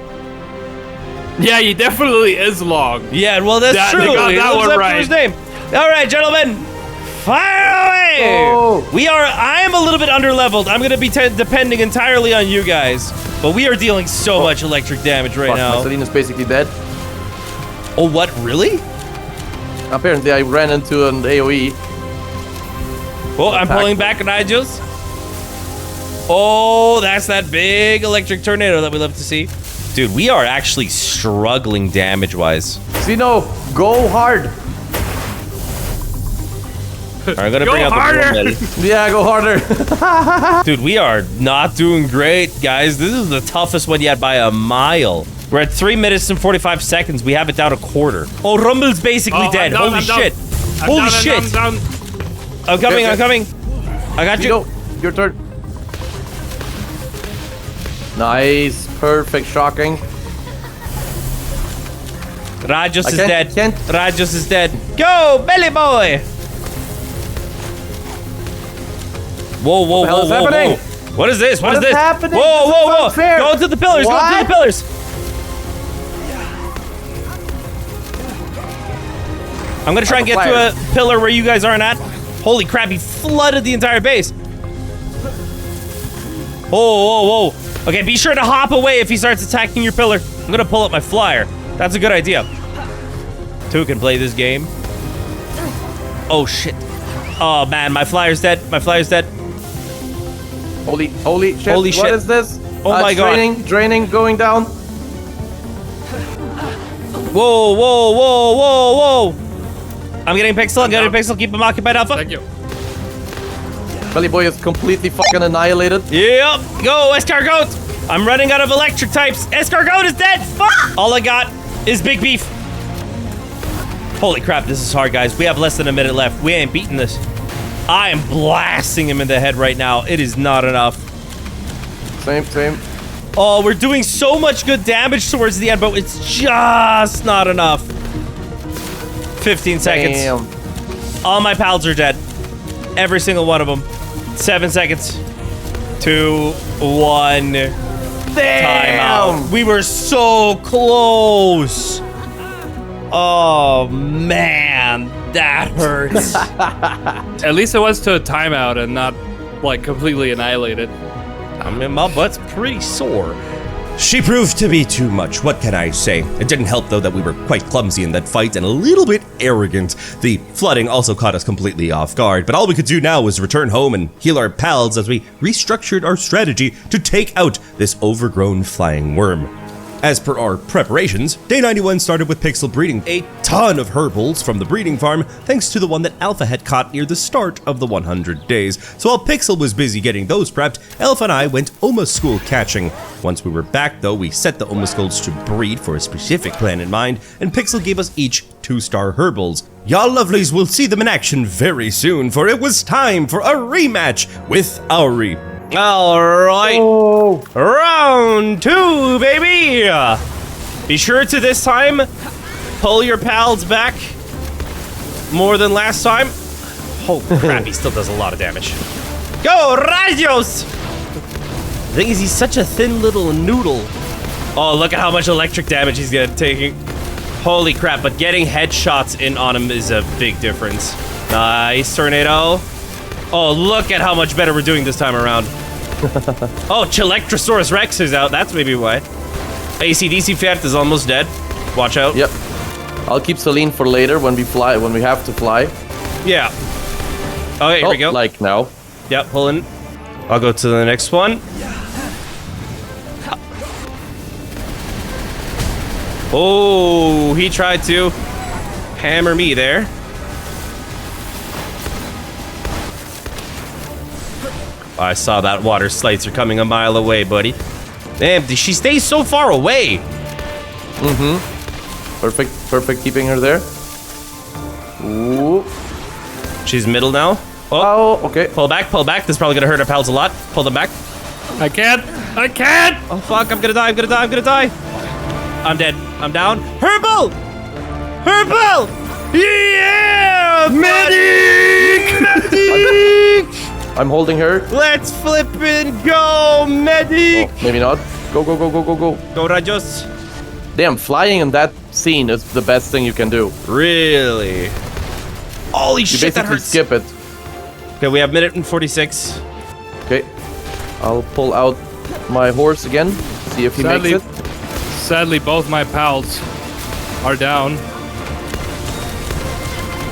Yeah, he definitely is long. Yeah, well, that's They true. got He that lives one up to right. his name. All right, gentlemen, fire away! Oh. I am a little bit underleveled. I'm gonna be depending entirely on you guys, but we are dealing so much electric damage right Fuck, my now. Selene is basically dead. Oh, what? Really? Apparently, I ran into an AoE. Oh, I'm pulling back Nigels. Oh, that's that big electric tornado that we love to see. Dude, we are actually struggling damage-wise. Xeno, go hard. I'm gonna Go bring out harder. the one Yeah, go harder. Dude, we are not doing great, guys. This is the toughest one yet by a mile. We're at 3 minutes and 45 seconds. We have it down a quarter. Oh, Rumble's basically Oh, dead. I'm down, Holy I'm down. shit. I'm Holy down, shit. I'm down. I'm coming, Okay, I'm coming. I got you. Xeno, your turn. Nice, perfect, shocking. Rajos I is can't- dead. can't- Rajos is dead. Go, belly boy. Whoa, whoa, the hell whoa, is whoa, happening? whoa. What is this? What is is this? happening? Whoa, This whoa, is whoa. unfair. Go to the pillars. Go to What? the pillars. I'm gonna try and get to a pillar where you guys aren't at. Holy crap, he flooded the entire base. Whoa, whoa, whoa. Okay, be sure to hop away if he starts attacking your pillar. I'm gonna pull up my flyer. That's a good idea. Two can play this game. Oh, shit. Oh, man, my flyer's dead. My flyer's dead. Holy shit. Holy shit. What is this? Oh my God. Draining, going down. Whoa, whoa, whoa, whoa, whoa. I'm getting Pixel. I'm getting Pixel. Keep him occupied, Alpha. Thank you. Belly Boy is completely fucking annihilated. Yep. Go, Escargot. I'm running out of electric types. Escargot is dead. Fuck. All I got is Big Beef. Holy crap, this is hard, guys. We have less than a minute left. We ain't beating this. I am blasting him in the head right now. It is not enough. Same. Oh, we're doing so much good damage towards the end, but it's just not enough. 15 seconds. Damn. All my pals are dead. Every single one of them. 7 seconds. 2, 1. Timeout. We were so close. Oh, man. That hurts. At least it was to a timeout and not like completely annihilated. I mean, my butt's pretty sore. She proved to be too much, what can I say? It didn't help though that we were quite clumsy in that fight and a little bit arrogant. The flooding also caught us completely off guard, but all we could do now was return home and heal our pals as we restructured our strategy to take out this overgrown flying worm. As per our preparations, day 91 started with Pixel breeding a ton of herbals from the breeding farm thanks to the one that Alpha had caught near the start of the 100 days. So while Pixel was busy getting those prepped, Alpha and I went Oma school catching. Once we were back though, we set the Oma schools to breed for a specific plan in mind, and Pixel gave us each 2-star herbals. Y'all lovelies will see them in action very soon, for it was time for a rematch with Auri. All right. Oh. Round 2, baby. Be sure to this time pull your pals back more than last time. Oh crap, he still does a lot of damage. Go, Rayos! The thing is, he's such a thin little noodle. Oh, look at how much electric damage he's taking. Holy crap, but getting headshots in on him is a big difference. Nice, Tornado. Oh, look at how much better we're doing this time around. Oh, Chilectrosaurus Rex is out. That's maybe why. AC/DC Fiat is almost dead. Watch out. Yep. I'll keep Celine for later when we fly, when we have to fly. Yeah. Okay, here we go. Like now. Yep, pulling. I'll go to the next one. Oh, he tried to hammer me there. I saw that water slicer coming a mile away, buddy. Damn, she stays so far away. Perfect keeping her there. Ooh. She's middle now. Oh, okay. Pull back, pull back. This is probably gonna hurt our pals a lot. Pull them back. I can't. Oh fuck, I'm gonna die, I'm gonna die. I'm dead. I'm down. Herbal! Yeah! Medic! I'm holding her. Let's flip and go, medic! Oh, maybe not. Go. Go, Rajos. Damn, flying in that scene is the best thing you can do. Really? Holy You shit, that basically hurts. skip it. Okay, we have minute and 46. Okay. I'll pull out my horse again. See if he makes it. Sadly, both my pals are down.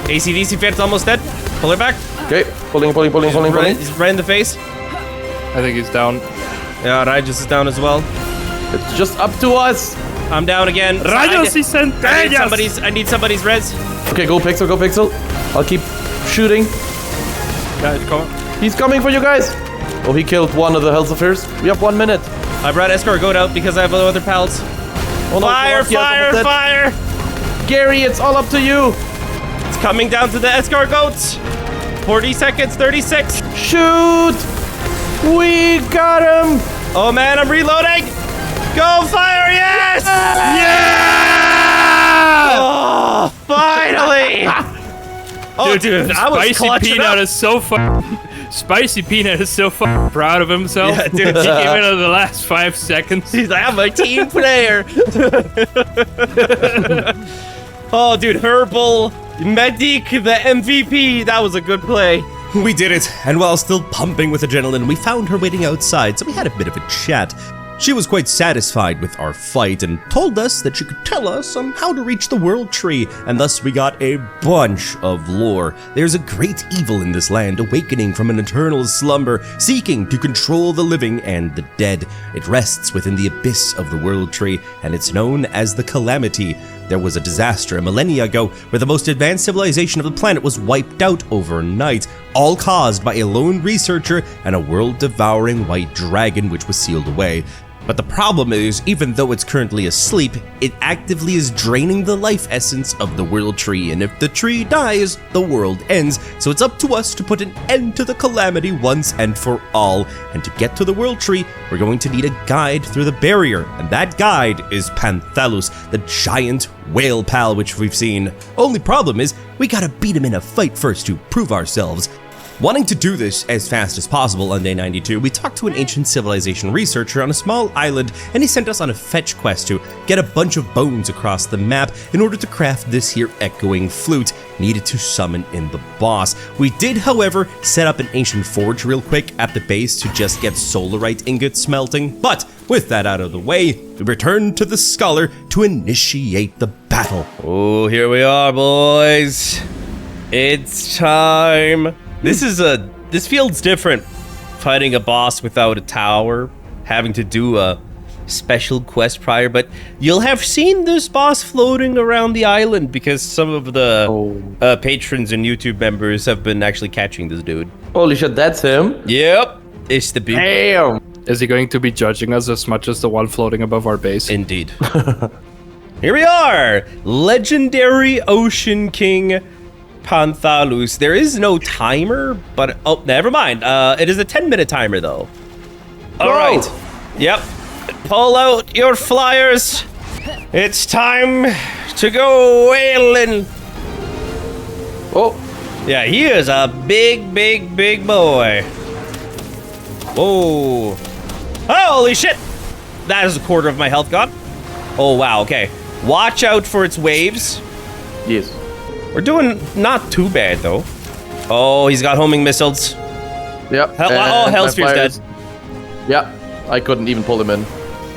ACDC fan's almost dead. Pull her back. Okay, pulling. He's right in the face. I think he's down. Yeah, Raijus is down as well. It's just up to us. I'm down again. Rayos y I need somebody's res. Okay, go Pixel. I'll keep shooting. Guys, come on. He's coming for you guys. Oh, he killed one of the Healthsafers. We have 1 minute. I brought escort goat out because I have other pals. Oh, no, Fire! Gary, it's all up to you. It's coming down to the escort goats. 40 seconds, 36. Shoot! We got him! Oh man, I'm reloading. Go fire, yes! Yeah! Oh, finally! Oh, dude, I was Spicy clutching Peanut up. is so Spicy Peanut is so proud of himself. Yeah, dude. He came in on the last 5 seconds. He's like, I'm a team player. Oh, dude, Herbal, Medic, the MVP. That was a good play. We did it, and while still pumping with adrenaline, we found her waiting outside, so we had a bit of a chat. She was quite satisfied with our fight and told us that she could tell us on how to reach the World Tree, and thus we got a bunch of lore. There's a great evil in this land, awakening from an eternal slumber, seeking to control the living and the dead. It rests within the abyss of the World Tree, and it's known as the Calamity. There was a disaster a millennia ago where the most advanced civilization of the planet was wiped out overnight, all caused by a lone researcher and a world-devouring white dragon which was sealed away. But the problem is, even though it's currently asleep, it actively is draining the life essence of the World Tree, and if the tree dies, the world ends. So it's up to us to put an end to the calamity once and for all. And to get to the World Tree, we're going to need a guide through the barrier, and that guide is Panthalus, the giant whale pal which we've seen. Only problem is, we gotta beat him in a fight first to prove ourselves. Wanting to do this as fast as possible on day 92, we talked to an ancient civilization researcher on a small island, and he sent us on a fetch quest to get a bunch of bones across the map in order to craft this here echoing flute needed to summon in the boss. We did, however, set up an ancient forge real quick at the base to just get solarite ingots smelting, but with that out of the way, we returned to the scholar to initiate the battle. Oh, here we are, boys. It's time. This feels different. Fighting a boss without a tower, having to do a special quest prior, but you'll have seen this boss floating around the island because some of the patrons and YouTube members have been actually catching this dude. Holy shit, that's him? Yep, it's the big. Damn! Is he going to be judging us as much as the one floating above our base? Indeed. Here we are, legendary Ocean King Panthalus. There is no timer, but oh, never mind. It is a 10-minute timer though. All right. Yep. Pull out your flyers. It's time to go whaling. Oh, Yeah, he is a big boy. Whoa. Holy shit. That is a quarter of my health gone. Oh, wow. Okay. Watch out for its waves. yes. We're doing not too bad, though. Oh, he's got homing missiles. Yep. Hellsphere's dead. Yeah, I couldn't even pull him in.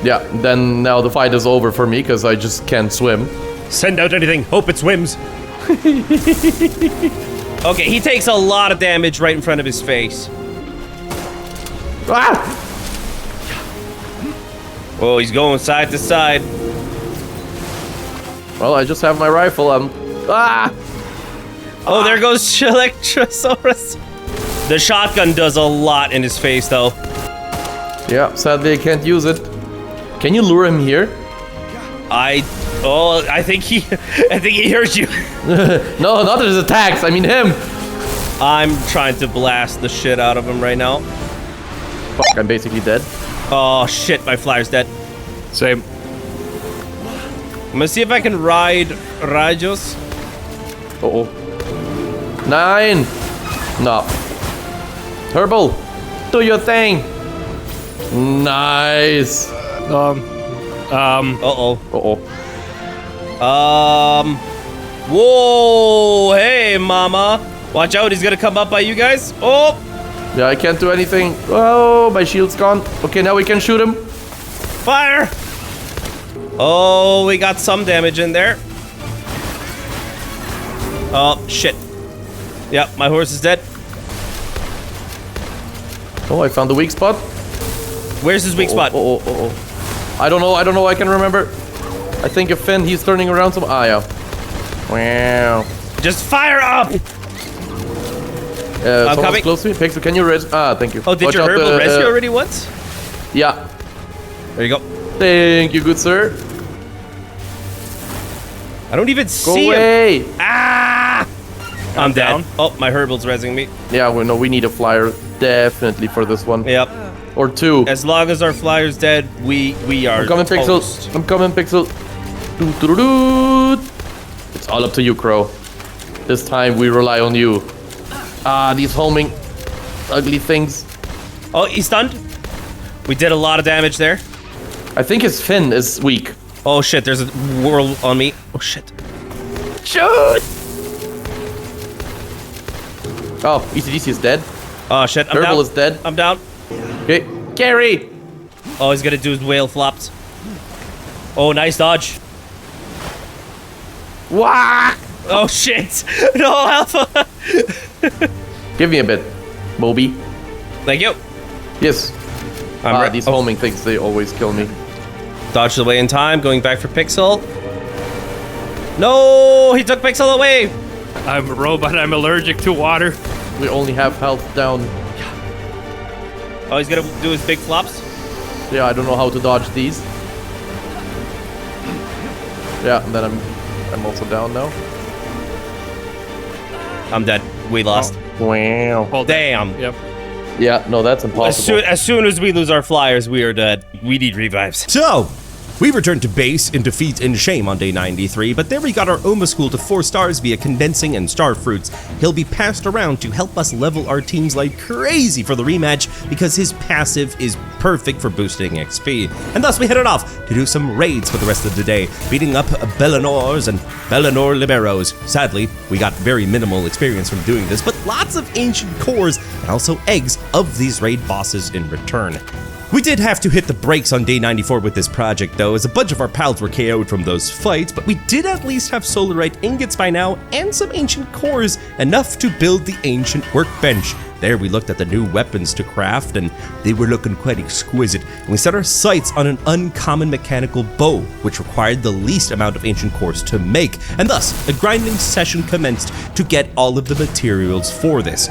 Yeah, then now the fight is over for me because I just can't swim. Send out anything. Hope it swims. Okay, he takes a lot of damage right in front of his face. Ah! Oh, he's going side to side. Well, I just have my rifle. Ah! Oh, there goes Electrosaurus. The shotgun does a lot in his face, though. Yeah, sadly I can't use it. Can you lure him here? I think he heard you. No, not his attacks. I mean him. I'm trying to blast the shit out of him right now. Fuck, I'm basically dead. Oh shit, my flyer's dead. Same. I'm gonna see if I can ride Rajos. Uh-oh. 9. No. Herbal, do your thing. Nice. Uh-oh. Uh-oh. Whoa, hey, mama. Watch out, he's gonna come up by you guys. Oh, Yeah, I can't do anything. Oh, my shield's gone. Okay, now we can shoot him. fire. Oh, we got some damage in there. Oh, shit. Yep, my horse is dead. Oh, I found the weak spot. Where's his weak spot? I don't know, I can remember. I think if Finn, he's turning around some... Ah, yeah. Wow. Just fire up! Someone's coming. close to me. Pixel, can you res... Ah, thank you. Oh, did Watch your out, herbal rescue already once? Yeah. There you go. Thank you, good sir. I don't even Go see him. away. Ah! I'm dead. down. Oh, my herbal's rezzing me. Yeah, well, no, we need a flyer definitely for this one. Yep. Or two. As long as our flyer's dead, we are I'm coming, Pixel. toast. I'm coming, Pixel. Doo-doo-doo-doo. It's all up to you, Crow. This time we rely on you. Ah, these homing ugly things. Oh, he's stunned. We did a lot of damage there. I think his fin is weak. Oh shit, there's a whirl on me. Oh shit. Shoot! Oh, ECDC is dead. Oh shit, I'm Herbal down. is dead. I'm down. Okay, carry! Oh, he's gonna do his whale flops. Oh, nice dodge. Wah! Oh shit. No, Alpha. Give me a bit, Moby. Thank you. Yes. These homing things, they always kill me. Dodged away in time, going back for Pixel. No, he took Pixel away. I'm a robot. I'm allergic to water. We only have health down. Oh, he's gonna do his big flops. Yeah, I don't know how to dodge these. Yeah, and then I'm also down now. I'm dead. We lost. Wow. Well, Damn. Yep. Yeah, no, that's impossible. As soon as we lose our flyers, we are dead. We need revives. So, we returned to base in defeat and shame on day 93, but there we got our Oma School to 4 stars via condensing and star fruits. He'll be passed around to help us level our teams like crazy for the rematch because his passive is perfect for boosting XP. And thus we headed off to do some raids for the rest of the day, beating up Bellinors and Bellinor Liberos. Sadly, we got very minimal experience from doing this, but lots of ancient cores and also eggs of these raid bosses in return. We did have to hit the brakes on day 94 with this project though, as a bunch of our pals were KO'd from those fights, but we did at least have solarite ingots by now and some ancient cores, enough to build the ancient workbench. There we looked at the new weapons to craft and they were looking quite exquisite, and we set our sights on an uncommon mechanical bow, which required the least amount of ancient cores to make, and thus a grinding session commenced to get all of the materials for this.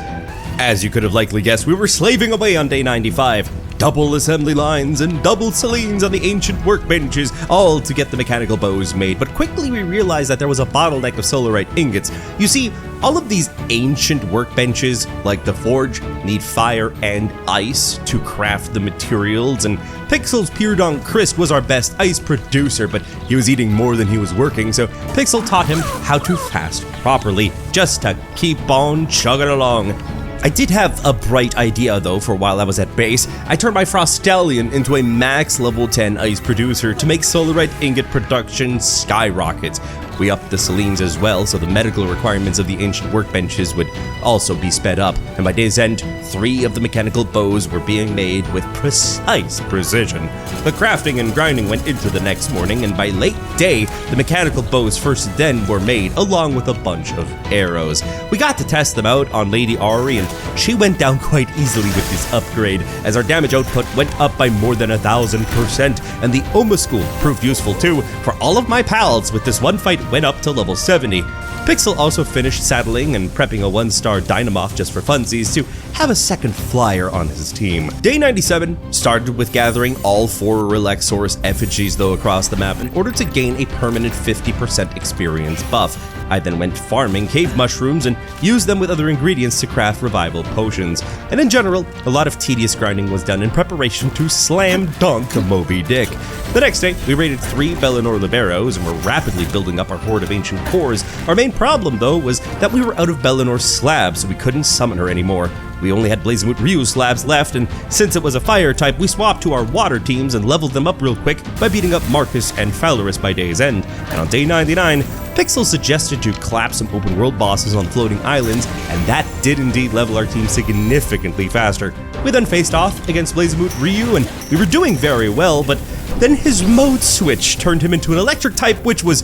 As you could have likely guessed, we were slaving away on day 95. Double assembly lines and double salines on the ancient workbenches, all to get the mechanical bows made. But quickly we realized that there was a bottleneck of solarite ingots. You see, all of these ancient workbenches, like the forge, need fire and ice to craft the materials, and Pixel's Pure Crisp was our best ice producer, but he was eating more than he was working, so Pixel taught him how to fast properly, just to keep on chugging along. I did have a bright idea though for while I was at base. I turned my Frostallion into a max level 10 ice producer to make solarite ingot production skyrocket. We upped the salines as well, so the medical requirements of the ancient workbenches would also be sped up, and by day's end, 3 of the mechanical bows were being made with precise precision. The crafting and grinding went into the next morning, and by late day, the mechanical bows first then were made, along with a bunch of arrows. We got to test them out on Lady Ari, and she went down quite easily with this upgrade, as our damage output went up by more than 1,000%, and the Oma School proved useful too, for all of my pals with this one fight went up to level 70. Pixel also finished saddling and prepping a 1-star Dynamoth just for funsies to have a second flyer on his team. Day 97 started with gathering all 4 Relaxaurus effigies though across the map in order to gain a permanent 50% experience buff. I then went farming cave mushrooms and used them with other ingredients to craft revival potions. And in general, a lot of tedious grinding was done in preparation to slam dunk Moby Dick. The next day, we raided 3 Bellinor Liberos and were rapidly building up our horde of ancient cores. Our main problem though was that we were out of Bellinor slabs, so we couldn't summon her anymore. We only had Blazemoot Ryu slabs left, and since it was a fire type, we swapped to our water teams and leveled them up real quick by beating up Marcus and Fowlerus by day's end. And on day 99, Pixel suggested to clap some open world bosses on floating islands, and that did indeed level our team significantly faster. We then faced off against Blazemoot Ryu, and we were doing very well, but then his mode switch turned him into an electric type, which was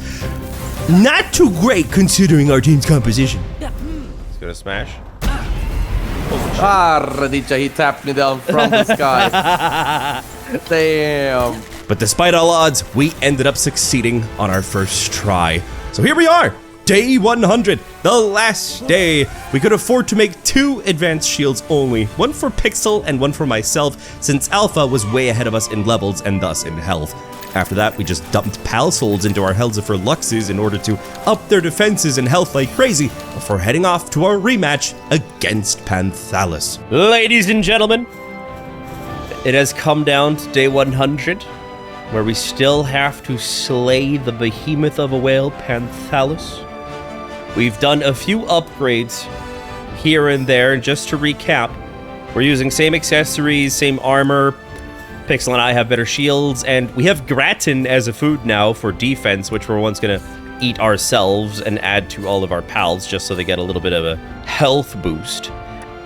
Not too great considering our team's composition. He's gonna smash. Radicha, he tapped me down from the sky. Damn. But despite all odds, we ended up succeeding on our first try. So here we are, day 100, the last day. We could afford to make 2 advanced shields only, one for Pixel and one for myself, since Alpha was way ahead of us in levels and thus in health. After that, we just dumped PAL souls into our Helzifer Luxes in order to up their defenses and health like crazy before heading off to our rematch against Panthalus. Ladies and gentlemen, it has come down to day 100, where we still have to slay the behemoth of a whale, Panthalus. We've done a few upgrades here and there, and just to recap, we're using same accessories, same armor. Pixel and I have better shields, and we have gratin as a food now for defense, which we're once gonna eat ourselves and add to all of our pals just so they get a little bit of a health boost.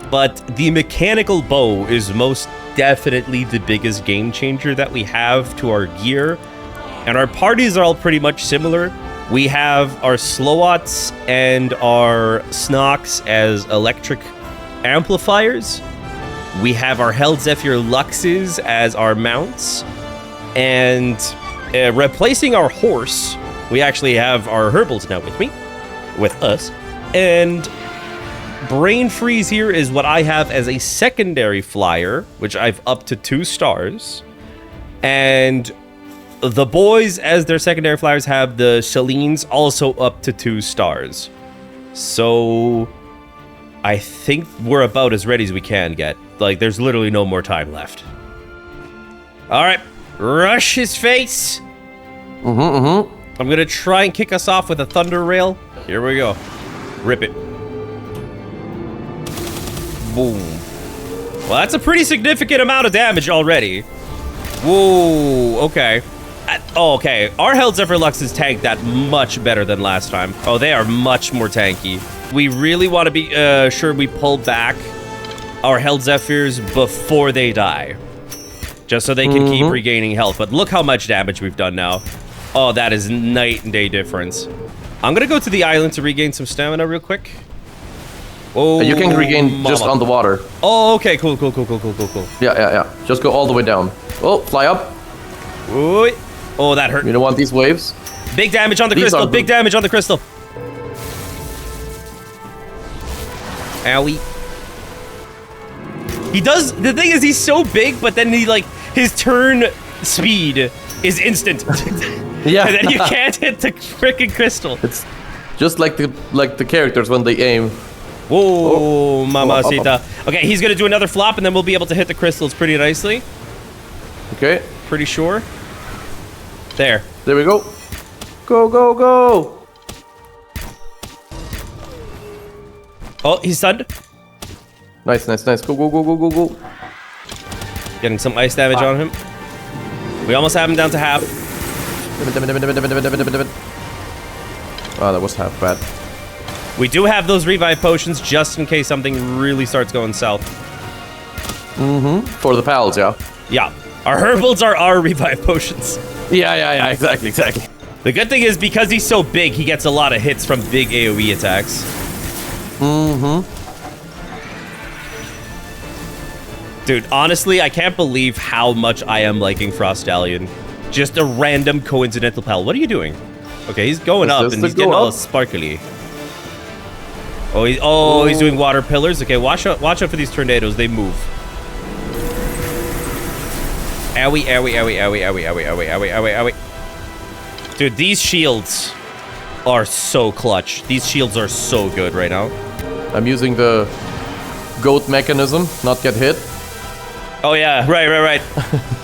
But the mechanical bow is most definitely the biggest game changer that we have to our gear, and our parties are all pretty much similar. We have our Slowots and our Snox as electric amplifiers. We have our Helzephyr Luxes as our mounts, and replacing our horse, we actually have our Herbals now with us, and Brain Freeze here is what I have as a secondary flyer, which I've upped to 2 stars, and the boys as their secondary flyers have the Shalines also up to 2 stars. So I think we're about as ready as we can get. Like, there's literally no more time left. All right, rush his face. I'm gonna try and kick us off with a Thunder Rail. Here we go. Rip it. Boom. Well, that's a pretty significant amount of damage already. Whoa, okay. Okay, our Helzephyr Luxes tank that much better than last time. Oh, they are much more tanky. We really want to be sure we pull back our Helzephyrs before they die, just so they can keep regaining health. But look how much damage we've done now. Oh, that is night and day difference. I'm gonna go to the island to regain some stamina real quick. Oh, you can regain just on the water. Oh, okay, cool. Yeah. Just go all the way down. Oh, fly up. Ooh. Oh, that hurt. You don't want these waves? Big damage on the crystal. Big damage on the crystal. Owie. He does. The thing is, he's so big, but then his turn speed is instant. Yeah. And then you can't hit the freaking crystal. It's just like the characters when they aim. Whoa, mamacita. Okay, he's gonna do another flop, and then we'll be able to hit the crystals pretty nicely. Okay. Pretty sure. There. There we go. Go. Oh, he's stunned. Nice. Go. Getting some ice damage on him. We almost have him down to half. Oh, that was half bad. We do have those revive potions just in case something really starts going south. For the pals, yeah. Yeah. Our herbals are our revive potions. Yeah, exactly. The good thing is, because he's so big, he gets a lot of hits from big AoE attacks. Dude, honestly, I can't believe how much I am liking Frostallion. Just a random coincidental pal. What are you doing? Okay, he's going up, and he's getting all sparkly. Oh, he's doing water pillars. Okay, watch out for these tornadoes. They move. Owie. Dude, these shields are so clutch. These shields are so good right now. I'm using the goat mechanism, not get hit. Oh yeah, right.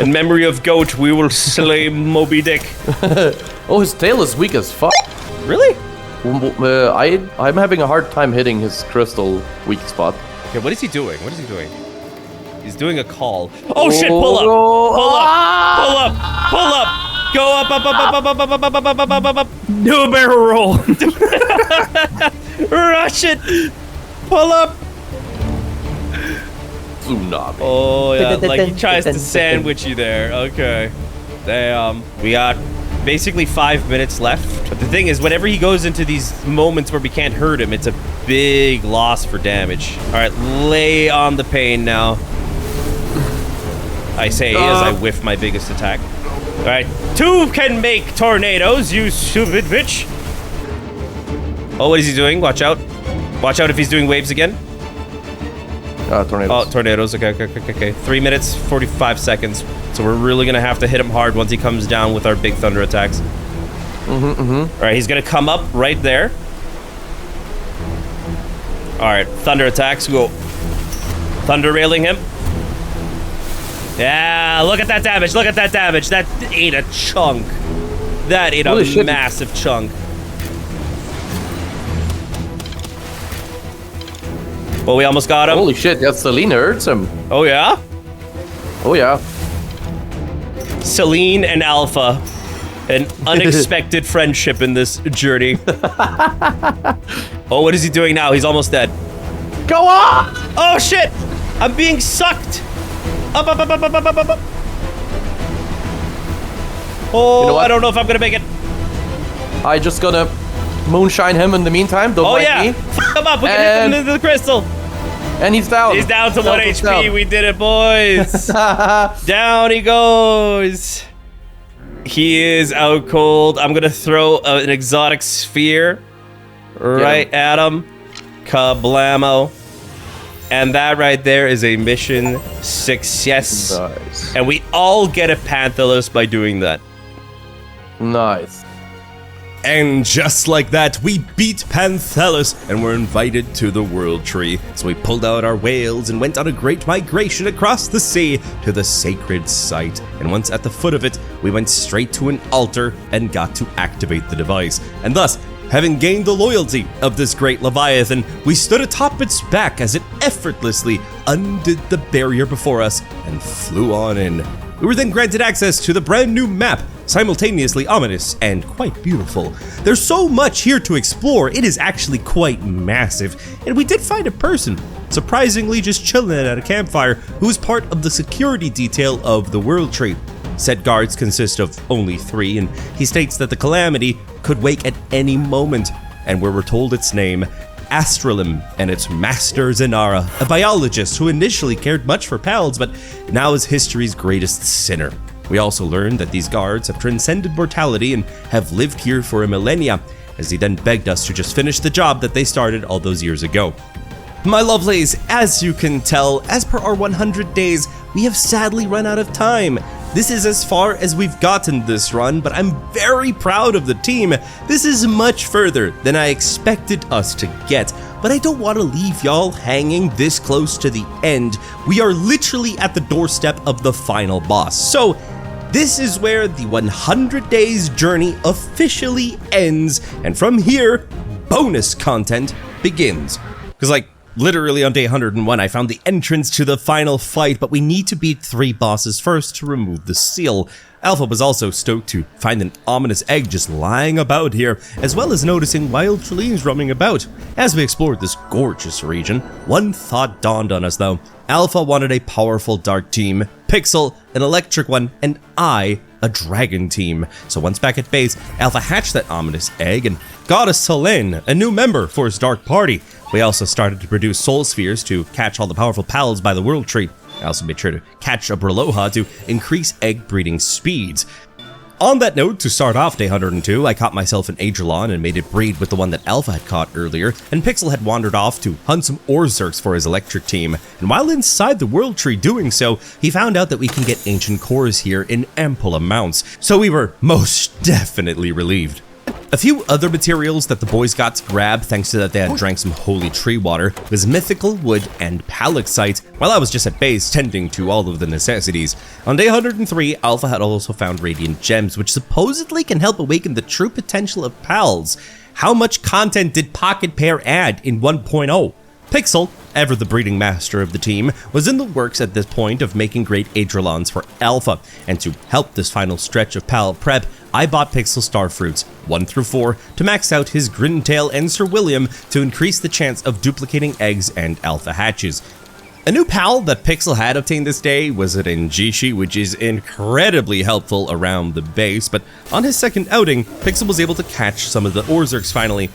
In memory of Goat, we will slay Moby Dick. Oh, his tail is weak as fuck. Really? I'm having a hard time hitting his crystal weak spot. Okay, what is he doing? He's doing a call. Oh shit, pull up! Pull up! Go up! Do a barrel roll. Rush it! Pull up! Tsunami. Oh yeah, like he tries to sandwich you there. Okay. Damn. We got basically 5 minutes left. But the thing is, whenever he goes into these moments where we can't hurt him, it's a big loss for damage. All right, lay on the pain now. I say as I whiff my biggest attack. All right, 2 can make tornadoes, you stupid bitch. Oh, what is he doing? Watch out. Watch out if he's doing waves again. Tornadoes. Oh, tornadoes. Okay. 3 minutes, 45 seconds. So we're really going to have to hit him hard once he comes down with our big thunder attacks. All right, he's going to come up right there. All right, thunder attacks. Go. Thunder railing him. Yeah, look at that damage. Look at that damage. That ate a chunk. That ate a massive chunk. Oh, we almost got him. Holy shit, that Selene hurts him. Oh, yeah? Oh, yeah. Selene and Alpha. An unexpected friendship in this journey. Oh, what is he doing now? He's almost dead. Go on! Oh, shit! I'm being sucked! Up. Oh, You know what? I don't know if I'm gonna make it. I just gonna moonshine him in the meantime. Don't Oh, mind yeah. me. F him up. We can hit him into the crystal. And he's down. He's down to 1 He's HP. down. We did it, boys. Down he goes. He is out cold. I'm gonna throw an exotic sphere right at him. Kablamo. And that right there is a mission success. Nice. And we all get a Panthalus by doing that. Nice. And just like that, we beat Panthalus and were invited to the World Tree. So we pulled out our whales and went on a great migration across the sea to the sacred site. And once at the foot of it, we went straight to an altar and got to activate the device. And thus, having gained the loyalty of this great Leviathan, we stood atop its back as it effortlessly undid the barrier before us and flew on in. We were then granted access to the brand new map, simultaneously ominous and quite beautiful. There's so much here to explore, it is actually quite massive, and we did find a person, surprisingly just chilling at a campfire, who is part of the security detail of the World Tree. Said guards consist of only 3, and he states that the Calamity could wake at any moment, and we're told its name, Astralim, and its master Zenara, a biologist who initially cared much for pals, but now is history's greatest sinner. We also learned that these guards have transcended mortality and have lived here for a millennia, as he then begged us to just finish the job that they started all those years ago. My lovelies, as you can tell, as per our 100 days, we have sadly run out of time. This is as far as we've gotten this run, but I'm very proud of the team. This is much further than I expected us to get, but I don't want to leave y'all hanging this close to the end. We are literally at the doorstep of the final boss. So, this is where the 100 days journey officially ends, and from here, bonus content begins. Because literally on day 101, I found the entrance to the final fight, but we need to beat 3 bosses first to remove the seal. Alpha was also stoked to find an ominous egg just lying about here, as well as noticing wild Trillines roaming about. As we explored this gorgeous region, one thought dawned on us though. Alpha wanted a powerful dark team, Pixel an electric one, and I a dragon team. So once back at base, Alpha hatched that ominous egg and got us Selene, a new member for his dark party. We also started to produce soul spheres to catch all the powerful pals by the World Tree. I also made sure to catch a Braloha to increase egg breeding speeds. On that note, to start off day 102, I caught myself an Agelon and made it breed with the one that Alpha had caught earlier, and Pixel had wandered off to hunt some Orzerks for his electric team. And while inside the World Tree doing so, he found out that we can get ancient cores here in ample amounts, so we were most definitely relieved. A few other materials that the boys got to grab, thanks to that they had drank some holy tree water, was mythical wood and palaxite, while I was just at base tending to all of the necessities. On day 103, Alpha had also found radiant gems, which supposedly can help awaken the true potential of pals. How much content did Pocket Pair add in 1.0? Pixel, ever the breeding master of the team, was in the works at this point of making great Adrelons for Alpha, and to help this final stretch of pal prep, I bought Pixel Star Fruits 1 through 4 to max out his Grintail and Sir William to increase the chance of duplicating eggs and alpha hatches. A new PAL that Pixel had obtained this day was an Enjishi, which is incredibly helpful around the base, but on his second outing, Pixel was able to catch some of the Orzerks finally.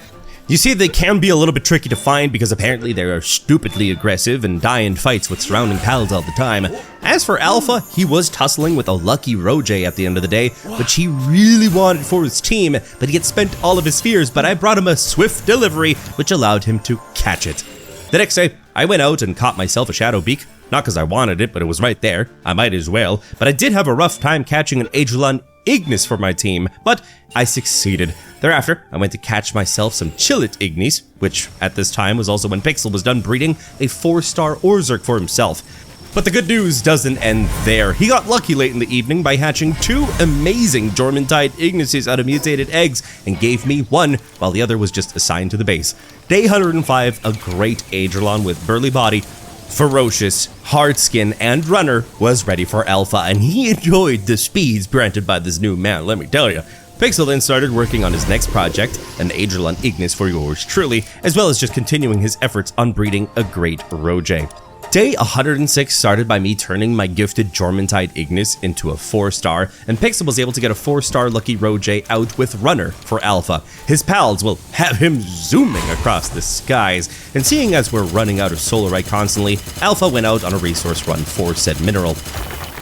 You see, they can be a little bit tricky to find because apparently they are stupidly aggressive and die in fights with surrounding pals all the time. As for Alpha, he was tussling with a lucky Roje at the end of the day, which he really wanted for his team, but he had spent all of his spheres, but I brought him a swift delivery, which allowed him to catch it. The next day, I went out and caught myself a Shadow Beak, not because I wanted it, but it was right there, I might as well, but I did have a rough time catching an Agelon Ignis for my team, but I succeeded. Thereafter, I went to catch myself some Chillet Ignis, which at this time was also when Pixel was done breeding a 4-star Orzerk for himself. But the good news doesn't end there. He got lucky late in the evening by hatching 2 amazing Jormuntide Ignises out of mutated eggs and gave me one while the other was just assigned to the base. Day 105, a great Agelon with burly body, ferocious, hard skin, and runner was ready for Alpha, and he enjoyed the speeds granted by this new man, let me tell you. Pixel then started working on his next project, an Agelon Ignis for yours truly, as well as just continuing his efforts on breeding a great Roje. Day 106 started by me turning my gifted Jormuntide Ignis into a 4-star, and Pixel was able to get a 4-star Lucky Roje out with Runner for Alpha. His pals will have him zooming across the skies, and seeing as we're running out of Solarite constantly, Alpha went out on a resource run for said mineral.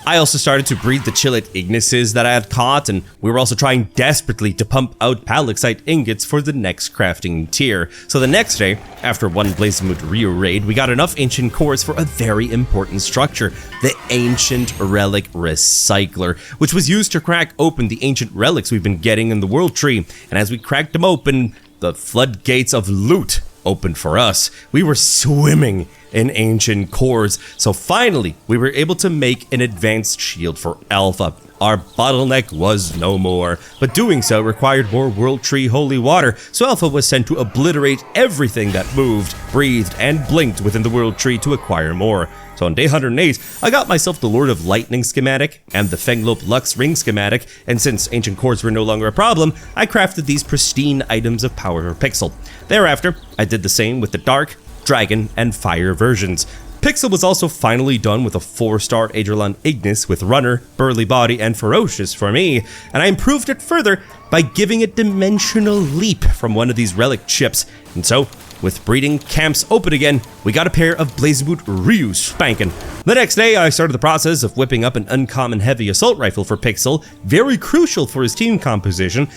I also started to breed the Chillet Ignises that I had caught, and we were also trying desperately to pump out Palexite ingots for the next crafting tier. So the next day, after one Blazemut Rio raid, we got enough ancient cores for a very important structure, the Ancient Relic Recycler, which was used to crack open the ancient relics we've been getting in the World Tree. And as we cracked them open, the floodgates of loot opened for us. We were swimming in ancient cores, so finally we were able to make an advanced shield for Alpha. Our bottleneck was no more, but doing so required more World Tree holy water, so Alpha was sent to obliterate everything that moved, breathed, and blinked within the World Tree to acquire more. So on day 108, I got myself the Lord of Lightning schematic and the Fenglope Lux ring schematic, and since ancient cores were no longer a problem, I crafted these pristine items of power for Pixel. Thereafter, I did the same with the Dark, Dragon, and Fire versions. Pixel was also finally done with a 4-star Agelon Ignis with Runner, Burly Body, and Ferocious for me, and I improved it further by giving it Dimensional Leap from one of these relic chips. And so, with breeding camps open again, we got a pair of Blazeboot Ryu spankin'. The next day, I started the process of whipping up an uncommon heavy assault rifle for Pixel, very crucial for his team composition.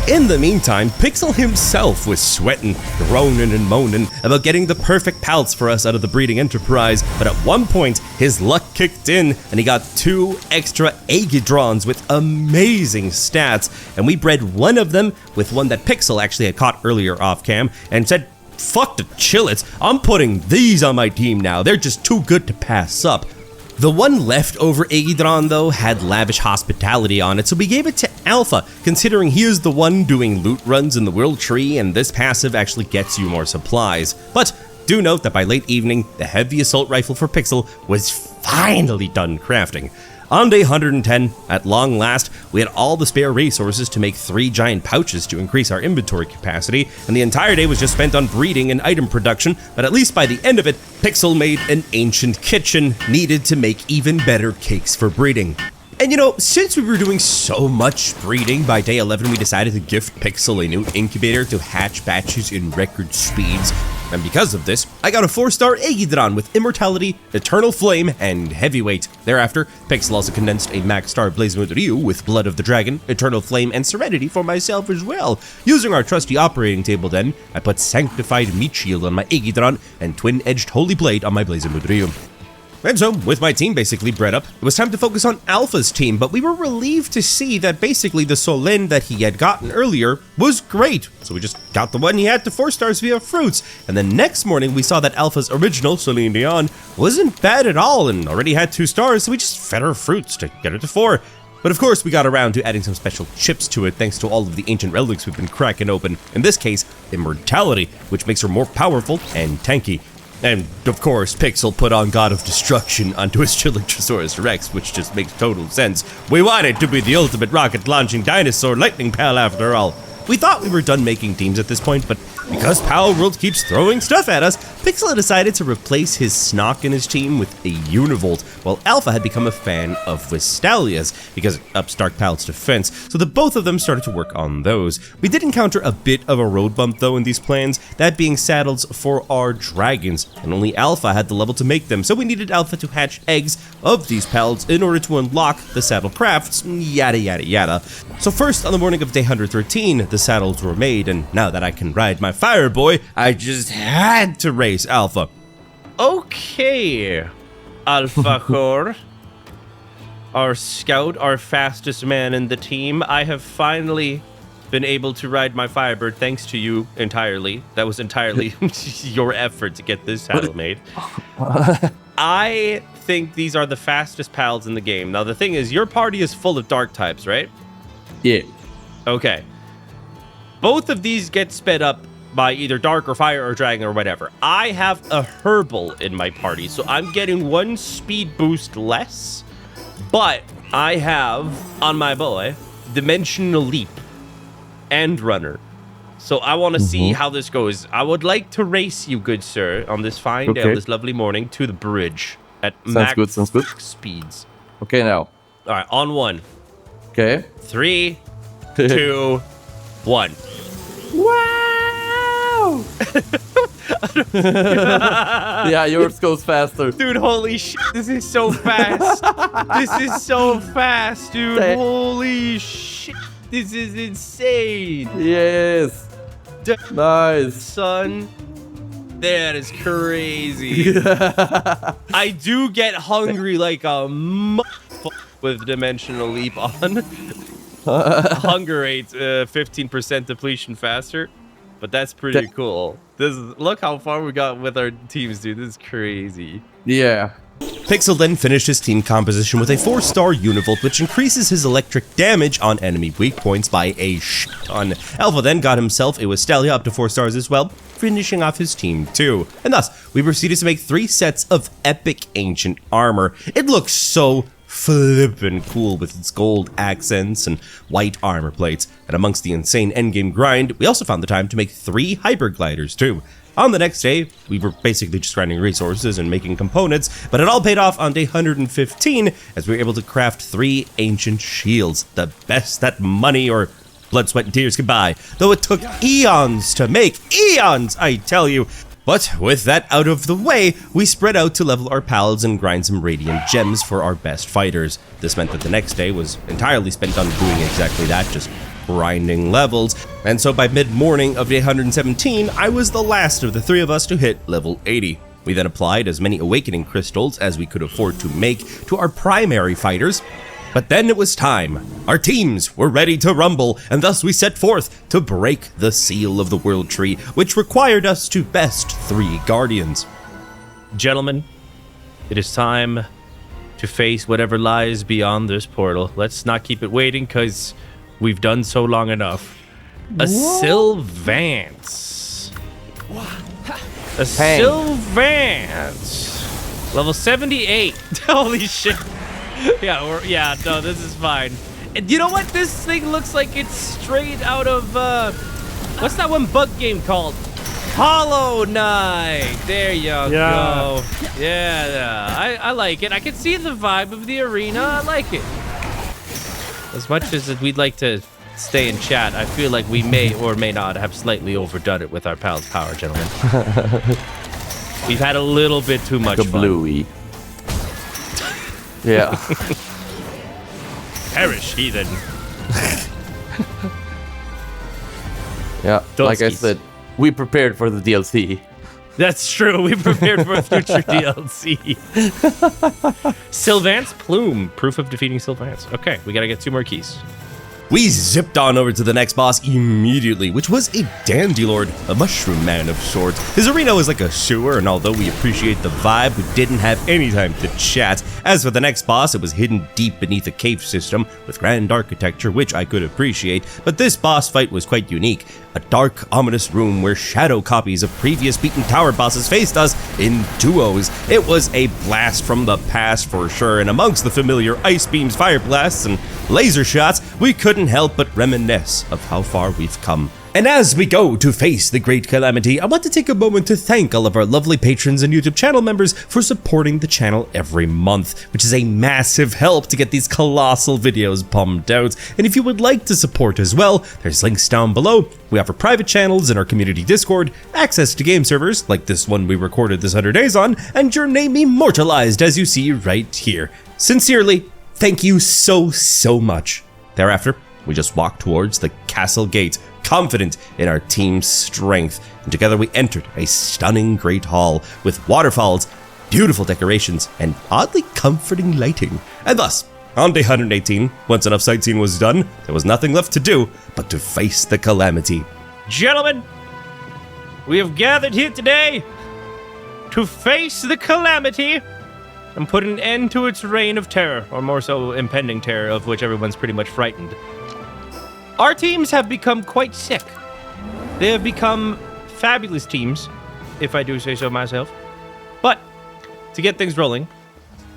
In the meantime, Pixel himself was sweating, groaning and moaning about getting the perfect pals for us out of the breeding enterprise, but at one point, his luck kicked in and he got 2 extra Aegidrons with amazing stats, and we bred one of them with one that Pixel actually had caught earlier off cam and said, "Fuck the Chillets, I'm putting these on my team now, they're just too good to pass up." The one leftover Aegidron though had lavish hospitality on it, so we gave it to Alpha, considering he is the one doing loot runs in the World Tree and this passive actually gets you more supplies. But do note that by late evening, the heavy assault rifle for Pixel was finally done crafting. On day 110, at long last, we had all the spare resources to make 3 giant pouches to increase our inventory capacity, and the entire day was just spent on breeding and item production, but at least by the end of it, Pixel made an ancient kitchen needed to make even better cakes for breeding. And you know, since we were doing so much breeding, by day 11 we decided to gift Pixel a new incubator to hatch batches in record speeds. And because of this, I got a 4-star Aegidron with Immortality, Eternal Flame, and Heavyweight. Thereafter, Pixel also condensed a Max Star Blazemut Ryu with Blood of the Dragon, Eternal Flame, and Serenity for myself as well. Using our trusty operating table then, I put Sanctified Meat Shield on my Aegidron and Twin-Edged Holy Blade on my Blazemut Ryu. And so, with my team basically bred up, it was time to focus on Alpha's team, but we were relieved to see that basically the Solin that he had gotten earlier was great. So we just got the one he had to 4 stars via fruits, and the next morning we saw that Alpha's original, Celine Dion, wasn't bad at all and already had 2 stars, so we just fed her fruits to get it to 4. But of course we got around to adding some special chips to it thanks to all of the ancient relics we've been cracking open, in this case, Immortality, which makes her more powerful and tanky. And, of course, Pixel put on God of Destruction onto his Chilictrosaurus Rex, which just makes total sense. We wanted to be the ultimate rocket-launching dinosaur lightning pal after all. We thought we were done making teams at this point, but because Palworld keeps throwing stuff at us, Pixel decided to replace his Snock in his team with a Univolt, while Alpha had become a fan of Westalia's because it ups Dark Pal's defense, so the both of them started to work on those. We did encounter a bit of a road bump though in these plans, that being saddles for our dragons, and only Alpha had the level to make them, so we needed Alpha to hatch eggs of these pals in order to unlock the saddle crafts, yada yada yada. So first, on the morning of day 113, the saddles were made, and now that I can ride my Fireboy, I just had to race Alpha. Okay, Alfajor, our scout, our fastest man in the team. I have finally been able to ride my Firebird thanks to you entirely. That was entirely your effort to get this saddle made. I think these are the fastest pals in the game. Now, the thing is, your party is full of dark types, right? Yeah. Okay. Both of these get sped up by either dark or fire or dragon or whatever. I have a herbal in my party, so I'm getting 1 speed boost less, but I have, on my boy, Dimensional Leap and Runner. So I want to see how this goes. I would like to race you, good sir, on this fine day, on this lovely morning, to the bridge at max speeds. Okay, now. All right, on 1. Okay. 3, 2, 1. Wow! Yeah, yours goes faster. Dude, holy shit, this is so fast. This is so fast, dude. Holy shit, this is insane. Yes. Nice. Son, that is crazy. I do get hungry like a motherfucker with Dimensional Leap on. Hunger rate, 15% depletion faster. But that's pretty cool. Look how far we got with our teams, dude. This is crazy. Yeah. Pixel then finished his team composition with a 4-star Univolt, which increases his electric damage on enemy weak points by a ton. Alpha then got himself a Westalia up to 4 stars as well, finishing off his team too. And thus, we proceeded to make 3 sets of epic ancient armor. It looks so flippin' cool with its gold accents and white armor plates. And amongst the insane endgame grind, we also found the time to make 3 hypergliders too. On the next day, we were basically just grinding resources and making components, but it all paid off on day 115 as we were able to craft 3 ancient shields, the best that money or blood, sweat, and tears could buy, though it took eons to make. Eons, I tell you. But with that out of the way, we spread out to level our pals and grind some radiant gems for our best fighters. This meant that the next day was entirely spent on doing exactly that, just grinding levels. And so by mid-morning of day 117, I was the last of the 3 of us to hit level 80. We then applied as many awakening crystals as we could afford to make to our primary fighters. But then it was time. Our teams were ready to rumble, and thus we set forth to break the seal of the World Tree, which required us to best 3 guardians. Gentlemen, it is time to face whatever lies beyond this portal. Let's not keep it waiting, because we've done so long enough. A Sylvance. A Sylvance. Level 78. Holy shit. Yeah, no, this is fine. And you know what? This thing looks like it's straight out of, what's that one bug game called? Hollow Knight. There you go. Yeah, I like it. I can see the vibe of the arena. I like it. As much as we'd like to stay in chat, I feel like we may or may not have slightly overdone it with our pal's power, gentlemen. We've had a little bit too much fun. Bluey. Yeah. Perish, heathen. Yeah, like I said, we prepared for the DLC. That's true. We prepared for a future DLC. Sylvance Plume. Proof of defeating Sylvance. Okay, we gotta get 2 more keys. We zipped on over to the next boss immediately, which was a Dandylord, a mushroom man of sorts. His arena was like a sewer, and although we appreciate the vibe, we didn't have any time to chat. As for the next boss, it was hidden deep beneath a cave system with grand architecture, which I could appreciate, but this boss fight was quite unique. A dark, ominous room where shadow copies of previous beaten tower bosses faced us in duos. It was a blast from the past for sure, and amongst the familiar ice beams, fire blasts, and laser shots, we couldn't help but reminisce of how far we've come. And as we go to face the great calamity, I want to take a moment to thank all of our lovely patrons and YouTube channel members for supporting the channel every month, which is a massive help to get these colossal videos pumped out. And if you would like to support as well, there's links down below. We offer private channels in our community Discord, access to game servers, like this one we recorded this 100 days on, and your name immortalized as you see right here. Sincerely, thank you so much. Thereafter, we just walk towards the castle gate, confident in our team's strength, and together we entered a stunning great hall with waterfalls, beautiful decorations, and oddly comforting lighting. And thus, on day 118, once enough sightseeing was done, there was nothing left to do but to face the calamity. Gentlemen, we have gathered here today to face the calamity and put an end to its reign of terror, or more so impending terror, of which everyone's pretty much frightened. Our teams have become quite sick. They have become fabulous teams, if I do say so myself. But, to get things rolling,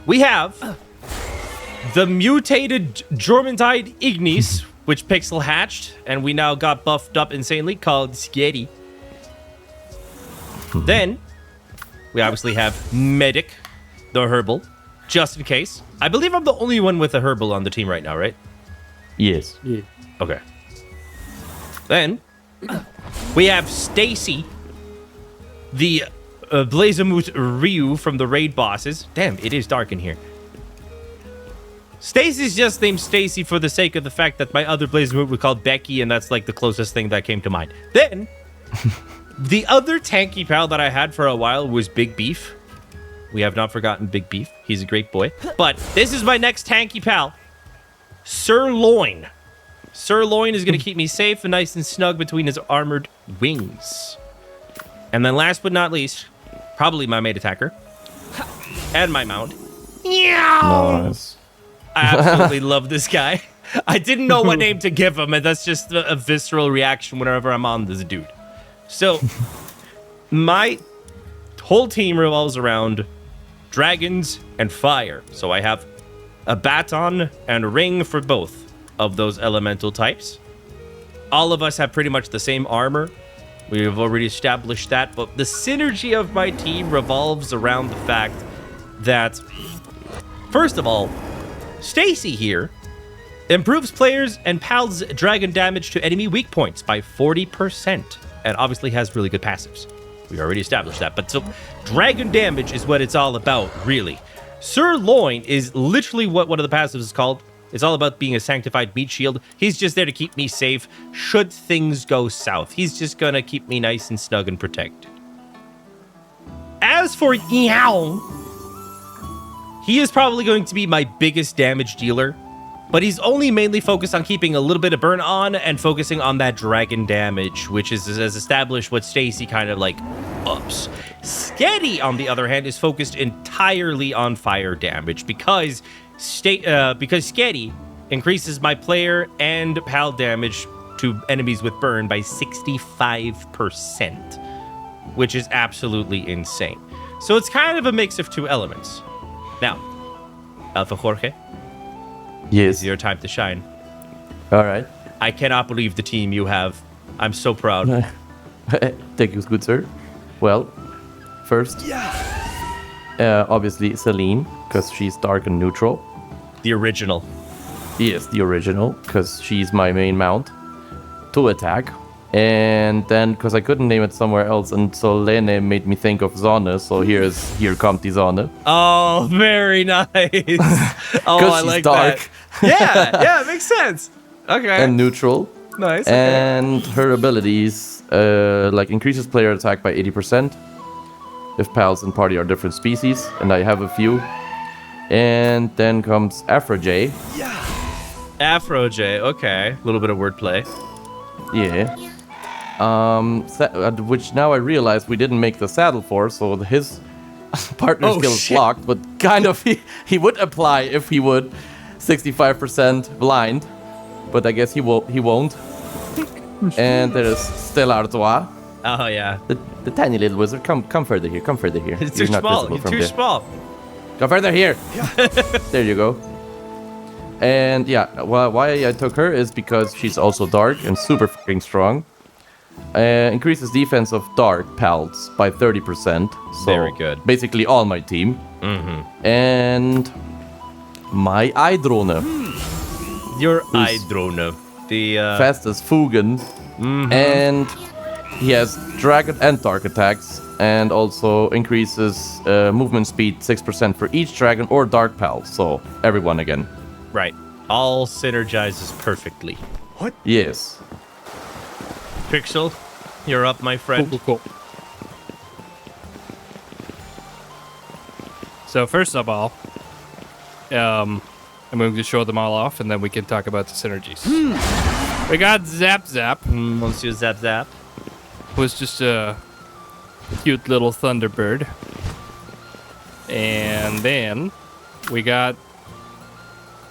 we have the mutated Jormuntide Ignis, which Pixel hatched, and we now got buffed up insanely, called Sketty. Then, we obviously have Medic, the Herbal, just in case. I believe I'm the only one with a Herbal on the team right now, right? Yes. Yeah. Okay. Then, we have Stacy, the Blazamut Ryu from the raid bosses. Damn, it is dark in here. Stacy's just named Stacy for the sake of the fact that my other Blazamut was called Becky, and that's like the closest thing that came to mind. Then, the other tanky pal that I had for a while was Big Beef. We have not forgotten Big Beef. He's a great boy. But this is my next tanky pal, Sirloin. Sirloin is going to keep me safe and nice and snug between his armored wings. And then last but not least, probably my main attacker and my mount. Nice. I absolutely love this guy. I didn't know what name to give him, and that's just a visceral reaction whenever I'm on this dude. So, my whole team revolves around dragons and fire. So I have a baton and a ring for both of those elemental types. All of us have pretty much the same armor. We have already established that, but the synergy of my team revolves around the fact that, first of all, Stacy here improves players and pals dragon damage to enemy weak points by 40%, and obviously has really good passives. We already established that, but so dragon damage is what it's all about, really. Sirloin is literally what one of the passives is called. It's all about being a sanctified meat shield. He's just there to keep me safe should things go south. He's just gonna keep me nice and snug and protected. As for Yao, he is probably going to be my biggest damage dealer, but he's only mainly focused on keeping a little bit of burn on and focusing on that dragon damage, which is as established what Stacy kind of like ups. Sketty, on the other hand, is focused entirely on fire damage because Sketty increases my player and pal damage to enemies with burn by 65%, which is absolutely insane. So it's kind of a mix of two elements. Now, Alpha Jorge, Yes. it's your time to shine. All right. I cannot believe the team you have. I'm so proud. Thank you, good sir. Well, first, obviously Celine, because she's dark and neutral. The original. Yes, the original, because she's my main mount to attack. And then, because I couldn't name it somewhere else, and so Lene made me think of Zonne, so here comes the Zonne. Oh, very nice. Oh, I she's like dark. that. Yeah, it makes sense. Okay. And neutral. Nice. Okay. And her abilities, like increases player attack by 80% if pals and party are different species, and I have a few. And then comes Afro J. Afro J. Okay. A little bit of wordplay. Yeah. Which now I realize we didn't make the saddle for, so his partner skill is blocked, but kind of he would apply if he would 65% blind, but I guess he won't. And there's Stella Artois, Oh, yeah. the tiny little wizard. Come further here. Come further here. It's too You're not small. visible It's from too there. small. Come further here. There you go. And yeah, why I took her is because she's also dark and super fucking strong. Increases defense of dark pals by 30%. So Very good. Basically all my team. And my Eidrone. Your Eidrone. The Fast as Fugen. And he has dragon and dark attacks. And also increases movement speed 6% for each dragon or dark pal. So everyone again. right. All synergizes perfectly. Yes. Pixel, you're up, my friend. Cool. So first of all, I'm going to show them all off, and then we can talk about the synergies. We got Zap Zap, Monsieur Zap Zap. who's just a cute little Thunderbird. And then we got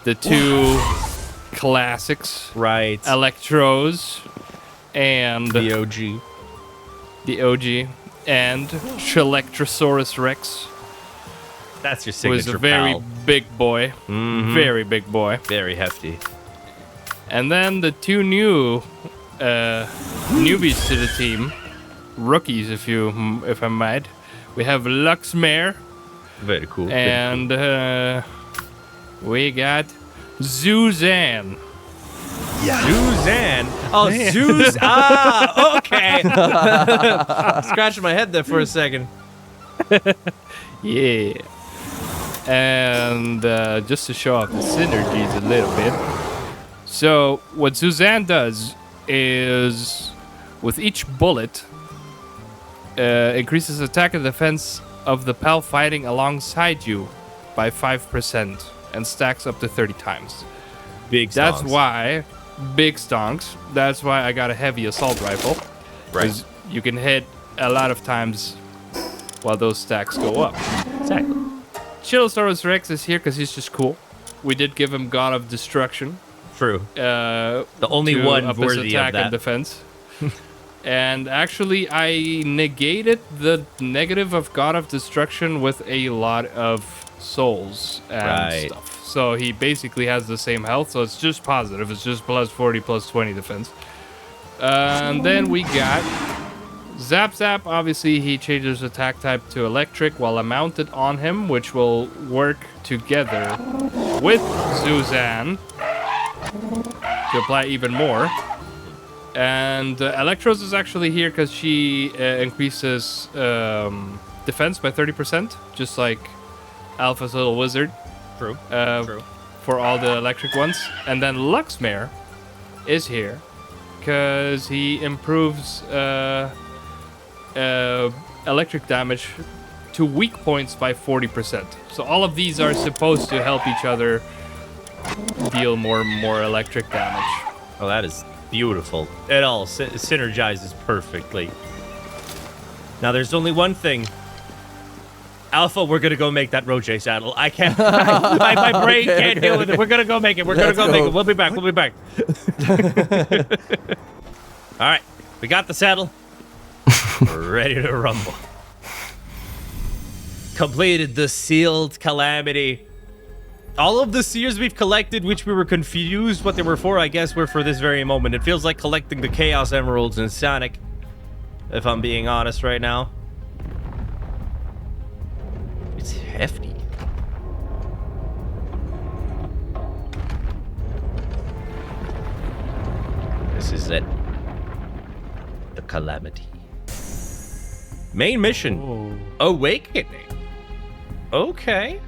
the two classics, Right. Electros and The OG. the OG, and Chilectrosaurus Rex, That's your who is signature a very pal. big boy. Very big boy. Very hefty. And then the two new newbies to the team, rookies if I might. We have Luxmare, Very cool. and we got Zuzan. Suzanne. Oh, Zuz. Ah, okay. Scratching my head there for a second. Yeah. And just to show off the synergies a little bit. So what Suzanne does is, with each bullet, increases attack and defense of the pal fighting alongside you by 5% and stacks up to 30 times. Big That's songs. why, big stonks, that's why I got a heavy assault rifle. Right. 'Cause you can hit a lot of times while those stacks go up. Exactly. Chilosaurus Rex is here because he's just cool. We did give him God of Destruction. True. The only one up his worthy of attack that. and defense. And actually, I negated the negative of God of Destruction with a lot of souls and Right. stuff. So he basically has the same health, so it's just positive. It's just plus 40, plus 20 defense. And then we got Zap Zap. Obviously, he changes attack type to electric while I'm mounted on him, which will work together with Suzanne to apply even more. And Electros is actually here because she increases defense by 30%, just like Alpha's little wizard. True. True. For all the electric ones. And then Luxmare is here because he improves electric damage to weak points by 40%. So all of these are supposed to help each other deal more electric damage. Oh, that is beautiful. It all synergizes perfectly. Now, there's only one thing. Alpha, we're gonna go make that Roche saddle. I can't. My brain can't deal with it. We're gonna go make it. We're gonna go make it. We'll be back. We'll be back. All right, we got the saddle. We're ready to rumble. Completed the sealed calamity. All of the seers we've collected, which we were confused what they were for, I guess were for this very moment. It feels like collecting the Chaos Emeralds in Sonic, if I'm being honest right now. It's hefty. This is it. The calamity. Main mission. Awakening. Okay.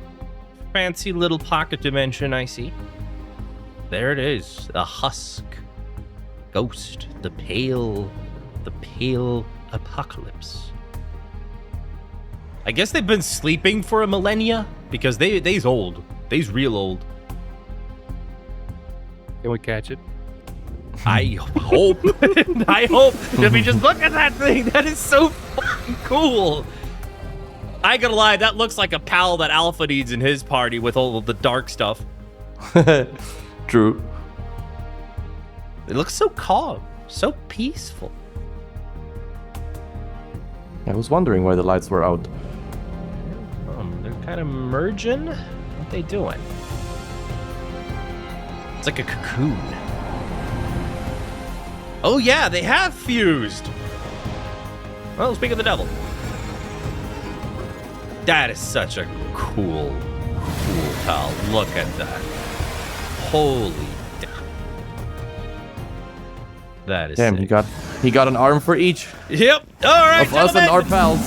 Fancy little pocket dimension, I see. There it is. The husk. Ghost. The pale apocalypse. I guess they've been sleeping for a millennia because they's old. They's real old. Can we catch it? I hope. I hope. If we just look at that thing, that is so fucking cool. I ain't gonna lie, that looks like a pal that Alpha needs in his party with all of the dark stuff. True. It looks so calm, so peaceful. I was wondering why the lights were out. They're kind of merging. What they doing? It's like a cocoon. Oh yeah, they have fused. Well, speak of the devil. That is such a cool pal. Look at that. Holy that is Damn, sick. he got an arm for each Yep. All right, of us and our pals.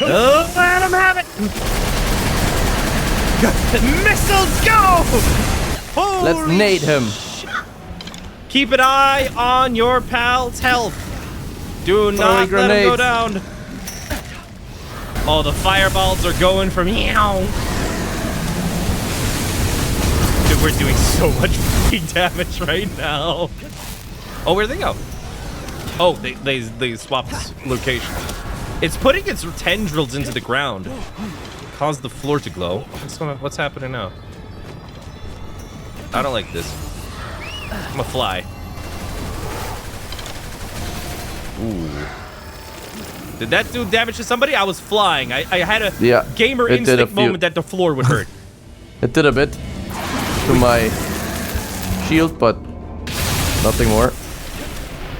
Oh, let him have it. Missiles go! Holy Let's nade him. Keep an eye on your pal's health. Do not let him go down. Oh, the fireballs are going from meow. Dude, we're doing so much freaking damage right now. Oh, where'd they go? Oh, they swapped location. It's putting its tendrils into the ground. Caused the floor to glow. What's happening now? I don't like this. I'm a fly. Ooh. Did that do damage to somebody? I was flying. I had a gamer instinct moment that the floor would hurt. It did a bit to my shield, but nothing more.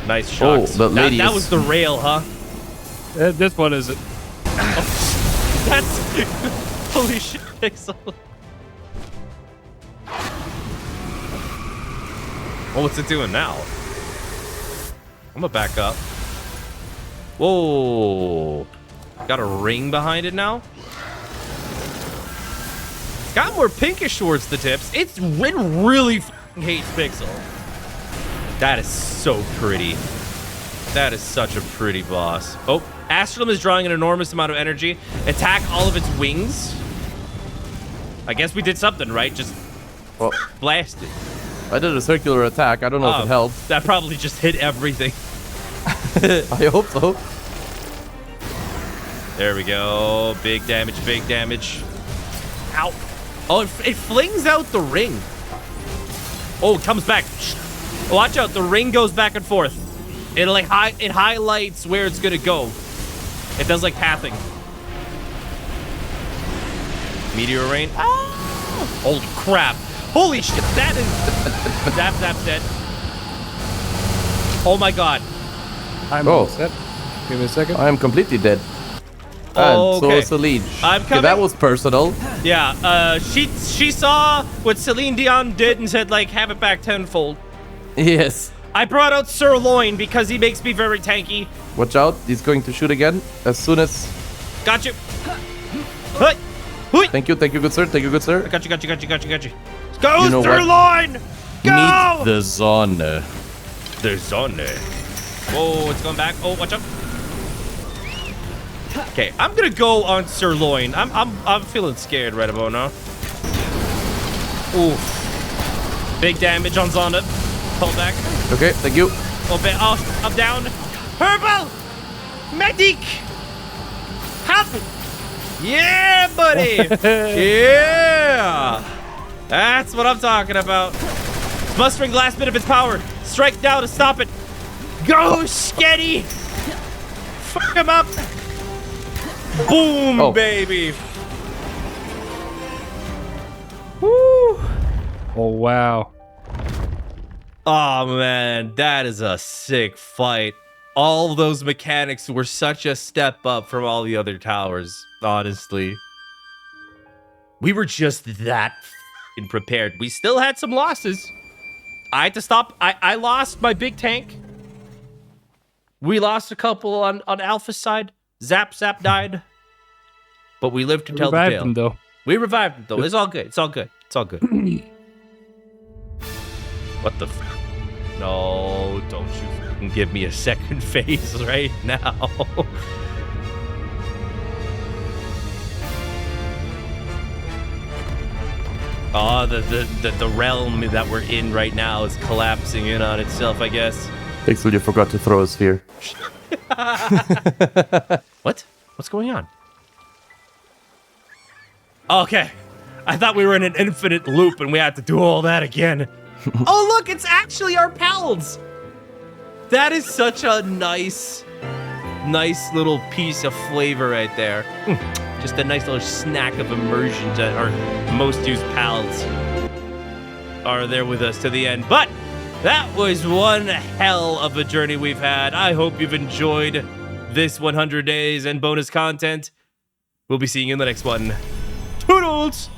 Nice shots. Oh, the ladies. That was the rail, huh? This one isn't. That's... Holy shit, Pixel. Oh, what's it doing now? I'm gonna back up. Whoa. Got a ring behind it now? Got more pinkish towards the tips. It really f***ing hates Pixel. That is so pretty. That is such a pretty boss. Oh, Astrum is drawing an enormous amount of energy. Attack all of its wings. I guess we did something, right? Just blast it. I did a circular attack. I don't know if it helped. That probably just hit everything. I hope so. There we go. Big damage, big damage. Ow. Oh, it flings out the ring. Oh, it comes back. Watch out. The ring goes back and forth. It it highlights where it's gonna go. It does like pathing. Meteor rain. Oh, holy crap. Holy shit. That is... Zap's dead. Oh my god. I'm all set. Give me a second. I am completely dead. Oh, and okay. so is Celine. I'm coming. Okay, that was personal. Yeah, she saw what Celine Dion did and said, like, have it back tenfold. Yes. I brought out Sirloin because he makes me very tanky. Watch out. He's going to shoot again as soon as... Got you. Hey. Hui. Thank you, good sir. Thank you, good sir. Got you. Go, You know Sirloin! Go! Meet the zone. The zone. Whoa, it's going back. Oh, watch out. Okay, I'm gonna go on Sirloin. I'm feeling scared right about now. Ooh. Big damage on Zonda. Pull back. Okay, thank you. Oh, I'm down. Purple! Medic! Help! Yeah, buddy! Yeah! That's what I'm talking about. It's mustering the last bit of its power. Strike down to stop it. Go, Sketty! Fuck him up! Boom, baby! Woo! Oh, wow. Oh, man, that is a sick fight. All those mechanics were such a step up from all the other towers, honestly. We were just that f***ing prepared. We still had some losses. I had to stop. I lost my big tank. We lost a couple on Alpha's side. Zap died. But we lived to tell the tale. Revived him, though. We revived him, though. It's all good. It's all good. It's all good. What the f... No, don't you fucking give me a second phase right now. Oh, the realm that we're in right now is collapsing in on itself, I guess. Pixel, you forgot to throw a sphere. What? What's going on? Okay. I thought we were in an infinite loop and we had to do all that again. Oh, look, it's actually our pals. That is such a nice little piece of flavor right there. Just a nice little snack of immersion to our most used pals are there with us to the end. But That was one hell of a journey we've had. I hope you've enjoyed this 100 days and bonus content. We'll be seeing you in the next one. Toodles!